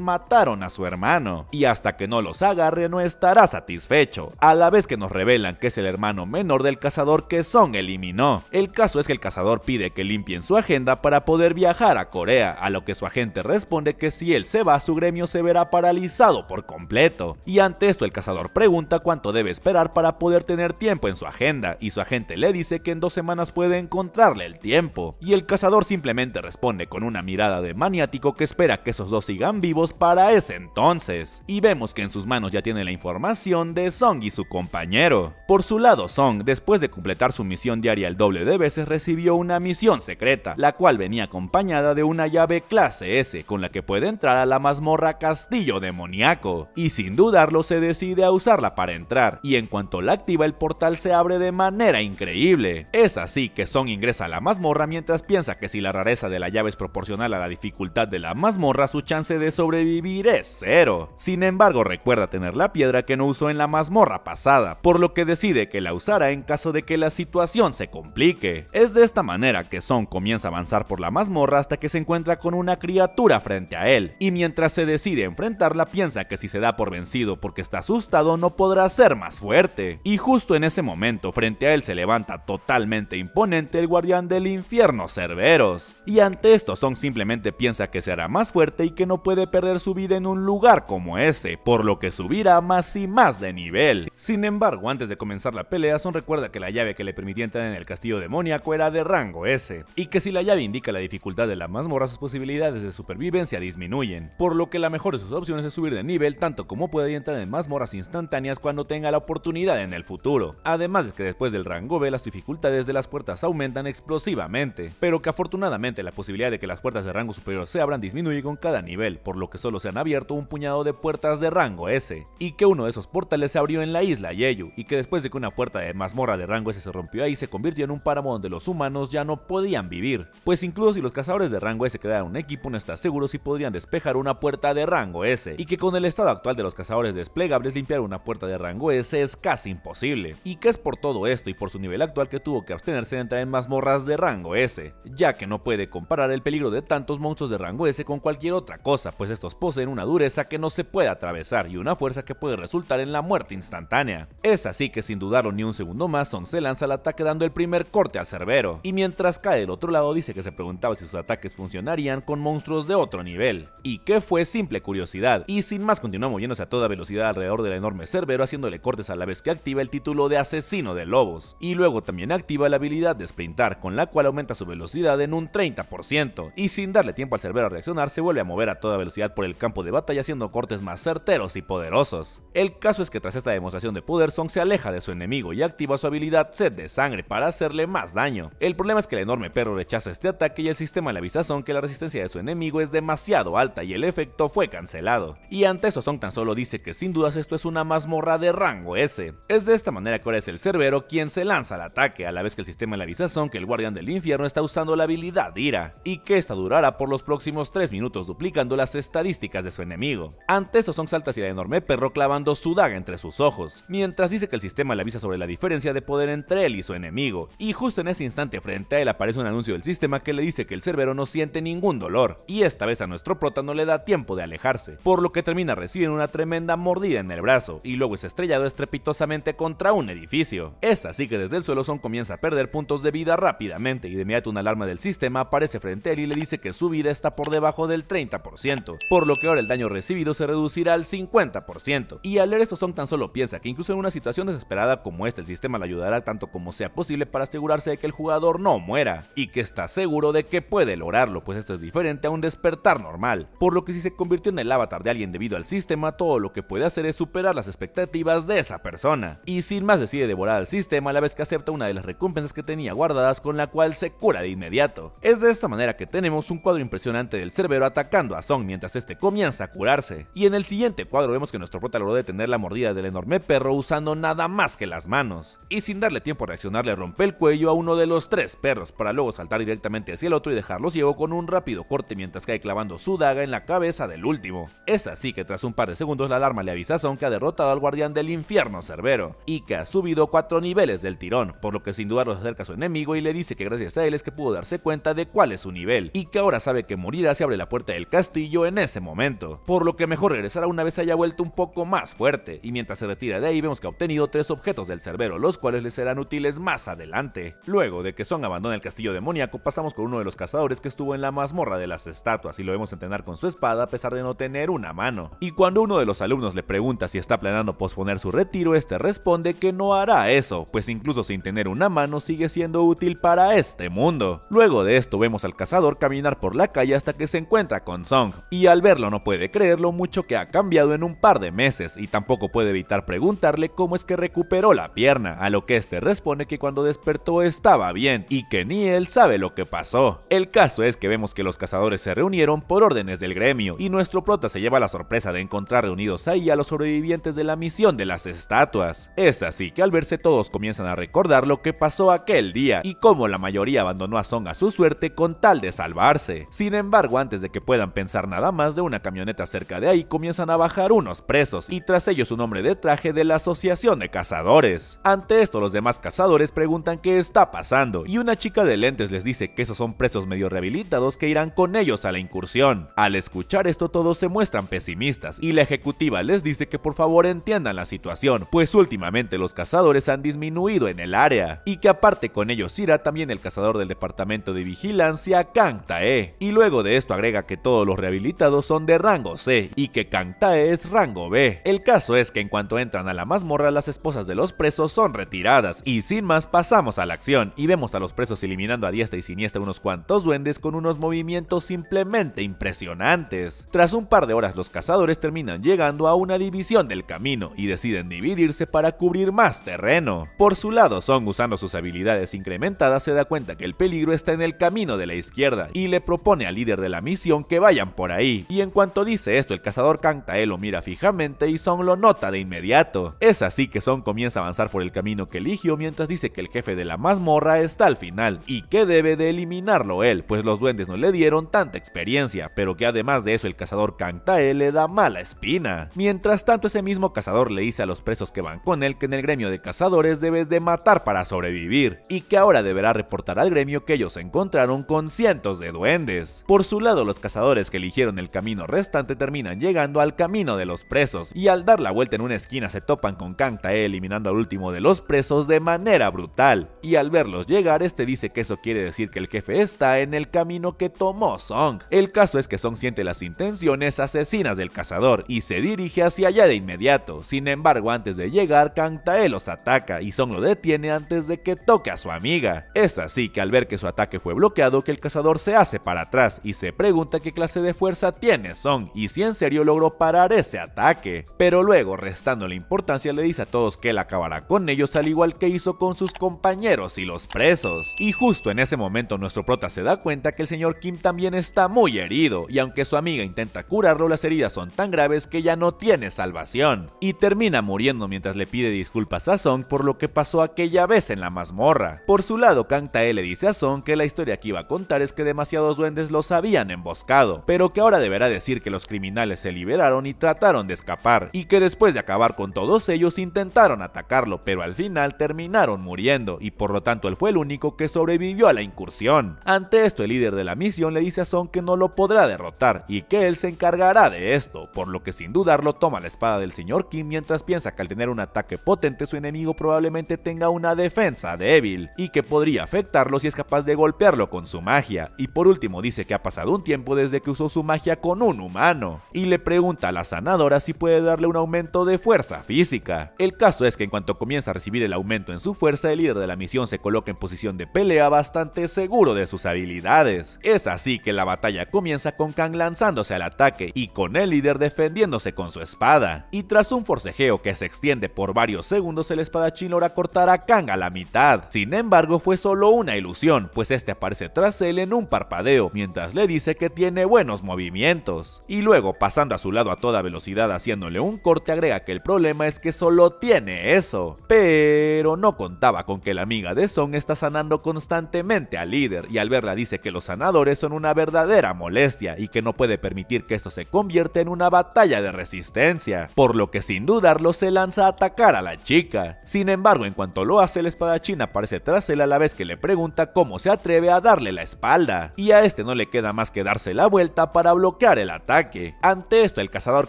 mataron a su hermano, y hasta que no los agarre no estará satisfecho, a la vez que nos revelan que es el hermano menor del cazador que Song eliminó. El caso es que el cazador pide que limpien su agenda para poder viajar a Corea, a lo que su agente responde que si él se va, su gremio se verá paralizado por completo, y ante esto el cazador pregunta cuánto debe esperar para poder tener tiempo en su agenda, y su agente le dice que en 2 semanas puede encontrarle el tiempo, y el cazador simplemente responde con una mirada de maniático que espera que esos dos sigan vivos para ese entonces, y vemos que en sus manos ya tiene la información de Song y su compañero. Por su lado, Song, después de completar su misión diaria el doble de veces, recibió una misión secreta, la cual venía acompañada de una llave clase S, con la que puede entrar a la mazmorra Castillo Demoníaco, y sin dudarlo se decide a usarla para entrar, y en cuanto la activa el portal se abre de manera increíble. Es así que Song ingresa a la mazmorra mientras piensa que si la rareza de la llave es proporcional a la dificultad de la mazmorra, su chance de sobrevivir es 0. Sin embargo, recuerda tener la piedra que no usó en la mazmorra pasada, por lo que decide que la usará en caso de que la situación se complique. Es de esta manera que Song comienza a avanzar por la mazmorra hasta que se encuentra con una criatura frente a él, y mientras se decide enfrentarla piensa que si se da por vencido porque está asustado no podrá ser más fuerte, y justo en ese momento frente a él se levanta totalmente imponente el guardián del infierno Cerberus, y ante esto Song simplemente piensa que será más fuerte y que no puede perder su vida en un lugar como ese, por lo que subirá más y más de nivel. Sin embargo, antes de comenzar la pelea, Song recuerda que la llave que le permitía entrar en en el castillo demoníaco era de rango S, y que si la llave indica la dificultad de la mazmorra, sus posibilidades de supervivencia disminuyen, por lo que la mejor de sus opciones es subir de nivel tanto como pueda y entrar en mazmorras instantáneas cuando tenga la oportunidad en el futuro. Además de que después del rango B las dificultades de las puertas aumentan explosivamente, pero que afortunadamente la posibilidad de que las puertas de rango superior se abran disminuye con cada nivel, por lo que solo se han abierto un puñado de puertas de rango S, y que uno de esos portales se abrió en la isla Yeyu, y que después de que una puerta de mazmorra de rango S se rompió ahí, se convirtió en un páramo donde los humanos ya no podían vivir, pues incluso si los cazadores de rango S crearan un equipo no está seguro si podrían despejar una puerta de rango S, y que con el estado actual de los cazadores desplegables limpiar una puerta de rango S es casi imposible, y que es por todo esto y por su nivel actual que tuvo que abstenerse de entrar en mazmorras de rango S, ya que no puede comparar el peligro de tantos monstruos de rango S con cualquier otra cosa, pues estos poseen una dureza que no se puede atravesar y una fuerza que puede resultar en la muerte instantánea. Es así que sin dudarlo ni un segundo más, Song se lanza al ataque dando el primer corte al cerbero, y mientras cae del otro lado dice que se preguntaba si sus ataques funcionarían con monstruos de otro nivel, y que fue simple curiosidad, y sin más continuó moviéndose a toda velocidad alrededor del enorme cerbero haciéndole cortes a la vez que activa el título de asesino de lobos, y luego también activa la habilidad de sprintar, con la cual aumenta su velocidad en un 30%, y sin darle tiempo al cerbero a reaccionar se vuelve a mover a toda velocidad por el campo de batalla haciendo cortes más certeros y poderosos. El caso es que tras esta demostración de poder, Song se aleja de su enemigo y activa su habilidad Sed de Sangre para hacerle más daño. El problema es que el enorme perro rechaza este ataque y el sistema le avisa a Song que la resistencia de su enemigo es demasiado alta y el efecto fue cancelado. Y ante eso Song tan solo dice que sin dudas esto es una mazmorra de rango S. Es de esta manera que ahora es el cerbero quien se lanza al ataque, a la vez que el sistema le avisa a Song que el guardián del infierno está usando la habilidad Ira, y que esta durará por los próximos 3 minutos duplicando las estadísticas de su enemigo. Ante eso Song salta hacia el enorme perro clavando su daga entre sus ojos, mientras dice que el sistema le avisa sobre la diferencia de poder entre él y su enemigo, y justo en ese instante frente a él aparece un anuncio del sistema que le dice que el cerbero no siente ningún dolor, y esta vez a nuestro prota no le da tiempo de alejarse, por lo que termina recibiendo una tremenda mordida en el brazo, y luego es estrellado estrepitosamente contra un edificio. Es así que desde el suelo Song comienza a perder puntos de vida rápidamente, y de inmediato una alarma del sistema aparece frente a él y le dice que su vida está por debajo del 30%, por lo que ahora el daño recibido se reducirá al 50%, y al leer esto Song tan solo piensa que incluso en una situación desesperada como esta el sistema le ayudará tanto como sea posible para asegurarse de que el jugador no muera, y que está seguro de que puede lograrlo, pues esto es diferente a un despertar normal, por lo que si se convirtió en el avatar de alguien debido al sistema, todo lo que puede hacer es superar las expectativas de esa persona, y sin más decide devorar al sistema a la vez que acepta una de las recompensas que tenía guardadas, con la cual se cura de inmediato. Es de esta manera que tenemos un cuadro impresionante del cerbero atacando a Song mientras este comienza a curarse, y en el siguiente cuadro vemos que nuestro prota logró detener la mordida del enorme perro usando nada más que las manos, y sin darle tiempo a reaccionar le rompe el cuello a uno de los 3 perros para luego saltar directamente hacia el otro y dejarlo ciego con un rápido corte mientras cae clavando su daga en la cabeza del último. Es así que tras un par de segundos la alarma le avisa a Song que ha derrotado al guardián del infierno cerbero, y que ha subido 4 niveles del tirón, por lo que sin dudarlo se acerca a su enemigo y le dice que gracias a él es que pudo darse cuenta de cuál es su nivel, y que ahora sabe que morirá si abre la puerta del castillo en ese momento, por lo que mejor regresará una vez haya vuelto un poco más fuerte, y mientras se retira de ahí vemos que ha obtenido 3 objetos del cerbero, los cuales le serán útiles más adelante. Luego de que Song abandona el castillo demoníaco, pasamos con uno de los cazadores que estuvo en la mazmorra de las estatuas, y lo vemos entrenar con su espada a pesar de no tener una mano, y cuando uno de los alumnos le pregunta si está planeando posponer su retiro, este responde que no hará eso, pues incluso sin tener una mano sigue siendo útil para este mundo. Luego de esto vemos al cazador caminar por la calle hasta que se encuentra con Song, y al verlo no puede creer lo mucho que ha cambiado en un par de meses, y tampoco puede evitar preguntarle cómo es que recuperó la pierna, a lo que este responde que cuando despertó estaba bien, y que ni él sabe lo que pasó. El caso es que vemos que los cazadores se reunieron por órdenes del gremio, y nuestro prota se lleva la sorpresa de encontrar reunidos ahí a los sobrevivientes de la misión de las estatuas. Es así que al verse todos comienzan a recordar lo que pasó aquel día, y cómo la mayoría abandonó a Song a su suerte con tal de salvarse. Sin embargo, antes de que puedan pensar nada más, de una camioneta cerca de ahí comienzan a bajar unos presos, y tras ellos un hombre de traje de la asociación de cazadores. Ante esto los demás cazadores preguntan qué está pasando, y una chica de lentes les dice que esos son presos medio rehabilitados que irán con ellos a la incursión. Al escuchar esto todos se muestran pesimistas, y la ejecutiva les dice que por favor entiendan la situación, pues últimamente los cazadores han disminuido en el área, y que aparte con ellos irá también el cazador del departamento de vigilancia Kang Tae, y luego de esto agrega que todos los rehabilitados son de rango C, y que Kang Tae es rango B. El caso es que en cuanto entran a la mazmorra las esposas de los presos son retiradas, y sin más pasa Pasamos a la acción y vemos a los presos eliminando a diestra y siniestra unos cuantos duendes con unos movimientos simplemente impresionantes. Tras un par de horas los cazadores terminan llegando a una división del camino y deciden dividirse para cubrir más terreno. Por su lado, Song, usando sus habilidades incrementadas, se da cuenta que el peligro está en el camino de la izquierda y le propone al líder de la misión que vayan por ahí. Y en cuanto dice esto, el cazador Kang Tae lo mira fijamente y Song lo nota de inmediato. Es así que Song comienza a avanzar por el camino que eligió mientras dice que el jefe de la mazmorra está al final y que debe de eliminarlo él, pues los duendes no le dieron tanta experiencia, pero que además de eso el cazador Kang Tae le da mala espina. Mientras tanto, ese mismo cazador le dice a los presos que van con él que en el gremio de cazadores debes de matar para sobrevivir y que ahora deberá reportar al gremio que ellos se encontraron con cientos de duendes. Por su lado, los cazadores que eligieron el camino restante terminan llegando al camino de los presos y al dar la vuelta en una esquina se topan con Kang Tae eliminando al último de los presos de manera brutal, y al verlos llegar este dice que eso quiere decir que el jefe está en el camino que tomó Song. El caso es que Song siente las intenciones asesinas del cazador y se dirige hacia allá de inmediato. Sin embargo, antes de llegar, Kang Tae los ataca y Song lo detiene antes de que toque a su amiga. Es así que al ver que su ataque fue bloqueado, que el cazador se hace para atrás y se pregunta qué clase de fuerza tiene Song y si en serio logró parar ese ataque. Pero luego, restando la importancia, le dice a todos que él acabará con ellos al igual que hizo con sus compañeros y los presos. Y justo en ese momento nuestro prota se da cuenta que el señor Kim también está muy herido y aunque su amiga intenta curarlo, las heridas son tan graves que ya no tiene salvación y termina muriendo mientras le pide disculpas a Song por lo que pasó aquella vez en la mazmorra. Por su lado, Kang Tae le dice a Song que la historia que iba a contar es que demasiados duendes los habían emboscado, pero que ahora deberá decir que los criminales se liberaron y trataron de escapar, y que después de acabar con todos ellos intentaron atacarlo, pero al final terminaron muriendo, y por lo tanto él fue el único que sobrevivió a la incursión. Ante esto, el líder de la misión le dice a Song que no lo podrá derrotar, y que él se encargará de esto, por lo que sin dudarlo toma la espada del señor Kim mientras piensa que al tener un ataque potente su enemigo probablemente tenga una defensa débil, y que podría afectarlo si es capaz de golpearlo con su magia. Y por último dice que ha pasado un tiempo desde que usó su magia con un humano, y le pregunta a la sanadora si puede darle un aumento de fuerza física. El caso es que en cuanto comienza a recibir el aumento en su fuerza, el líder de la misión se coloca en posición de pelea bastante seguro de sus habilidades. Es así que la batalla comienza con Kang lanzándose al ataque y con el líder defendiéndose con su espada, y tras un forcejeo que se extiende por varios segundos el espadachín logra cortar a Kang a la mitad. Sin embargo, fue solo una ilusión, pues este aparece tras él en un parpadeo mientras le dice que tiene buenos movimientos, y luego pasando a su lado a toda velocidad haciéndole un corte agrega que el problema es que solo tiene eso, pero no contaba con que la amiga de Song está sanando constantemente al líder y al verla dice que los sanadores son una verdadera molestia y que no puede permitir que esto se convierta en una batalla de resistencia, por lo que sin dudarlo se lanza a atacar a la chica. Sin embargo, en cuanto lo hace, el espadachín aparece tras él a la vez que le pregunta cómo se atreve a darle la espalda, y a este no le queda más que darse la vuelta para bloquear el ataque. Ante esto, el cazador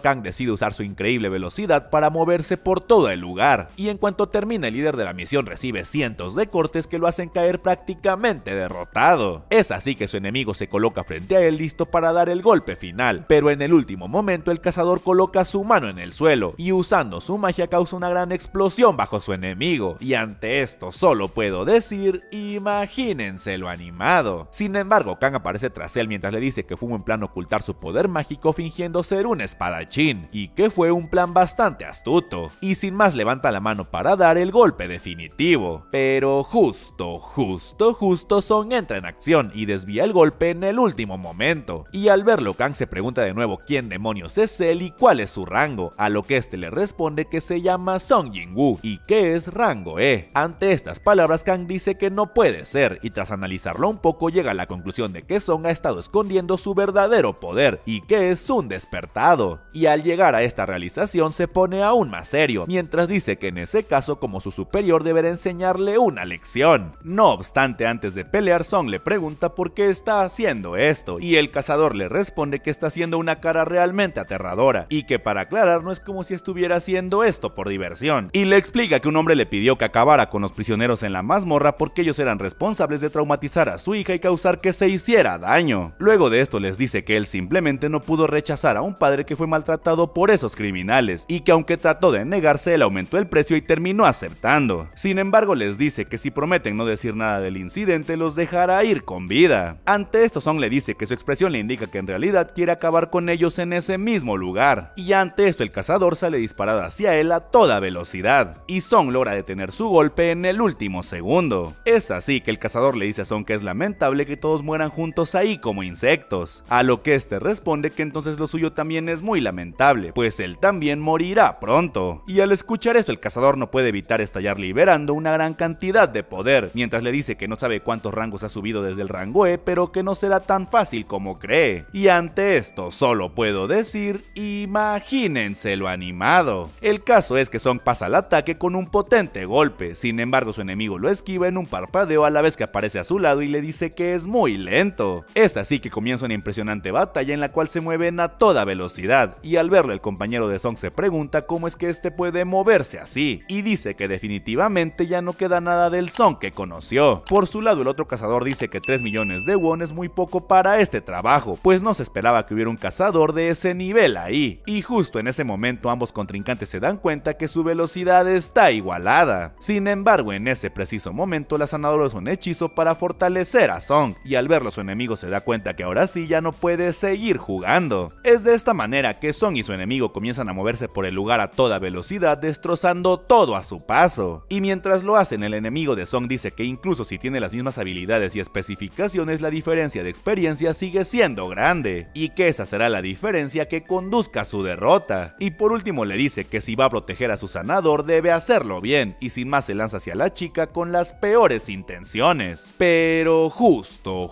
Kang decide usar su increíble velocidad para moverse por todo el lugar, y en cuanto termina el líder de la misión recibe cientos de cortes que lo hacen caer prácticamente derrotado. Es así que su enemigo se coloca frente a él listo para dar el golpe final, pero en el último momento el cazador coloca su mano en el suelo y usando su magia causa una gran explosión bajo su enemigo, y ante esto solo puedo decir, imagínense lo animado. Sin embargo, Kang aparece tras él mientras le dice que fue un plan ocultar su poder mágico fingiendo ser un espadachín, y que fue un plan bastante astuto, y sin más levanta la mano para dar el golpe definitivo, pero justo Song entra en acción y desvía el golpe en el último momento, y al verlo Kang se pregunta de nuevo quién demonios es él y cuál es su rango, a lo que este le responde que se llama Song Jin-woo y que es rango E. Ante estas palabras Kang dice que no puede ser, y tras analizarlo un poco llega a la conclusión de que Song ha estado escondiendo su verdadero poder y que es un despertado, y al llegar a esta realización se pone aún más serio, mientras dice que en ese caso como su superior deberá enseñarle una lección. No obstante, antes de pelear Song le pregunta por qué está haciendo esto, y el cazador le responde que está haciendo una cara realmente aterradora, y que para aclarar no es como si estuviera haciendo esto por diversión, y le explica que un hombre le pidió que acabara con los prisioneros en la mazmorra porque ellos eran responsables de traumatizar a su hija y causar que se hiciera daño. Luego de esto les dice que él simplemente no pudo rechazar a un padre que fue maltratado por esos criminales, y que aunque trató de negarse él aumentó el precio y terminó aceptando. Sin embargo les les dice que si prometen no decir nada del incidente los dejará ir con vida. Ante esto Song le dice que su expresión le indica que en realidad quiere acabar con ellos en ese mismo lugar, y ante esto el cazador sale disparado hacia él a toda velocidad, y Song logra detener su golpe en el último segundo. Es así que el cazador le dice a Song que es lamentable que todos mueran juntos ahí como insectos, a lo que este responde que entonces lo suyo también es muy lamentable, pues él también morirá pronto. Y al escuchar esto el cazador no puede evitar estallar liberando una gran cantidad de poder, mientras le dice que no sabe cuántos rangos ha subido desde el rango E, pero que no será tan fácil como cree. Y ante esto solo puedo decir, imagínense lo animado. El caso es que Song pasa al ataque con un potente golpe, sin embargo su enemigo lo esquiva en un parpadeo a la vez que aparece a su lado y le dice que es muy lento. Es así que comienza una impresionante batalla en la cual se mueven a toda velocidad, y al verlo el compañero de Song se pregunta cómo es que este puede moverse así, y dice que definitivamente ya no queda nada del Song que conoció. Por su lado el otro cazador dice que 3 millones de won es muy poco para este trabajo, pues no se esperaba que hubiera un cazador de ese nivel ahí, y justo en ese momento ambos contrincantes se dan cuenta que su velocidad está igualada. Sin embargo, en ese preciso momento la sanadora usa un hechizo para fortalecer a Song, y al verlo su enemigo se da cuenta que ahora sí ya no puede seguir jugando. Es de esta manera que Song y su enemigo comienzan a moverse por el lugar a toda velocidad, destrozando todo a su paso. Y mientras lo hacen, el enemigo de Song dice que incluso si tiene las mismas habilidades y especificaciones, la diferencia de experiencia sigue siendo grande, y que esa será la diferencia que conduzca a su derrota. Y por último le dice que si va a proteger a su sanador debe hacerlo bien, y sin más se lanza hacia la chica con las peores intenciones. Pero justo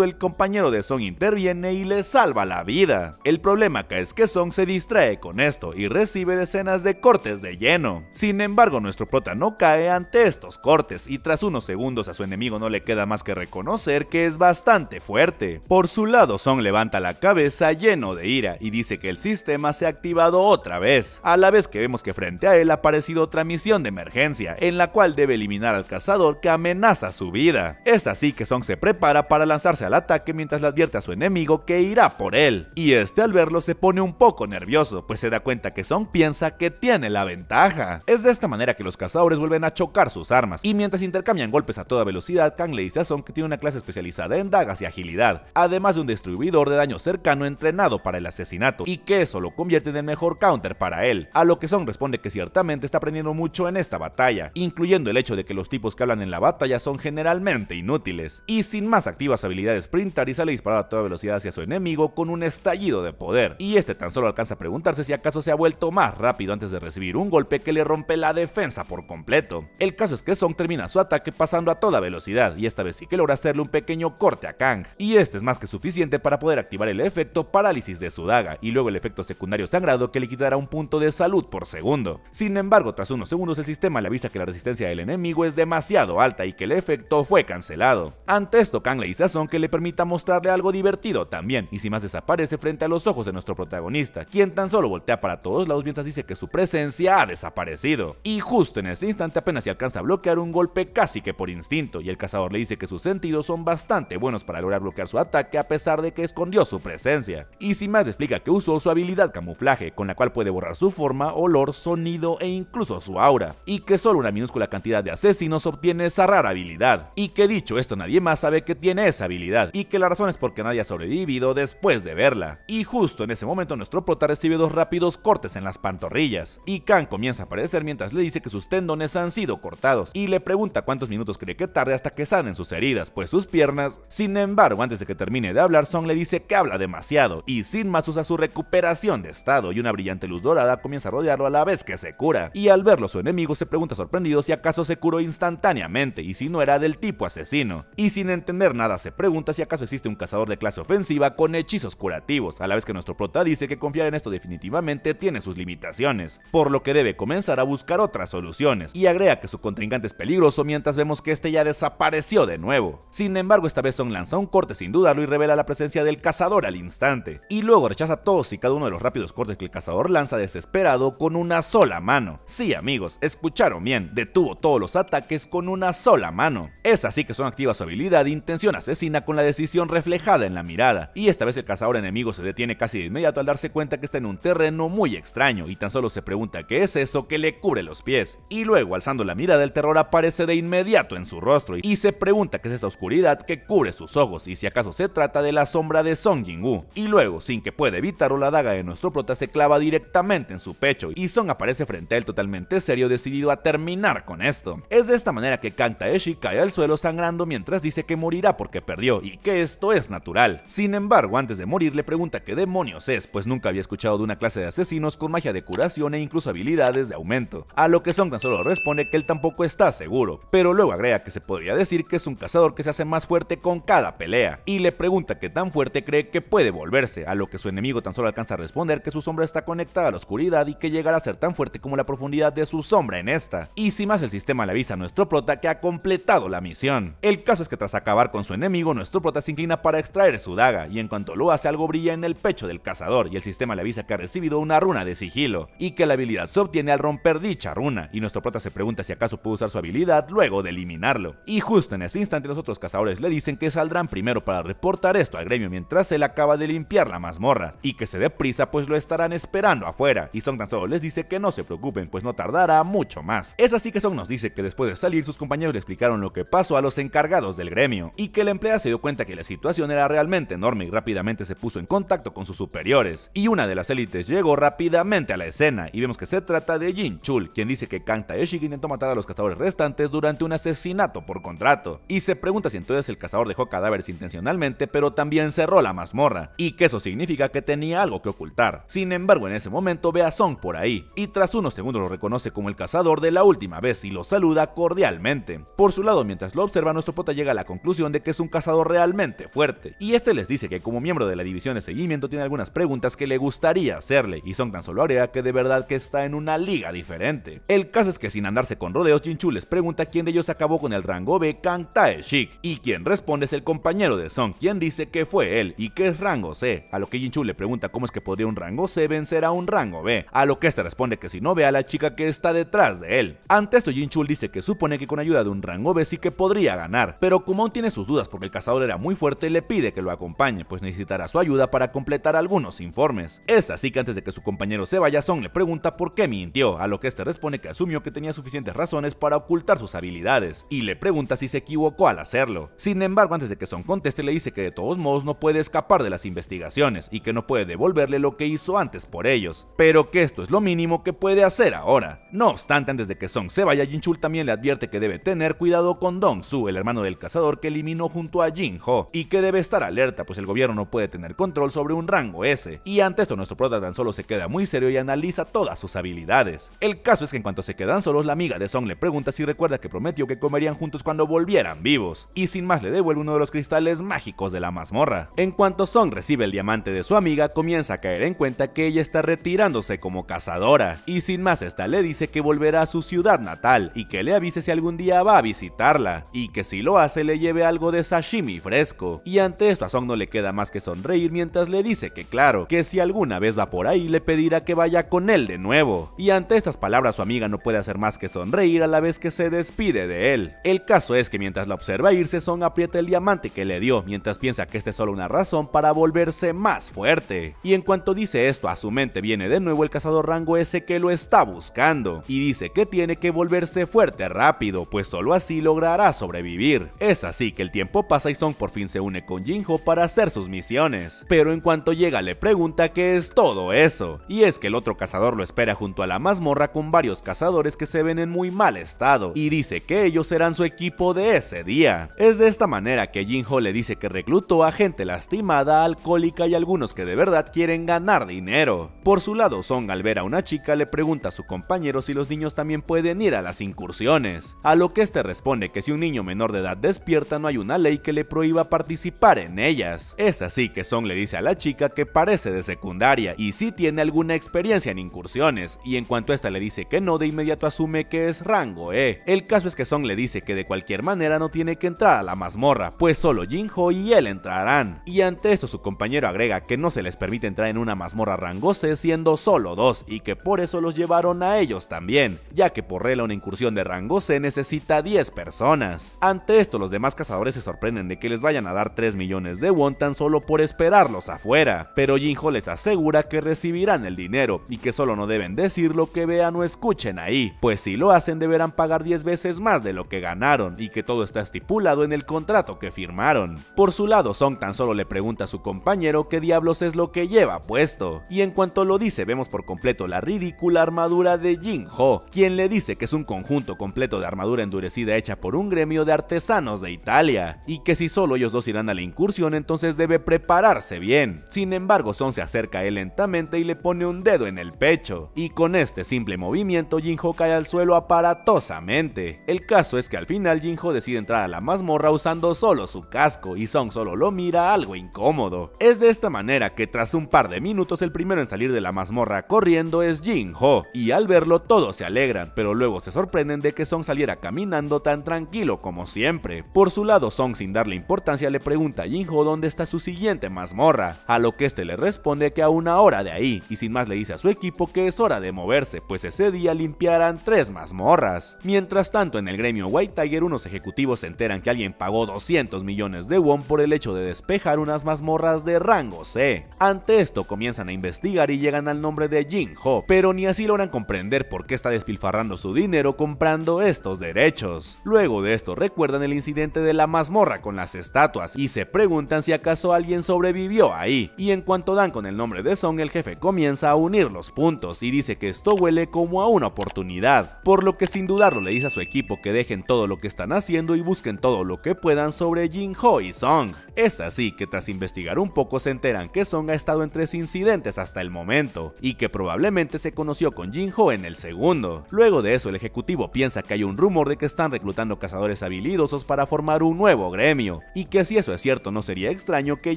el compañero de Song interviene y le salva la vida. El problema acá es que Song se distrae con esto y recibe decenas de cortes de lleno. Sin embargo, nuestro prota no cae ante estos cortes, y tras unos segundos a su enemigo no le queda más que reconocer que es bastante fuerte. Por su lado, Song levanta la cabeza lleno de ira y dice que el sistema se ha activado otra vez, a la vez que vemos que frente a él ha aparecido otra misión de emergencia, en la cual debe eliminar al cazador que amenaza su vida. Es así que Song se prepara para lanzarse al ataque mientras le advierte a su enemigo que irá por él, y este al verlo se pone un poco nervioso, pues se da cuenta que Song piensa que tiene la ventaja. Es de esta manera que los cazadores vuelven a chocar sus armas, y mientras intercambian golpes a toda velocidad, Kang le dice a Song que tiene una clase especializada en dagas y agilidad, además de un distribuidor de daño cercano entrenado para el asesinato, y que eso lo convierte en el mejor counter para él, a lo que Song responde que ciertamente está aprendiendo mucho en esta batalla, incluyendo el hecho de que los tipos que hablan en la batalla son generalmente inútiles, y sin más activa su habilidad de sprintar y sale disparado a toda velocidad hacia su enemigo con un estallido de poder, y este tan solo alcanza a preguntarse si acaso se ha vuelto más rápido antes de recibir un golpe que le rompe la defensa por completo. El caso es que Song termina su ataque pasando a toda velocidad, y esta vez sí que logra hacerle un pequeño corte a Kang, y este es más que suficiente para poder activar el efecto parálisis de su daga, y luego el efecto secundario sangrado que le quitará un punto de salud por segundo. Sin embargo, tras unos segundos el sistema le avisa que la resistencia del enemigo es demasiado alta y que el efecto fue cancelado. Ante esto, Kang le dice a Song que le permita mostrarle algo divertido también, y sin más desaparece frente a los ojos de nuestro protagonista, quien tan solo voltea para todos lados mientras dice que su presencia ha desaparecido. Y justo en ese instante apenas se alcanza a bloquear un golpe casi que por instinto, y el cazador le dice que sus sentidos son bastante buenos para lograr bloquear su ataque a pesar de que escondió su presencia. Y sin más explica que usó su habilidad camuflaje, con la cual puede borrar su forma, olor, sonido e incluso su aura, y que solo una minúscula cantidad de asesinos obtiene esa rara habilidad, y que dicho esto nadie más sabe que tiene esa habilidad, y que la razón es porque nadie ha sobrevivido después de verla. Y justo en ese momento nuestro prota recibe dos rápidos cortes en las pantorrillas, y Kang comienza a aparecer mientras le dice que sus tendones han sido cortados, y le pregunta cuántos minutos cree que tarde hasta que sanen sus heridas, pues sus piernas. Sin embargo, antes de que termine de hablar, Song le dice que habla demasiado, y sin más usa su recuperación de estado, y una brillante luz dorada comienza a rodearlo a la vez que se cura, y al verlo su enemigo se pregunta sorprendido si acaso se curó instantáneamente y si no era del tipo asesino, y sin entender nada se pregunta si acaso existe un cazador de clase ofensiva con hechizos curativos, a la vez que nuestro prota dice que confiar en esto definitivamente tiene sus limitaciones, por lo que debe comenzar a buscar otras soluciones, y agrega que su contrincante es peligroso mientras vemos que este ya desapareció de nuevo. Sin embargo, esta vez Song lanza un corte sin dudarlo y revela la presencia del cazador al instante, y luego rechaza todos y cada uno de los rápidos cortes que el cazador lanza desesperado con una sola mano. Sí amigos, escucharon bien, detuvo todos los ataques con una sola mano. Es así que Song activa su habilidad de intención asesina con la decisión reflejada en la mirada, y esta vez el cazador enemigo se detiene casi de inmediato al darse cuenta que está en un terreno muy extraño y tan solo se pregunta qué es eso que le cubre los pies, y luego alzando pasando la mirada, el terror aparece de inmediato en su rostro y se pregunta qué es esta oscuridad que cubre sus ojos y si acaso se trata de la sombra de Song Jin-woo. Y luego, sin que pueda evitarlo, la daga de nuestro prota se clava directamente en su pecho y Song aparece frente a él totalmente serio, decidido a terminar con esto. Es de esta manera que Kang Taeshi cae al suelo sangrando mientras dice que morirá porque perdió y que esto es natural. Sin embargo, antes de morir le pregunta qué demonios es, pues nunca había escuchado de una clase de asesinos con magia de curación e incluso habilidades de aumento, a lo que Song tan solo responde que él tampoco está seguro, pero luego agrega que se podría decir que es un cazador que se hace más fuerte con cada pelea, y le pregunta qué tan fuerte cree que puede volverse, a lo que su enemigo tan solo alcanza a responder que su sombra está conectada a la oscuridad y que llegará a ser tan fuerte como la profundidad de su sombra en esta, y sin más el sistema le avisa a nuestro prota que ha completado la misión. El caso es que tras acabar con su enemigo, nuestro prota se inclina para extraer su daga, y en cuanto lo hace, algo brilla en el pecho del cazador, y el sistema le avisa que ha recibido una runa de sigilo, y que la habilidad se obtiene al romper dicha runa, y nuestro prota se pregunta si acaso puede usar su habilidad luego de eliminarlo. Y justo en ese instante los otros cazadores le dicen que saldrán primero para reportar esto al gremio mientras él acaba de limpiar la mazmorra, y que se dé prisa pues lo estarán esperando afuera, y Song tan solo les dice que no se preocupen pues no tardará mucho más. Es así que Song nos dice que después de salir sus compañeros le explicaron lo que pasó a los encargados del gremio, y que la empleada se dio cuenta que la situación era realmente enorme y rápidamente se puso en contacto con sus superiores, y una de las élites llegó rápidamente a la escena, y vemos que se trata de Jin Chul, quien dice que Kang Taeshi intentó matar a los cazadores restantes durante un asesinato por contrato, y se pregunta si entonces el cazador dejó cadáveres intencionalmente pero también cerró la mazmorra, y que eso significa que tenía algo que ocultar. Sin embargo, en ese momento ve a Song por ahí, y tras unos segundos lo reconoce como el cazador de la última vez y lo saluda cordialmente. Por su lado, mientras lo observa, nuestro prota llega a la conclusión de que es un cazador realmente fuerte, y este les dice que como miembro de la división de seguimiento tiene algunas preguntas que le gustaría hacerle, y Song tan solo agrega que de verdad que está en una liga diferente. El caso es que sin andarse con rodeos, Jin Chul les pregunta quién de ellos acabó con el rango B, Kang Tae-shik, y quien responde es el compañero de Song, quien dice que fue él y que es rango C, a lo que Jin Chul le pregunta cómo es que podría un rango C vencer a un rango B, a lo que este responde que si no ve a la chica que está detrás de él. Ante esto, Jin Chul dice que supone que con ayuda de un rango B sí que podría ganar, pero como aún tiene sus dudas porque el cazador era muy fuerte, le pide que lo acompañe, pues necesitará su ayuda para completar algunos informes. Es así que antes de que su compañero se vaya, Song le pregunta por qué mintió, a lo que este responde que asumió que tenía suficientes razones para ocultar sus habilidades, y le pregunta si se equivocó al hacerlo. Sin embargo, antes de que Song conteste, le dice que de todos modos no puede escapar de las investigaciones y que no puede devolverle lo que hizo antes por ellos, pero que esto es lo mínimo que puede hacer ahora. No obstante, antes de que Song se vaya, Jin Chul también le advierte que debe tener cuidado con Dong Su, el hermano del cazador que eliminó junto a Jin Ho, y que debe estar alerta pues el gobierno no puede tener control sobre un rango S, y ante esto nuestro prota tan solo se queda muy serio y analiza todas sus habilidades. El caso es que en cuanto se quedan solos, la amiga de Song le pregunta si recuerda que prometió que comerían juntos cuando volvieran vivos, y sin más le devuelve uno de los cristales mágicos de la mazmorra. En cuanto Song recibe el diamante de su amiga, comienza a caer en cuenta que ella está retirándose como cazadora, y sin más esta le dice que volverá a su ciudad natal y que le avise si algún día va a visitarla, y que si lo hace le lleve algo de sashimi fresco. Y ante esto a Song no le queda más que sonreír mientras le dice que claro, que si alguna vez va por ahí le pedirá que vaya con él de nuevo, y ante estas palabras su amiga no puede hacer más que sonreír a la vez que se despide de él. El caso es que mientras la observa irse, Song aprieta el diamante que le dio, mientras piensa que esta es solo una razón para volverse más fuerte, y en cuanto dice esto a su mente viene de nuevo el cazador rango S que lo está buscando, y dice que tiene que volverse fuerte rápido, pues solo así logrará sobrevivir. Es así que el tiempo pasa y Song por fin se une con Jin Ho para hacer sus misiones, pero en cuanto llega le pregunta qué es todo eso, y es que el otro cazador lo espera junto a la mazmorra con varios cazadores que se ven en muy mal estado, y dice que ellos serán su equipo de ese día. Es de esta manera que Jin Ho le dice que reclutó a gente lastimada, alcohólica y algunos que de verdad quieren ganar dinero. Por su lado, Song al ver a una chica le pregunta a su compañero si los niños también pueden ir a las incursiones, a lo que este responde que si un niño menor de edad despierta no hay una ley que le prohíba participar en ellas. Es así que Song le dice a la chica que parece de secundaria y si tiene alguna experiencia en incursiones, y en cuanto esta le dice que no, de inmediato asume que es rango E. El caso es que Song le dice que de cualquier manera no tiene que entrar a la mazmorra, pues solo Jin Ho y él entrarán, y ante esto su compañero agrega que no se les permite entrar en una mazmorra rango C siendo solo dos, y que por eso los llevaron a ellos también, ya que por regla una incursión de rango C necesita 10 personas. Ante esto los demás cazadores se sorprenden de que les vayan a dar 3 millones de won tan solo por esperarlos afuera, pero Jin Ho les asegura que recibirán el dinero y que solo no deben decir lo que vean o escuchen ahí, pues si lo hacen deberán pagar 10 veces más de lo que ganaron y que todo está estipulado en el contrato que firmaron. Por su lado, Song tan solo le pregunta a su compañero qué diablos es lo que lleva puesto, y en cuanto lo dice vemos por completo la ridícula armadura de Jin-Ho, quien le dice que es un conjunto completo de armadura endurecida hecha por un gremio de artesanos de Italia, y que si solo ellos dos irán a la incursión entonces debe prepararse bien. Sin embargo, Song se acerca a él lentamente y le pone un dedo en el pecho, y con este simple movimiento Jin-Ho cae al suelo aparatosamente. El caso es que al final Jin-Ho decide entrar a la mazmorra usando solo su casco, y Song solo lo mira algo incómodo. Es de esta manera que tras un par de minutos el primero en salir de la mazmorra corriendo es Jin-Ho, y al verlo todos se alegran, pero luego se sorprenden de que Song saliera caminando tan tranquilo como siempre. Por su lado, Song, sin darle importancia, le pregunta a Jin-Ho dónde está su siguiente mazmorra, a lo que este le responde que a una hora de ahí, y sin más le dice a su equipo que es hora de moverse, pues ese día limpiarán 3 mazmorras. Mientras tanto, en el gremio White Tiger, unos ejecutivos se enteran que alguien pagó 200 millones de won por el hecho de despejar unas mazmorras de rango C. Ante esto comienzan a investigar y llegan al nombre de Jin-Ho, pero ni así logran comprender por qué está despilfarrando su dinero comprando estos derechos. Luego de esto recuerdan el incidente de la mazmorra con las estatuas y se preguntan si acaso alguien sobrevivió ahí, y en cuanto dan con el nombre de Song, el jefe comienza a unir los puntos y dice que esto huele como a una oportunidad, por lo que sin dudarlo le dice a su equipo que dejen todo lo que están haciendo y busquen todo lo que puedan sobre Jin-Ho y Song. Es así que tras investigar un poco se enteran que Song ha estado en 3 incidentes hasta el momento, y que probablemente se conoció con Jin-Ho en el segundo. Luego de eso el ejecutivo piensa que hay un rumor de que están reclutando cazadores habilidosos para formar un nuevo gremio, y que si eso es cierto no sería extraño que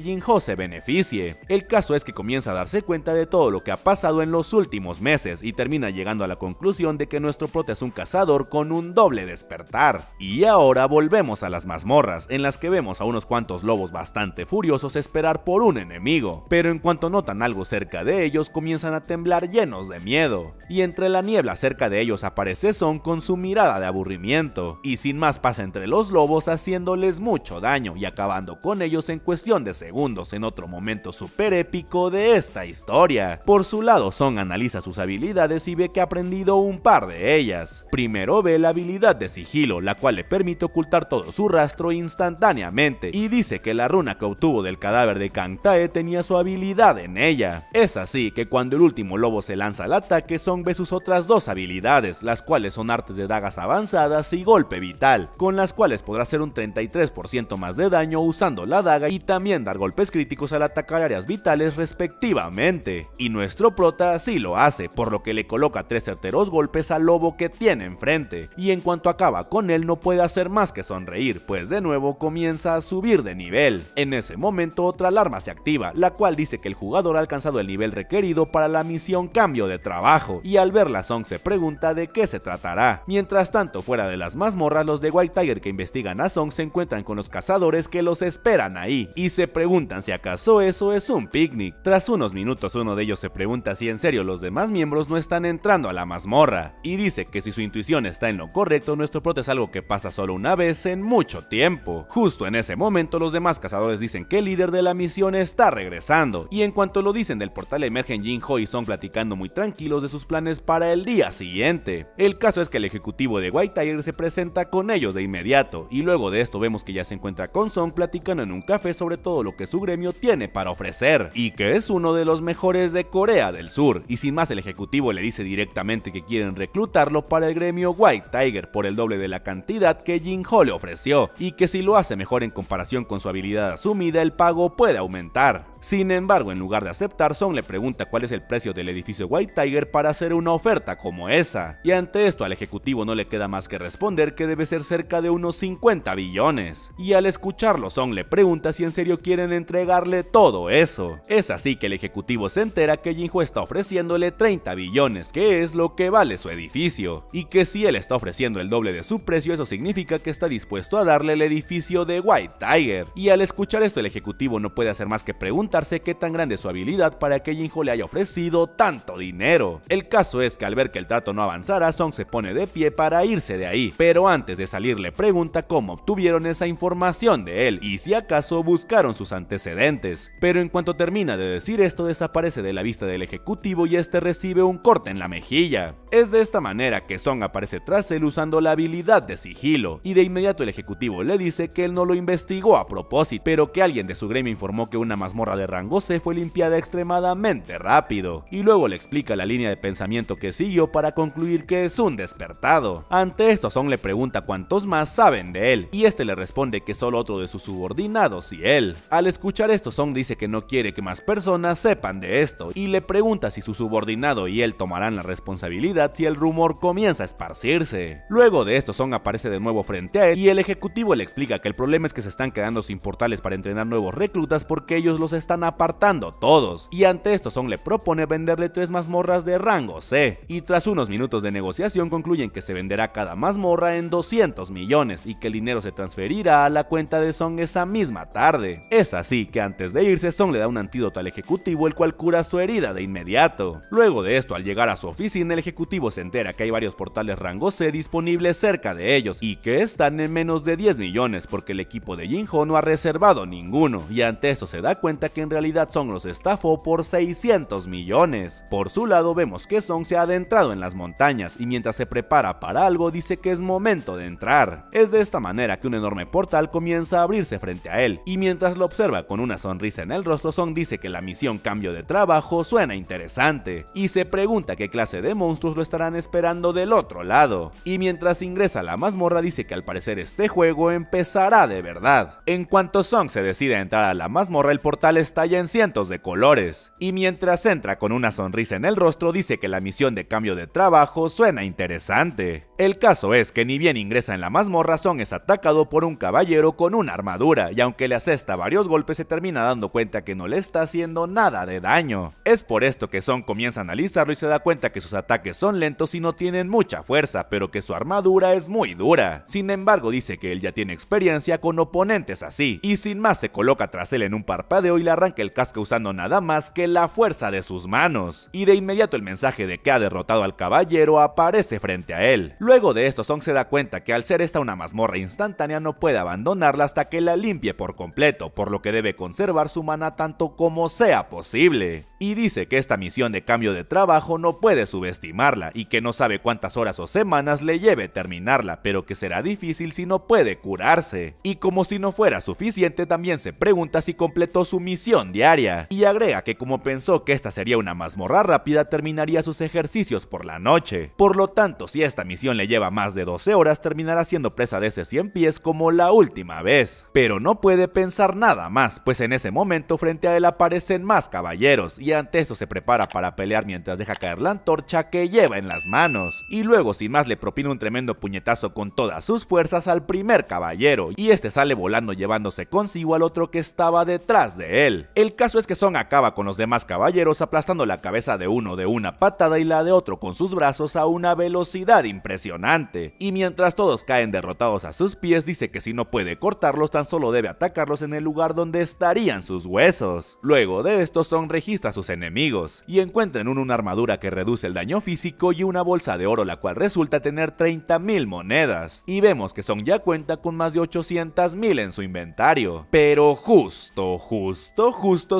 Jin-Ho se beneficie. El caso es que comienza a darse cuenta de todo lo que ha pasado en los últimos meses y termina llegando a la conclusión de que nuestro prota es un cazador con un doble despertar. Y ahora volvemos a las mazmorras, en las que vemos a unos cuantos lobos bastante furiosos esperar por un enemigo, pero en cuanto notan algo cerca de ellos comienzan a temblar llenos de miedo, y entre la niebla cerca de ellos aparece Song con su mirada de aburrimiento, y sin más pasa entre los lobos haciéndoles mucho daño y acabando con ellos en cuestión de segundos en otro momento super épico de esta historia. Por su lado, Song analiza sus habilidades y ve que ha aprendido un par de ellas. Primero ve la habilidad de sigilo, la cual le permite ocultar todo su rastro instantáneamente, y dice que la runa que obtuvo del cadáver de Kang Tae tenía su habilidad en ella. Es así que cuando el último lobo se lanza al ataque, Song ve sus otras 2 habilidades, las cuales son artes de dagas avanzadas y golpe vital, con las cuales podrá hacer un 33% más de daño usando la daga y también dar golpes críticos al atacar áreas vitales respectivamente. Y nuestro prota sí lo hace, por lo que le coloca 3 certeros golpes al lobo que tiene enfrente, y en cuanto acaba con él no puede hacer más que sonreír, pues de nuevo comienza a subir de nivel. En ese momento otra alarma se activa, la cual dice que el jugador ha alcanzado el nivel requerido para la misión cambio de trabajo, y al verla Song se pregunta de qué se tratará. Mientras tanto, fuera de las mazmorras, los de White Tiger que investigan a Song se encuentran con los cazadores que los esperan ahí, y se preguntan si acaso eso es un picnic. Tras unos minutos uno de ellos se pregunta si en serio los demás miembros no están entrando a la mazmorra, y dice que si su intuición está en lo correcto, nuestro prota es algo que pasa solo una vez en mucho tiempo. Justo en ese momento los demás cazadores dicen que el líder de la misión está regresando, y en cuanto lo dicen del portal emergen Jin-Ho y Song platicando muy tranquilos de sus planes para el día siguiente. El caso es que el ejecutivo de White Tiger se presenta con ellos de inmediato, y luego de esto vemos que ya se encuentra con Song platicando en un café sobre todo lo que su gremio tiene para ofrecer, y que es uno de los mejores de Corea del Sur, y sin más el ejecutivo le dice directamente que quieren reclutarlo para el gremio White Tiger por el doble de la cantidad que Jin-Ho le ofreció, y que si lo hace mejor en comparación con su habilidad asumida el pago puede aumentar. Sin embargo, en lugar de aceptar, Song le pregunta cuál es el precio del edificio White Tiger para hacer una oferta como esa, y ante esto al ejecutivo no le queda más que responder que debe ser cerca de unos 50 billones, y al escucharlo Song le pregunta si en serio quieren entregarle todo eso. Es así que el ejecutivo se entera que Jin-Ho está ofreciéndole 30 billones, que es lo que vale su edificio, y que si él está ofreciendo el doble de su precio, eso significa que está dispuesto a darle el edificio de White Tiger. Y al escuchar esto el ejecutivo no puede hacer más que preguntarse qué tan grande es su habilidad para que Jin-Ho le haya ofrecido tanto dinero. El caso es que al ver que el trato no avanzará, Song se pone de pie para irse de ahí, pero antes de salir le pregunta cómo obtuvieron esa información de él y si acaso buscaron sus antecedentes, pero en cuanto termina de decir esto desaparece de la vista del ejecutivo y este recibe un corte en la mejilla. Es de esta manera manera que Song aparece tras él usando la habilidad de sigilo, y de inmediato el ejecutivo le dice que él no lo investigó a propósito, pero que alguien de su gremio informó que una mazmorra de rango C fue limpiada extremadamente rápido, y luego le explica la línea de pensamiento que siguió para concluir que es un despertado. Ante esto, Song le pregunta cuántos más saben de él, y este le responde que solo otro de sus subordinados y él. Al escuchar esto, Song dice que no quiere que más personas sepan de esto, y le pregunta si su subordinado y él tomarán la responsabilidad si el rumor comienza a esparcirse. Luego de esto, Song aparece de nuevo frente a él, y el ejecutivo le explica que el problema es que se están quedando sin portales para entrenar nuevos reclutas porque ellos los están apartando todos, y ante esto Song le propone venderle 3 mazmorras de rango C, y tras unos minutos de negociación concluyen que se venderá cada mazmorra en 200 millones y que el dinero se transferirá a la cuenta de Song esa misma tarde. Es así que antes de irse, Song le da un antídoto al ejecutivo, el cual cura su herida de inmediato. Luego de esto, al llegar a su oficina, el ejecutivo se entera que hay varios portales rango C disponibles cerca de ellos y que están en menos de 10 millones porque el equipo de Jinho no ha reservado ninguno, y ante eso se da cuenta que en realidad Song los estafó por 600 millones. Por su lado, vemos que Song se ha adentrado en las montañas y mientras se prepara para algo dice que es momento de entrar. Es de esta manera que un enorme portal comienza a abrirse frente a él, y mientras lo observa con una sonrisa en el rostro, Song dice que la misión cambio de trabajo suena interesante y se pregunta qué clase de monstruos lo estarán esperando del otro lado, y mientras ingresa a la mazmorra dice que al parecer este juego empezará de verdad. En cuanto Song se decide a entrar a la mazmorra, el portal estalla en cientos de colores, y mientras entra con una sonrisa en el rostro dice que la misión de cambio de trabajo suena interesante. El caso es que ni bien ingresa en la mazmorra, Song es atacado por un caballero con una armadura, y aunque le asesta varios golpes se termina dando cuenta que no le está haciendo nada de daño. Es por esto que Song comienza a analizarlo y se da cuenta que sus ataques son lentos y no tienen mucha fuerza, pero que su armadura es muy dura. Sin embargo, dice que él ya tiene experiencia con oponentes así, y sin más se coloca tras él en un parpadeo y le arranca el casco usando nada más que la fuerza de sus manos, y de inmediato el mensaje de que ha derrotado al caballero aparece frente a él. Luego de esto, Song se da cuenta que al ser esta una mazmorra instantánea no puede abandonarla hasta que la limpie por completo, por lo que debe conservar su mana tanto como sea posible. Y dice que esta misión de cambio de trabajo no puede subestimarla y que no sabe cuántas horas o semanas le lleve terminarla, pero que será difícil si no puede curarse. Y como si no fuera suficiente, también se pregunta si completó su misión diaria, y agrega que como pensó que esta sería una mazmorra rápida, terminaría sus ejercicios por la noche. Por lo tanto, si esta misión le lleva más de 12 horas, terminará siendo presa de ese 100 pies como la última vez. Pero no puede pensar nada más, pues en ese momento frente a él aparecen más caballeros, y ante eso se prepara para pelear mientras deja caer la antorcha que lleva en las manos, y luego sin más le propina un tremendo puñetazo con todas sus fuerzas al primer caballero, y este sale volando llevándose consigo al otro que estaba detrás de él. El caso es que Song acaba con los demás caballeros aplastando la cabeza de uno de una patada y la de otro con sus brazos a una velocidad impresionante, y mientras todos caen derrotados a sus pies dice que si no puede cortarlos tan solo debe atacarlos en el lugar donde estarían sus huesos. Luego de esto Song registra a sus enemigos y encuentra en uno una armadura que reduce el daño físico y una bolsa de oro la cual resulta tener 30,000 monedas, y vemos que Song ya cuenta con más de 800,000 en su inventario. Pero justo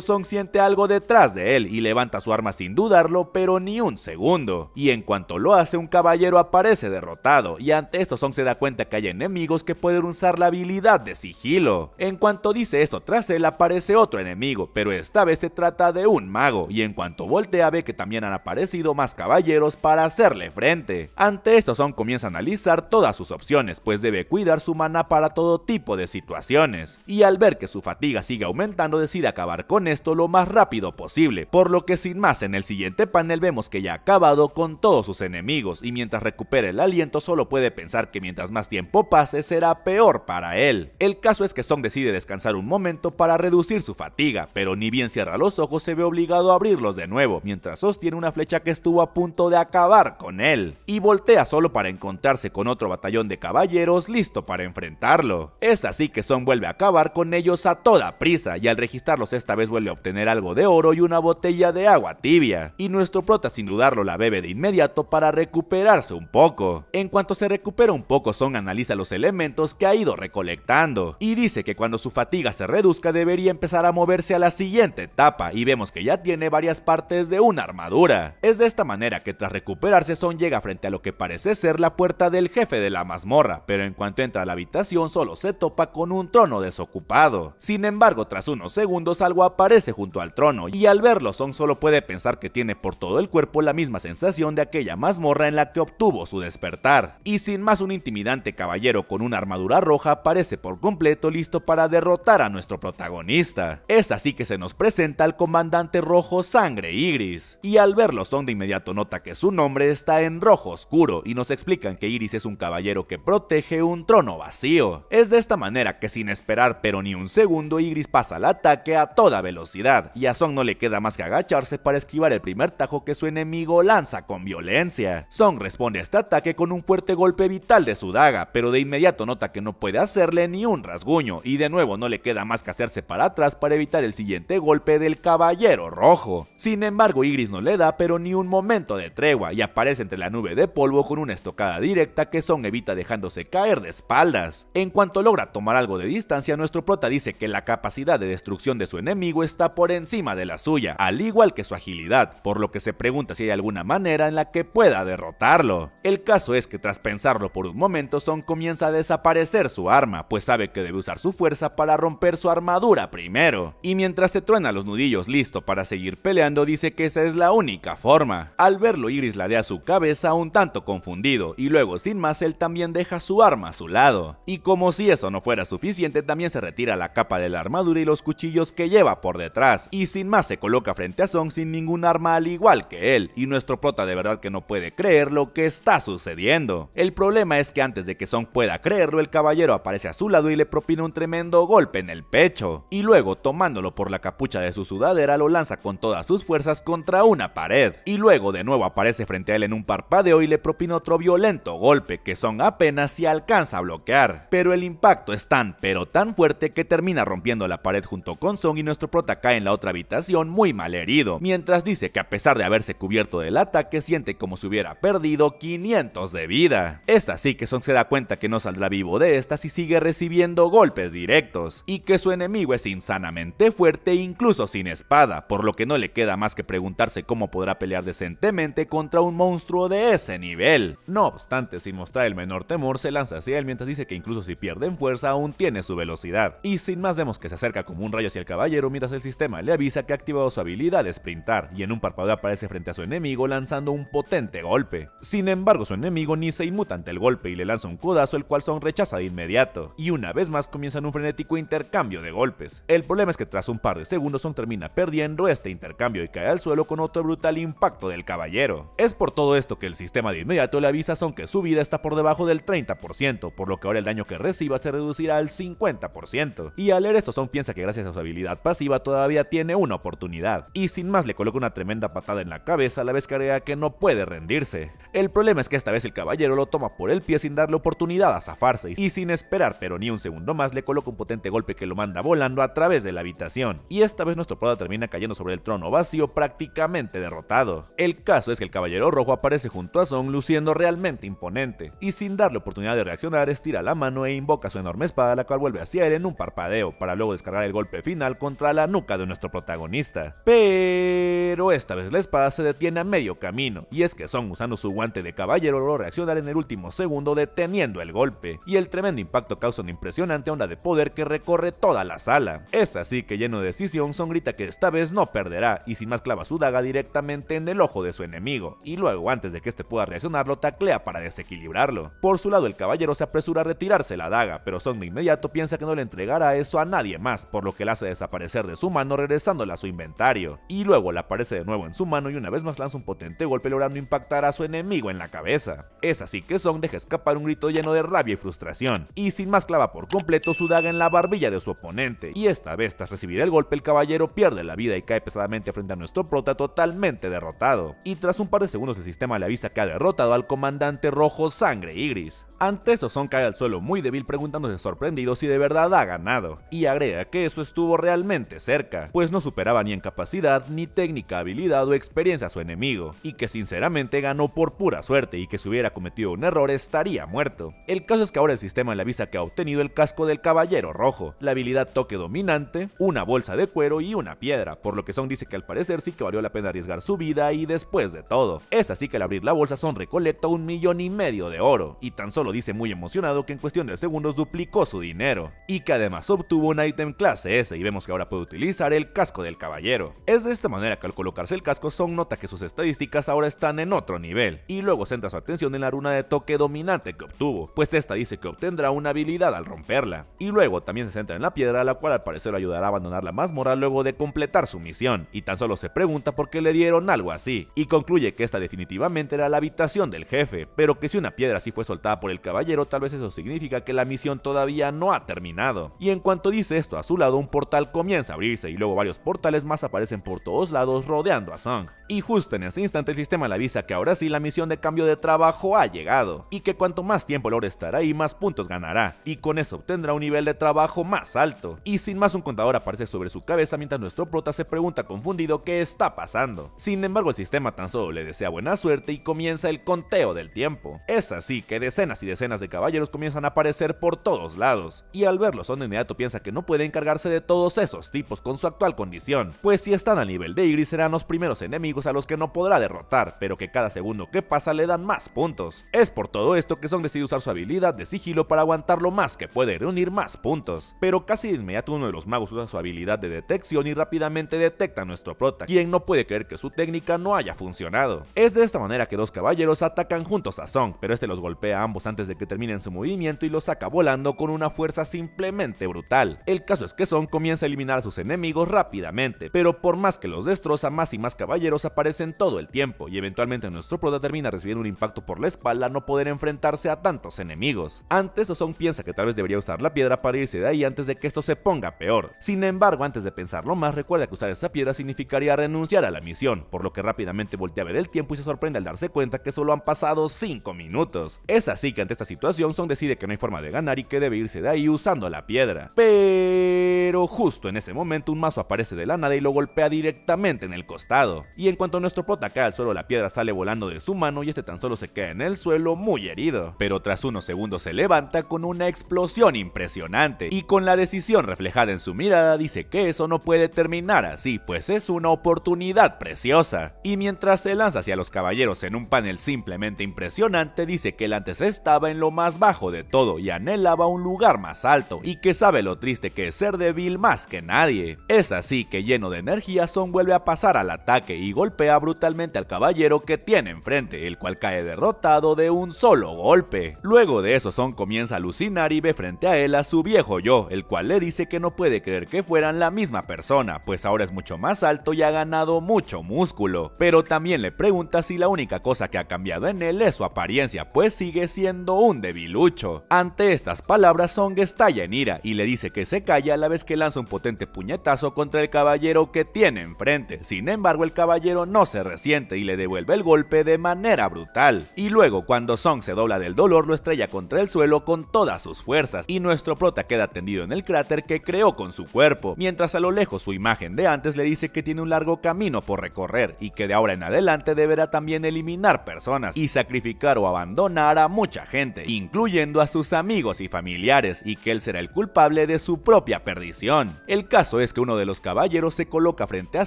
Song siente algo detrás de él y levanta su arma sin dudarlo, pero ni un segundo, y en cuanto lo hace un caballero aparece derrotado, y ante esto Song se da cuenta que hay enemigos que pueden usar la habilidad de sigilo. En cuanto dice esto, tras él aparece otro enemigo, pero esta vez se trata de un mago, y en cuanto voltea ve que también han aparecido más caballeros para hacerle frente. Ante esto Song comienza a analizar todas sus opciones, pues debe cuidar su mana para todo tipo de situaciones, y al ver que su fatiga sigue aumentando decide acabar con esto lo más rápido posible, por lo que sin más en el siguiente panel vemos que ya ha acabado con todos sus enemigos, y mientras recupera el aliento solo puede pensar que mientras más tiempo pase será peor para él. El caso es que Song decide descansar un momento para reducir su fatiga, pero ni bien cierra los ojos se ve obligado a abrirlos de nuevo, mientras sostiene una flecha que estuvo a punto de acabar con él, y voltea solo para encontrarse con otro batallón de caballeros listo para enfrentarlo. Es así que Song vuelve a acabar con ellos a toda prisa, y al registrarlos esta vez vuelve a obtener algo de oro y una botella de agua tibia, y nuestro prota sin dudarlo la bebe de inmediato para recuperarse un poco. En cuanto se recupera un poco, Song analiza los elementos que ha ido recolectando, y dice que cuando su fatiga se reduzca debería empezar a moverse a la siguiente etapa, y vemos que ya tiene varias partes de una armadura. Es de esta manera que tras recuperarse Song llega frente a lo que parece ser la puerta del jefe de la mazmorra, pero en cuanto entra a la habitación solo se topa con un trono desocupado. Sin embargo, tras unos segundos algo aparece junto al trono, y al verlo Song solo puede pensar que tiene por todo el cuerpo la misma sensación de aquella mazmorra en la que obtuvo su despertar. Y sin más, un intimidante caballero con una armadura roja aparece por completo listo para derrotar a nuestro protagonista. Es así que se nos presenta al comandante rojo Sangre Ygritte, y al verlo Song de inmediato nota que su nombre está en rojo oscuro y nos explican que Ygritte es un caballero que protege un trono vacío. Es de esta manera que sin esperar pero ni un segundo Ygritte pasa al ataque a toda velocidad y a Song no le queda más que agacharse para esquivar el primer tajo que su enemigo lanza con violencia. Song responde a este ataque con un fuerte golpe vital de su daga, pero de inmediato nota que no puede hacerle ni un rasguño y de nuevo no le queda más que hacerse para atrás para evitar el siguiente golpe del caballero rojo. Sin embargo, Ygritte no le da pero ni un momento de tregua y aparece entre la nube de polvo con una estocada directa que Song evita dejándose caer de espaldas. En cuanto logra tomar algo de distancia, nuestro prota dice que la capacidad de destrucción de su enemigo está por encima de la suya, al igual que su agilidad, por lo que se pregunta si hay alguna manera en la que pueda derrotarlo. El caso es que tras pensarlo por un momento, Song comienza a desaparecer su arma, pues sabe que debe usar su fuerza para romper su armadura primero. Y mientras se truena los nudillos listo para seguir peleando, dice que esa es la única forma. Al verlo, Ygritte ladea su cabeza un tanto confundido, y luego sin más él también deja su arma a su lado. Y como si eso no fuera suficiente, también se retira la capa de la armadura y los cuchillos que lleva por detrás, y sin más se coloca frente a Song sin ningún arma al igual que él, y nuestro prota de verdad que no puede creer lo que está sucediendo. El problema es que antes de que Song pueda creerlo, el caballero aparece a su lado y le propina un tremendo golpe en el pecho, y luego tomándolo por la capucha de su sudadera lo lanza con todas sus fuerzas contra una pared, y luego de nuevo aparece frente a él en un parpadeo y le propina otro violento golpe que Song apenas si alcanza a bloquear, pero el impacto es tan pero tan fuerte que termina rompiendo la pared junto con Song y nuestro prota cae en la otra habitación muy mal herido, mientras dice que a pesar de haberse cubierto del ataque siente como si hubiera perdido 500 de vida. Es así que Song se da cuenta que no saldrá vivo de estas y sigue recibiendo golpes directos, y que su enemigo es insanamente fuerte incluso sin espada, por lo que no le queda más que preguntarse cómo podrá pelear decentemente contra un monstruo de ese nivel. No obstante, sin mostrar el menor temor, se lanza hacia él mientras dice que incluso si pierde en fuerza aún tiene su velocidad, y sin más vemos que se acerca como un rayo hacia el caballero mientras el sistema le avisa que ha activado su habilidad de sprintar, y en un parpadeo aparece frente a su enemigo lanzando un potente golpe. Sin embargo, su enemigo ni se inmuta ante el golpe y le lanza un codazo, el cual Song rechaza de inmediato, y una vez más comienzan un frenético intercambio de golpes. El problema es que tras un par de segundos Song termina perdiendo este intercambio y cae al suelo con otro brutal impacto del caballero. Es por todo esto que el sistema de inmediato le avisa a Song que su vida está por debajo del 30%, por lo que ahora el daño que reciba se reducirá al 50%, y al leer esto Song piensa que gracias a su habilidad pasiva todavía tiene una oportunidad, y sin más le coloca una tremenda patada en la cabeza a la vez que agrega que no puede rendirse. El problema es que esta vez el caballero lo toma por el pie sin darle oportunidad a zafarse, y sin esperar pero ni un segundo más le coloca un potente golpe que lo manda volando a través de la habitación, y esta vez nuestro prota termina cayendo sobre el trono vacío prácticamente derrotado. El caso es que el caballero rojo aparece junto a Song luciendo realmente imponente, y sin darle oportunidad de reaccionar estira la mano e invoca su enorme espada, la cual vuelve hacia él en un parpadeo, para luego descargar el golpe final contra la nuca de nuestro protagonista. Pero esta vez la espada se detiene a medio camino, y es que Song, usando su guante de caballero, logró reaccionar en el último segundo deteniendo el golpe, y el tremendo impacto causa una impresionante onda de poder que recorre toda la sala. Es así que lleno de decisión, Song grita que esta vez no perderá, y sin más clava su daga directamente en el ojo de su enemigo, y luego antes de que este pueda reaccionar lo taclea para desequilibrarlo. Por su lado el caballero se apresura a retirarse la daga, pero Song de inmediato piensa que no le entregará eso a nadie más, por lo que la hace desaparecer de su mano regresándola a su inventario, y luego la aparece de nuevo en su mano y una vez más lanza un potente golpe logrando impactar a su enemigo en la cabeza. Es así que Song deja escapar un grito lleno de rabia y frustración, y sin más clava por completo su daga en la barbilla de su oponente, y esta vez tras recibir el golpe el caballero pierde la vida y cae pesadamente frente a nuestro prota totalmente derrotado, y tras un par de segundos el sistema le avisa que ha derrotado al comandante rojo Sangre Ygritte. Ante eso Song cae al suelo muy débil preguntándose sorprendido si de verdad ha ganado, y agrega que eso estuvo realmente cerca, pues no superaba ni en capacidad, ni técnica, habilidad o experiencia a su enemigo, y que sinceramente ganó por pura suerte y que si hubiera cometido un error estaría muerto. El caso es que ahora el sistema le avisa que ha obtenido el casco del caballero rojo, la habilidad toque dominante, una bolsa de cuero y una piedra, por lo que Song dice que al parecer sí que valió la pena arriesgar su vida y después de todo. Es así que abrir la bolsa Song recolecta 1,5 millones de oro, y tan solo dice muy emocionado que en cuestión de segundos duplicó su dinero, y que además obtuvo un ítem clase S, y vemos que ahora puede utilizar el casco del caballero. Es de esta manera que al colocarse el casco, Song nota que sus estadísticas ahora están en otro nivel, y luego centra su atención en la runa de toque dominante que obtuvo, pues esta dice que obtendrá una habilidad al romperla, y luego también se centra en la piedra, la cual al parecer lo ayudará a abandonar la mazmorra luego de completar su misión, y tan solo se pregunta por qué le dieron algo así, y concluye que esta definitivamente era la habitación del jefe, pero que si una piedra así fue soltada por el caballero, tal vez eso significa que la misión todavía no ha terminado. Y en cuanto dice esto, a su lado un portal comienza a abrirse, y luego varios portales más aparecen por todos lados rodeando a Song. Y justo en ese instante el sistema le avisa que ahora sí la misión de cambio de trabajo ha llegado, y que cuanto más tiempo logre estar ahí, más puntos ganará, y con eso obtendrá un nivel de trabajo más alto. Y sin más, un contador aparece sobre su cabeza mientras nuestro prota se pregunta confundido qué está pasando. Sin embargo, el sistema tan solo le desea buena suerte y comienza el conteo del tiempo. Es así que decenas y decenas de caballeros comienzan a aparecer por todos lados, y al verlo Song de inmediato piensa que no puede encargarse de todos esos tipos con su actual condición, pues si están al nivel de Ygritte serán los primeros enemigos a los que no podrá derrotar, pero que cada segundo que pasa le dan más puntos. Es por todo esto que Song decide usar su habilidad de sigilo para aguantar lo más que puede, reunir más puntos, pero casi de inmediato uno de los magos usa su habilidad de detección y rápidamente detecta a nuestro prota, quien no puede creer que su técnica no haya funcionado. Es de esta manera que dos caballeros atacan juntos a Song, pero este los golpea a ambos antes de que terminen su movimiento y los saca volando con una fuerza simplemente brutal. El caso es que Song comienza a eliminar a sus enemigos rápidamente, pero por más que los destroza, más y más caballeros aparecen todo el tiempo, y eventualmente nuestro prota termina recibiendo un impacto por la espalda al no poder enfrentarse a tantos enemigos. Antes Song piensa que tal vez debería usar la piedra para irse de ahí antes de que esto se ponga peor. Sin embargo, antes de pensarlo más, recuerda que usar esa piedra significaría renunciar a la misión, por lo que rápidamente voltea a ver el tiempo y se sorprende al darse cuenta que solo han pasado 5 minutos. Es así que ante esta situación Song decide que no hay forma de ganar y que debe irse de ahí usando la piedra. Pero justo en ese momento un mazo aparece de la nada y lo golpea directamente en el costado, y en cuanto nuestro prota cae al suelo, la piedra sale volando de su mano y este tan solo se queda en el suelo muy herido, pero tras unos segundos se levanta con una explosión impresionante, y con la decisión reflejada en su mirada dice que eso no puede terminar así, pues es una oportunidad preciosa. Y mientras se lanza hacia los caballeros en un panel simplemente impresionante, dice que él antes estaba en lo más bajo de todo y anhelaba un lugar más alto, y que sabe lo triste que es ser débil más que nadie. Es así que lleno de energía, Song vuelve a pasar al ataque y golpea brutalmente al caballero que tiene enfrente, el cual cae derrotado de un solo golpe. Luego de eso Song comienza a alucinar y ve frente a él a su viejo yo, el cual le dice que no puede creer que fueran la misma persona, pues ahora es mucho más alto y ha ganado mucho músculo, pero también le pregunta si la única cosa que ha cambiado en él es su apariencia, pues sigue siendo un debilucho. Ante estas palabras Song estalla en ira y le dice que se calla a la vez que lanza un potente puñetazo contra el caballero que tiene enfrente. Sin embargo, el caballero no se resiente y le devuelve el golpe de manera brutal, y luego cuando Song se dobla del dolor lo estrella contra el suelo con todas sus fuerzas, y nuestro prota queda tendido en el cráter que creó con su cuerpo, mientras a lo lejos su imagen de antes le dice que tiene un largo camino por recorrer y que de ahora en adelante deberá también eliminar personas y sacrificar o abandonar a mucha gente, incluyendo a sus amigos y familiares, y que él será el culpable de su propia perdición. El caso es que uno de los caballeros se coloca frente a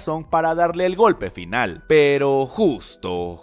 Song para darle el golpe final, pero justo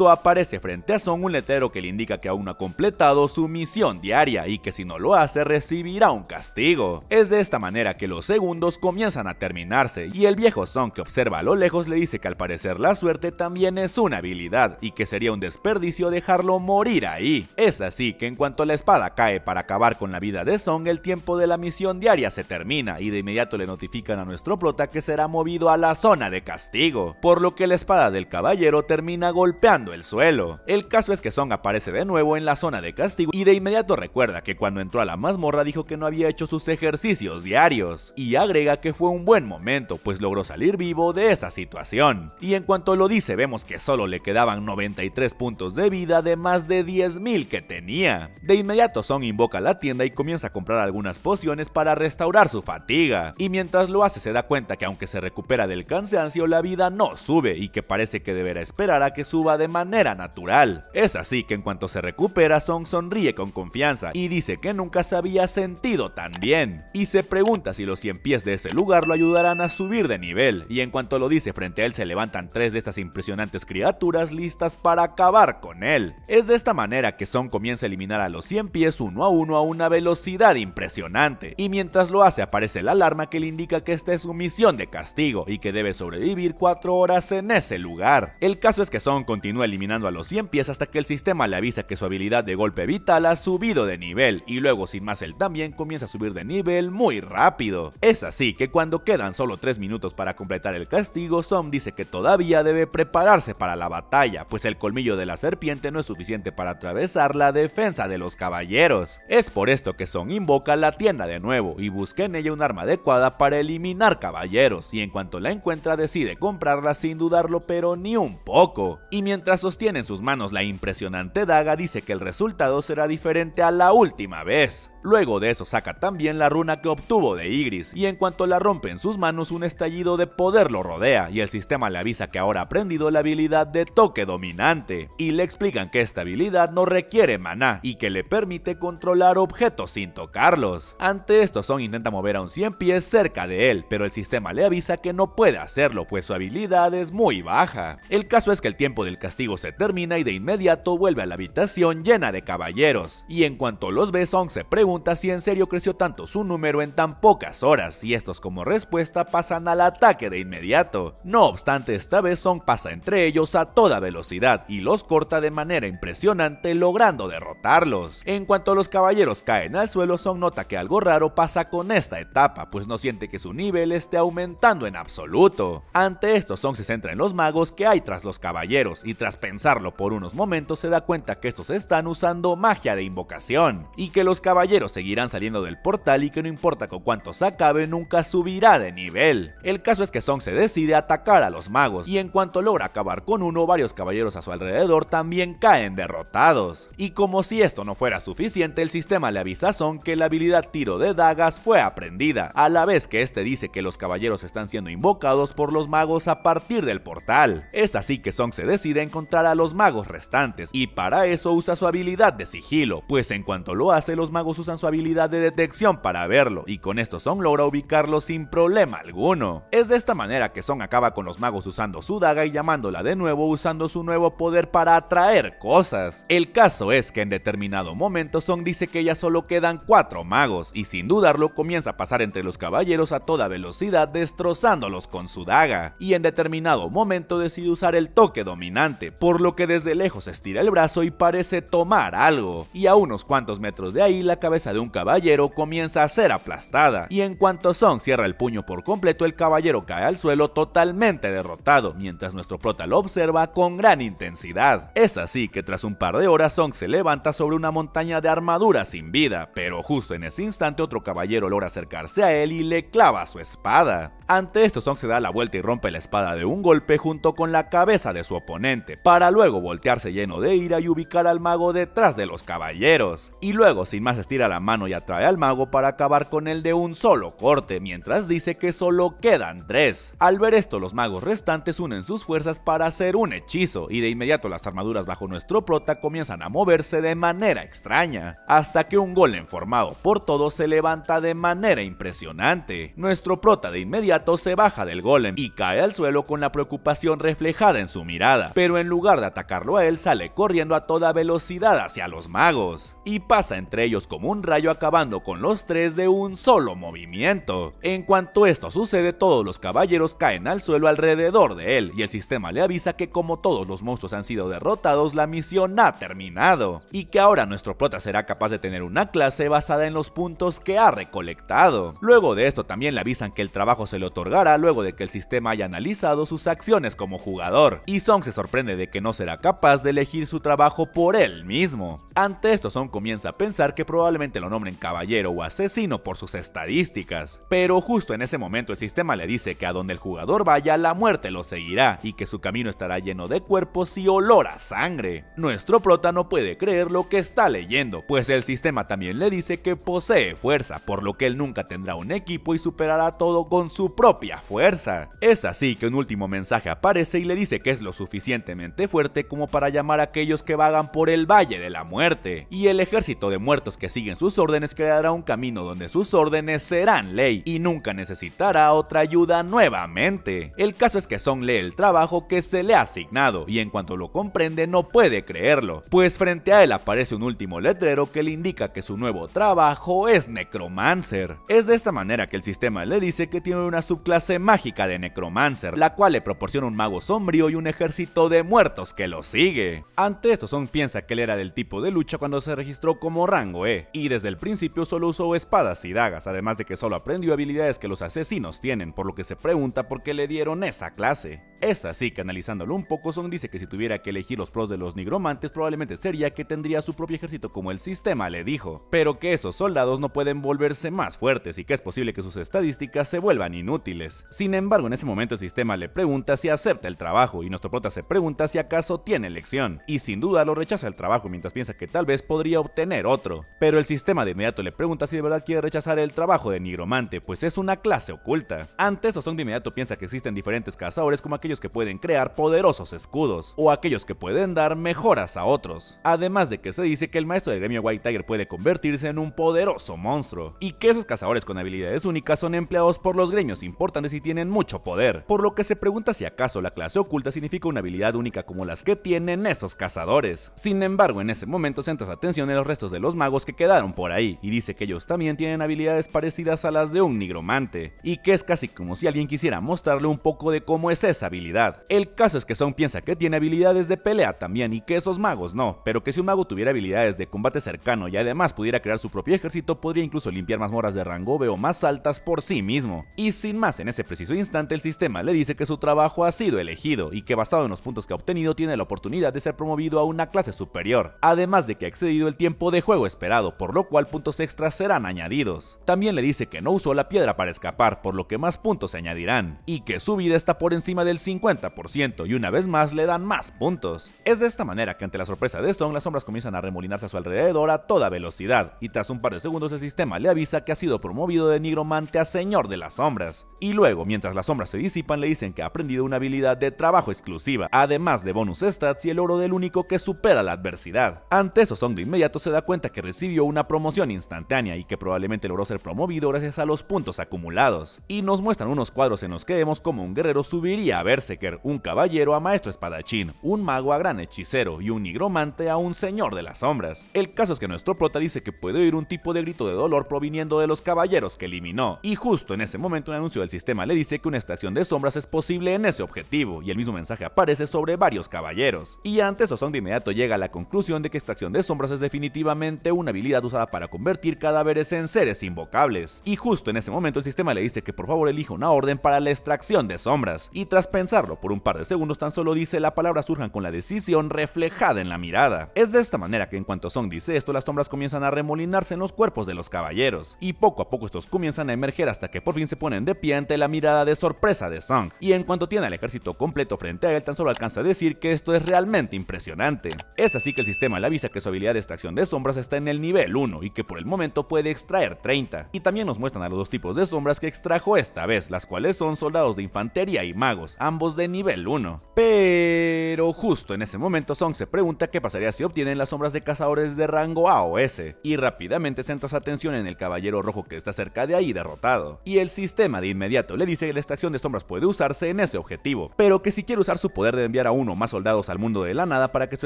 aparece frente a Song un letrero que le indica que aún no ha completado su misión diaria y que si no lo hace recibirá un castigo. Es de esta manera que los segundos comienzan a terminarse y el viejo Song, que observa a lo lejos, le dice que al parecer la suerte también es una habilidad y que sería un desperdicio dejarlo morir ahí. Es así que en cuanto la espada cae para acabar con la vida de Song, el tiempo de la misión diaria se termina y de inmediato le notifican a nuestro prota que será movido a la zona de castigo, por lo que la espada del caballero termina golpeando el suelo. El caso es que Song aparece de nuevo en la zona de castigo y de inmediato recuerda que cuando entró a la mazmorra dijo que no había hecho sus ejercicios diarios, y agrega que fue un buen momento pues logró salir vivo de esa situación. Y en cuanto lo dice vemos que solo le quedaban 93 puntos de vida de más de 10.000 que tenía. De inmediato Song invoca la tienda y comienza a comprar algunas pociones para restaurar su fatiga, y mientras lo hace se da cuenta que aunque se recupera del cansancio, la vida no sube y que parece que deberá esperar a que suba de manera natural. Es así que en cuanto se recupera, Song sonríe con confianza y dice que nunca se había sentido tan bien, y se pregunta si los 100 pies de ese lugar lo ayudarán a subir de nivel, y en cuanto lo dice frente a él se levantan 3 de estas impresionantes criaturas listas para acabar con él. Es de esta manera que Song comienza a eliminar a los 100 pies uno a uno a una velocidad impresionante, y mientras lo hace aparece la alarma que le indica que esta es su misión de castigo y que debe sobrevivir 4 horas en ese lugar. El caso es que Song continúa eliminando a los 100 pies hasta que el sistema le avisa que su habilidad de golpe vital ha subido de nivel, y luego sin más él también comienza a subir de nivel muy rápido. Es así que cuando quedan solo 3 minutos para completar el castigo, Song dice que todavía debe prepararse para la batalla, pues el colmillo de la serpiente no es suficiente para atravesar la defensa de los caballeros. Es por esto que Song invoca la tienda de nuevo y busca en ella un arma adecuada para eliminar caballeros, y en cuanto la encuentra decide comprarla sin dudarlo pero ni un poco. Y mientras sostiene en sus manos la impresionante daga, dice que el resultado será diferente a la última vez. Luego de eso saca también la runa que obtuvo de Ygritte, y en cuanto la rompe en sus manos un estallido de poder lo rodea, y el sistema le avisa que ahora ha aprendido la habilidad de toque dominante, y le explican que esta habilidad no requiere maná y que le permite controlar objetos sin tocarlos. Ante esto Song intenta mover a un 100 pies cerca de él, pero el sistema le avisa que no puede hacerlo pues su habilidad es muy baja. El caso es que el tiempo del castigo se termina y de inmediato vuelve a la habitación llena de caballeros, y en cuanto los ve Song se pregunta si en serio creció tanto su número en tan pocas horas, y estos como respuesta pasan al ataque de inmediato. No obstante, esta vez Song pasa entre ellos a toda velocidad y los corta de manera impresionante, logrando derrotarlos. En cuanto los caballeros caen al suelo, Song nota que algo raro pasa con esta etapa, pues no siente que su nivel esté aumentando en absoluto. Ante esto, Song se centra en los magos que hay tras los caballeros, y tras pensarlo por unos momentos se da cuenta que estos están usando magia de invocación, y que los caballeros seguirán saliendo del portal y que no importa con cuántos acabe nunca subirá de nivel. El caso es que Song se decide a atacar a los magos, y en cuanto logra acabar con uno, varios caballeros a su alrededor también caen derrotados. Y como si esto no fuera suficiente, el sistema le avisa a Song que la habilidad tiro de dagas fue aprendida, a la vez que este dice que los caballeros están siendo invocados por los magos a partir del portal. Es así que Song se decide a encontrar a los magos restantes, y para eso usa su habilidad de sigilo, pues en cuanto lo hace los magos usan su habilidad de detección para verlo, y con esto Song logra ubicarlo sin problema alguno. Es de esta manera que Song acaba con los magos usando su daga y llamándola de nuevo usando su nuevo poder para atraer cosas. El caso es que en determinado momento Song dice que ya solo quedan 4 magos, y sin dudarlo comienza a pasar entre los caballeros a toda velocidad destrozándolos con su daga, y en determinado momento decide usar el toque dominante, por lo que desde lejos estira el brazo y parece tomar algo, y a unos cuantos metros de ahí la cabeza de un caballero comienza a ser aplastada, y en cuanto Song cierra el puño por completo el caballero cae al suelo totalmente derrotado, mientras nuestro prota lo observa con gran intensidad. Es así que tras un par de horas Song se levanta sobre una montaña de armadura sin vida, pero justo en ese instante otro caballero logra acercarse a él y le clava su espada. Ante esto Song se da la vuelta y rompe la espada de un golpe junto con la cabeza de su oponente, para luego voltearse lleno de ira y ubicar al mago detrás de los caballeros, y luego sin más estira la mano y atrae al mago para acabar con él de un solo corte, mientras dice que solo quedan 3. Al ver esto, los magos restantes unen sus fuerzas para hacer un hechizo, y de inmediato las armaduras bajo nuestro prota comienzan a moverse de manera extraña, hasta que un golem formado por todos se levanta de manera impresionante. Nuestro prota de inmediato se baja del golem y cae al suelo con la preocupación reflejada en su mirada, pero en lugar de atacarlo a él sale corriendo a toda velocidad hacia los magos, y pasa entre ellos como un rayo acabando con los 3 de un solo movimiento. En cuanto esto sucede, todos los caballeros caen al suelo alrededor de él, y el sistema le avisa que como todos los monstruos han sido derrotados, la misión ha terminado, y que ahora nuestro prota será capaz de tener una clase basada en los puntos que ha recolectado. Luego de esto también le avisan que el trabajo se le otorgará luego de que el sistema haya analizado sus acciones como jugador, y Song se sorprende de que no será capaz de elegir su trabajo por él mismo. Ante esto Song comienza a pensar que probablemente lo nombren caballero o asesino por sus estadísticas, pero justo en ese momento el sistema le dice que a donde el jugador vaya la muerte lo seguirá, y que su camino estará lleno de cuerpos y olor a sangre. Nuestro prota no puede creer lo que está leyendo, pues el sistema también le dice que posee fuerza, por lo que él nunca tendrá un equipo y superará todo con su propia fuerza. Es así que un último mensaje aparece y le dice que es lo suficientemente fuerte como para llamar a aquellos que vagan por el Valle de la Muerte, y el ejército de muertos que siguen sus órdenes creará un camino donde sus órdenes serán ley y nunca necesitará otra ayuda nuevamente. El caso es que Song lee el trabajo que se se le ha asignado, y en cuanto lo comprende no puede creerlo, pues frente a él aparece un último letrero que le indica que su nuevo trabajo es Necromancer. Es de esta manera que el sistema le dice que tiene una subclase mágica de Necromancer, la cual le proporciona un mago sombrío y un ejército de muertos que lo sigue. Ante esto, Song piensa que él era del tipo de lucha cuando se registró como rango E, y desde el principio solo usó espadas y dagas, además de que solo aprendió habilidades que los asesinos tienen, por lo que se pregunta por qué le dieron esa clase. Es así que, analizándolo un poco, Song dice que si tuviera que elegir los pros de los nigromantes probablemente sería que tendría su propio ejército como el sistema le dijo, pero que esos soldados no pueden volverse más fuertes y que es posible que sus estadísticas se vuelvan inútiles. Sin embargo, en ese momento el sistema le pregunta si acepta el trabajo y nuestro prota se pregunta si acaso tiene elección, y sin duda lo rechaza el trabajo mientras piensa que tal vez podría obtener otro, pero el sistema de inmediato le pregunta si de verdad quiere rechazar el trabajo de nigromante, pues es una clase oculta. Ante eso, Song de inmediato piensa que existen diferentes cazadores, como aquellos que pueden crear poderosos escudos, o aquellos que pueden dar mejoras a otros, además de que se dice que el maestro del gremio White Tiger puede convertirse en un poderoso monstruo, y que esos cazadores con habilidades únicas son empleados por los gremios importantes y tienen mucho poder, por lo que se pregunta si acaso la clase oculta significa una habilidad única como las que tienen esos cazadores. Sin embargo, en ese momento centra su atención en los restos de los magos que quedaron por ahí, y dice que ellos también tienen habilidades parecidas a las de un nigromante, y que es casi como si alguien quisiera mostrarle un poco de cómo es esa habilidad. El caso es que Song piensa que tiene habilidades de pelea también, y que esos magos no, pero que si un mago tuviera habilidades de combate cercano y además pudiera crear su propio ejército, podría incluso limpiar mazmorras de rango B o más altas por sí mismo. Y sin más, en ese preciso instante el sistema le dice que su trabajo ha sido elegido, y que basado en los puntos que ha obtenido tiene la oportunidad de ser promovido a una clase superior, además de que ha excedido el tiempo de juego esperado, por lo cual puntos extras serán añadidos. También le dice que no usó la piedra para escapar, por lo que más puntos se añadirán, y que su vida está por encima del 50%, y una vez más le dan más puntos. Es de esta manera que ante la sorpresa de Song, las sombras comienzan a remolinarse a su alrededor a toda velocidad, y tras un par de segundos el sistema le avisa que ha sido promovido de nigromante a señor de las sombras. Y luego, mientras las sombras se disipan, le dicen que ha aprendido una habilidad de trabajo exclusiva, además de bonus stats y el oro del único que supera la adversidad. Ante eso, Song de inmediato se da cuenta que recibió una promoción instantánea y que probablemente logró ser promovido gracias a los puntos acumulados. Y nos muestran unos cuadros en los que vemos como un guerrero subiría a Berserker, un caballero a maestro espadachín, un mago a gran hechicero y un nigromante a un señor de las sombras. El caso es que nuestro prota dice que puede oír un tipo de grito de dolor proviniendo de los caballeros que eliminó, y justo en ese momento un anuncio del sistema le dice que una extracción de sombras es posible en ese objetivo, y el mismo mensaje aparece sobre varios caballeros. Y ante eso, Song de inmediato llega a la conclusión de que extracción de sombras es definitivamente una habilidad usada para convertir cadáveres en seres invocables. Y justo en ese momento el sistema le dice que por favor elija una orden para la extracción de sombras, y tras pensarlo por un par de segundos tan solo dice la palabra Surjan con la decisión reflejada en la mirada. Es de esta manera que en cuanto Song dice esto, las sombras comienzan a remolinarse en los cuerpos de los caballeros, y poco a poco estos comienzan a emerger hasta que por fin se ponen de pie ante la mirada de sorpresa de Song, y en cuanto tiene al ejército completo frente a él tan solo alcanza a decir que esto es realmente impresionante. Es así que el sistema le avisa que su habilidad de extracción de sombras está en el nivel 1 y que por el momento puede extraer 30, y también nos muestran a los dos tipos de sombras que extrajo esta vez, las cuales son soldados de infantería y magos, ambos de nivel 1. Pero justo en ese momento Song se pregunta qué pasaría si obtienen las sombras de cazadores de rango A o S, y rápidamente centra su atención en el caballero rojo que está cerca de ahí derrotado, y el sistema de inmediato le dice que la extracción de sombras puede usarse en ese objetivo, pero que si quiere usar su poder de enviar a uno o más soldados al mundo de la nada para que su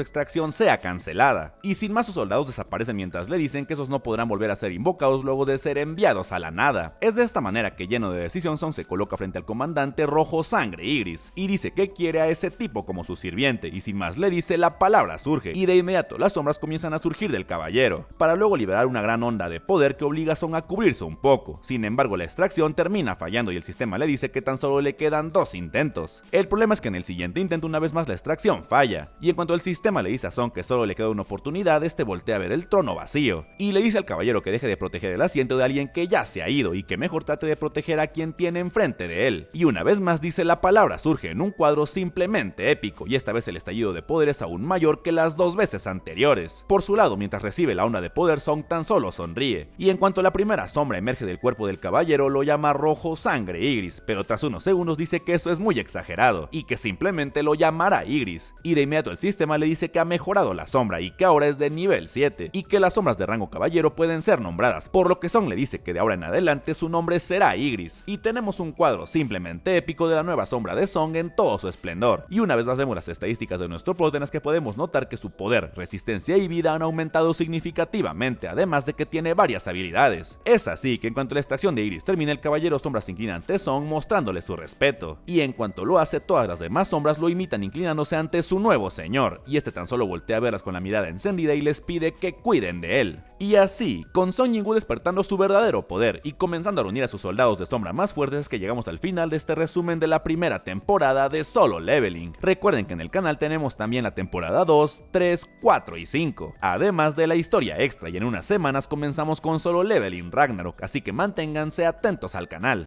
extracción sea cancelada, y sin más sus soldados desaparecen mientras le dicen que esos no podrán volver a ser invocados luego de ser enviados a la nada. Es de esta manera que, lleno de decisión, Song se coloca frente al comandante rojo Sangre Ygriss y dice que quiere a ese tipo como su sirviente, y sin más le dice la palabra surge, y de inmediato las sombras comienzan a surgir del caballero, para luego liberar una gran onda de poder que obliga a Song a cubrirse un poco. Sin embargo, la extracción termina fallando y el sistema le dice que tan solo le quedan 2 intentos. El problema es que en el siguiente intento una vez más la extracción falla, y en cuanto el sistema le dice a Song que solo le queda una oportunidad, este voltea a ver el trono vacío, y le dice al caballero que deje de proteger el asiento de alguien que ya se ha ido y que mejor trate de proteger a quien tiene enfrente de él. Y una vez más dice la palabra surge en un cuadro simplemente épico, y esta vez el estallido de poder es aún mayor que las 2 veces anteriores. Por su lado, mientras recibe la onda de poder, Song tan solo sonríe, y en cuanto la primera sombra emerge del cuerpo del caballero lo llama rojo Sangre Ygriss, pero tras unos segundos dice que eso es muy exagerado y que simplemente lo llamará Ygriss, y de inmediato el sistema le dice que ha mejorado la sombra y que ahora es de nivel 7 y que las sombras de rango caballero pueden ser nombradas, por lo que Song le dice que de ahora en adelante su nombre será Ygriss, y tenemos un cuadro simplemente épico de la nueva sombra de Song en todo su esplendor. Y una vez más vemos las estadísticas de nuestro plot en las que podemos notar que su poder, resistencia y vida han aumentado significativamente, además de que tiene varias habilidades. Es así que en cuanto la extracción de Iris termina, el Caballero Sombra se inclina ante Song mostrándole su respeto, y en cuanto lo hace, todas las demás sombras lo imitan inclinándose ante su nuevo señor, y este tan solo voltea a verlas con la mirada encendida y les pide que cuiden de él. Y así, con Son Ying-woo despertando su verdadero poder y comenzando a reunir a sus soldados de sombra más fuertes, es que llegamos al final de este resumen de la primera temporada de Solo Leveling. Recuerden que en el canal tenemos también la temporada 2, 3, 4 y 5, además de la historia extra, y en unas semanas comenzamos con Solo Leveling Ragnarok, así que manténganse atentos al canal.